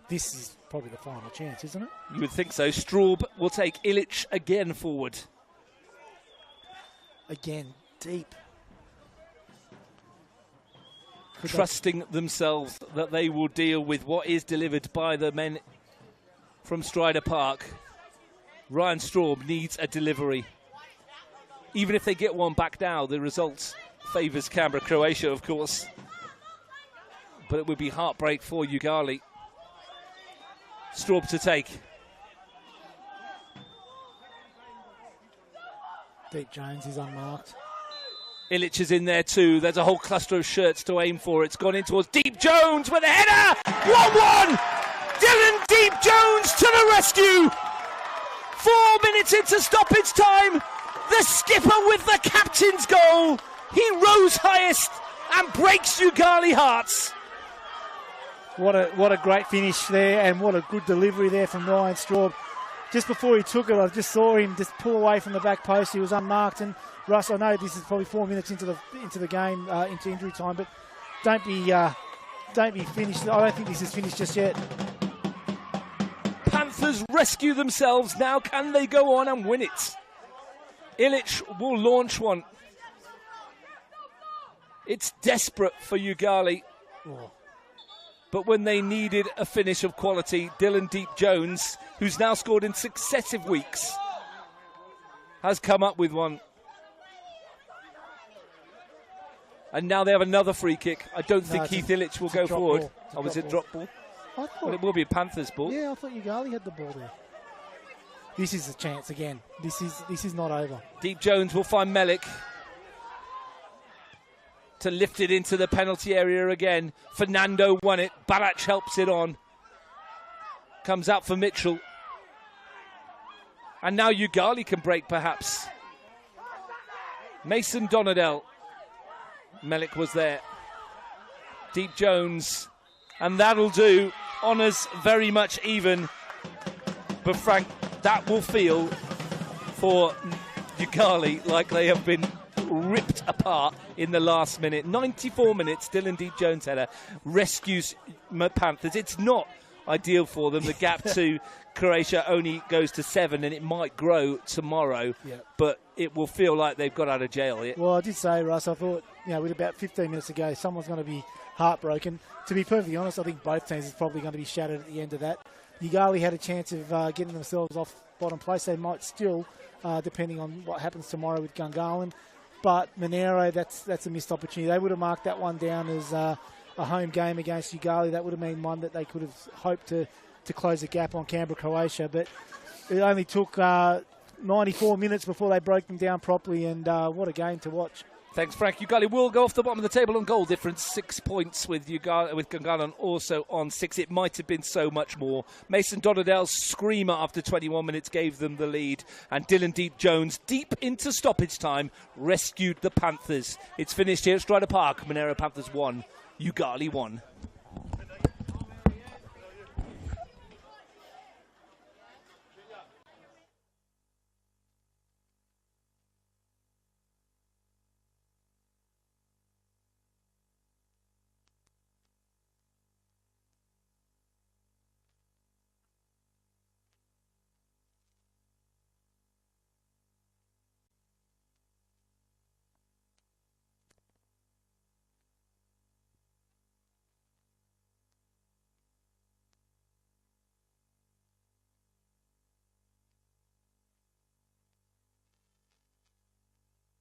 This is probably the final chance, isn't it? You would think so. Straub will take Illich again forward. Again, deep. Trusting themselves that they will deal with what is delivered by the men from Stryda Park. Ryan Straub needs a delivery. Even if they get one back now, the results favours Canberra, Croatia, of course. But it would be heartbreak for Yoogali. Straub to take. Deep Jones is unmarked. Illich is in there too. There's a whole cluster of shirts to aim for. It's gone in towards Deep Jones with a header. 1-1. Dylan Deep Jones to the rescue. 4 minutes into stoppage time. The skipper with the captain's goal. He rose highest and breaks Yoogali hearts. What a great finish there, and what a good delivery there from Ryan Straub. Just before he took it, I just saw him just pull away from the back post. He was unmarked, and Russ, I know this is probably 4 minutes into the game, into injury time, but don't be finished. I don't think this is finished just yet. Panthers rescue themselves now. Can they go on and win it? Illich will launch one. It's desperate for Yoogali. Oh. But when they needed a finish of quality, Dylan Deep Jones, who's now scored in successive weeks, has come up with one. And now they have another free kick. I don't think Heath Illich will go forward. Oh, was it drop ball? Well, it will be a Panthers ball. Yeah, I thought Yoogali had the ball there. This is a chance again. This is not over. Deep Jones will find Melik to lift it into the penalty area again. Fernando won it. Barach helps it on. Comes out for Mitchell. And now Yoogali can break, perhaps. Mason Donadell. Melik was there. Deep Jones. And that'll do. Honours very much even. But Frank, that will feel for Yoogali like they have been ripped apart in the last minute. 94 minutes, Dylan Deep Jones header rescues Panthers. It's not ideal for them. The gap to Croatia only goes to 7, and it might grow tomorrow, but it will feel like they've got out of jail here. Well, I did say, Russ, I thought, with about 15 minutes to go, someone's going to be heartbroken. To be perfectly honest, I think both teams is probably going to be shattered at the end of that. Yoogali had a chance of getting themselves off bottom place. They might still, depending on what happens tomorrow with Gungahlin. But Monero, that's a missed opportunity. They would have marked that one down as a home game against Yoogali. That would have been one that they could have hoped to close the gap on Canberra, Croatia. But it only took 94 minutes before they broke them down properly, and what a game to watch. Thanks, Frank. Yoogali will go off the bottom of the table on goal difference. 6 points with Gungahlin also on 6. It might have been so much more. Mason Donadell's screamer after 21 minutes gave them the lead. And Dylan Deep Jones, deep into stoppage time, rescued the Panthers. It's finished here at Stryda Park. Monaro Panthers 1, Yoogali 1.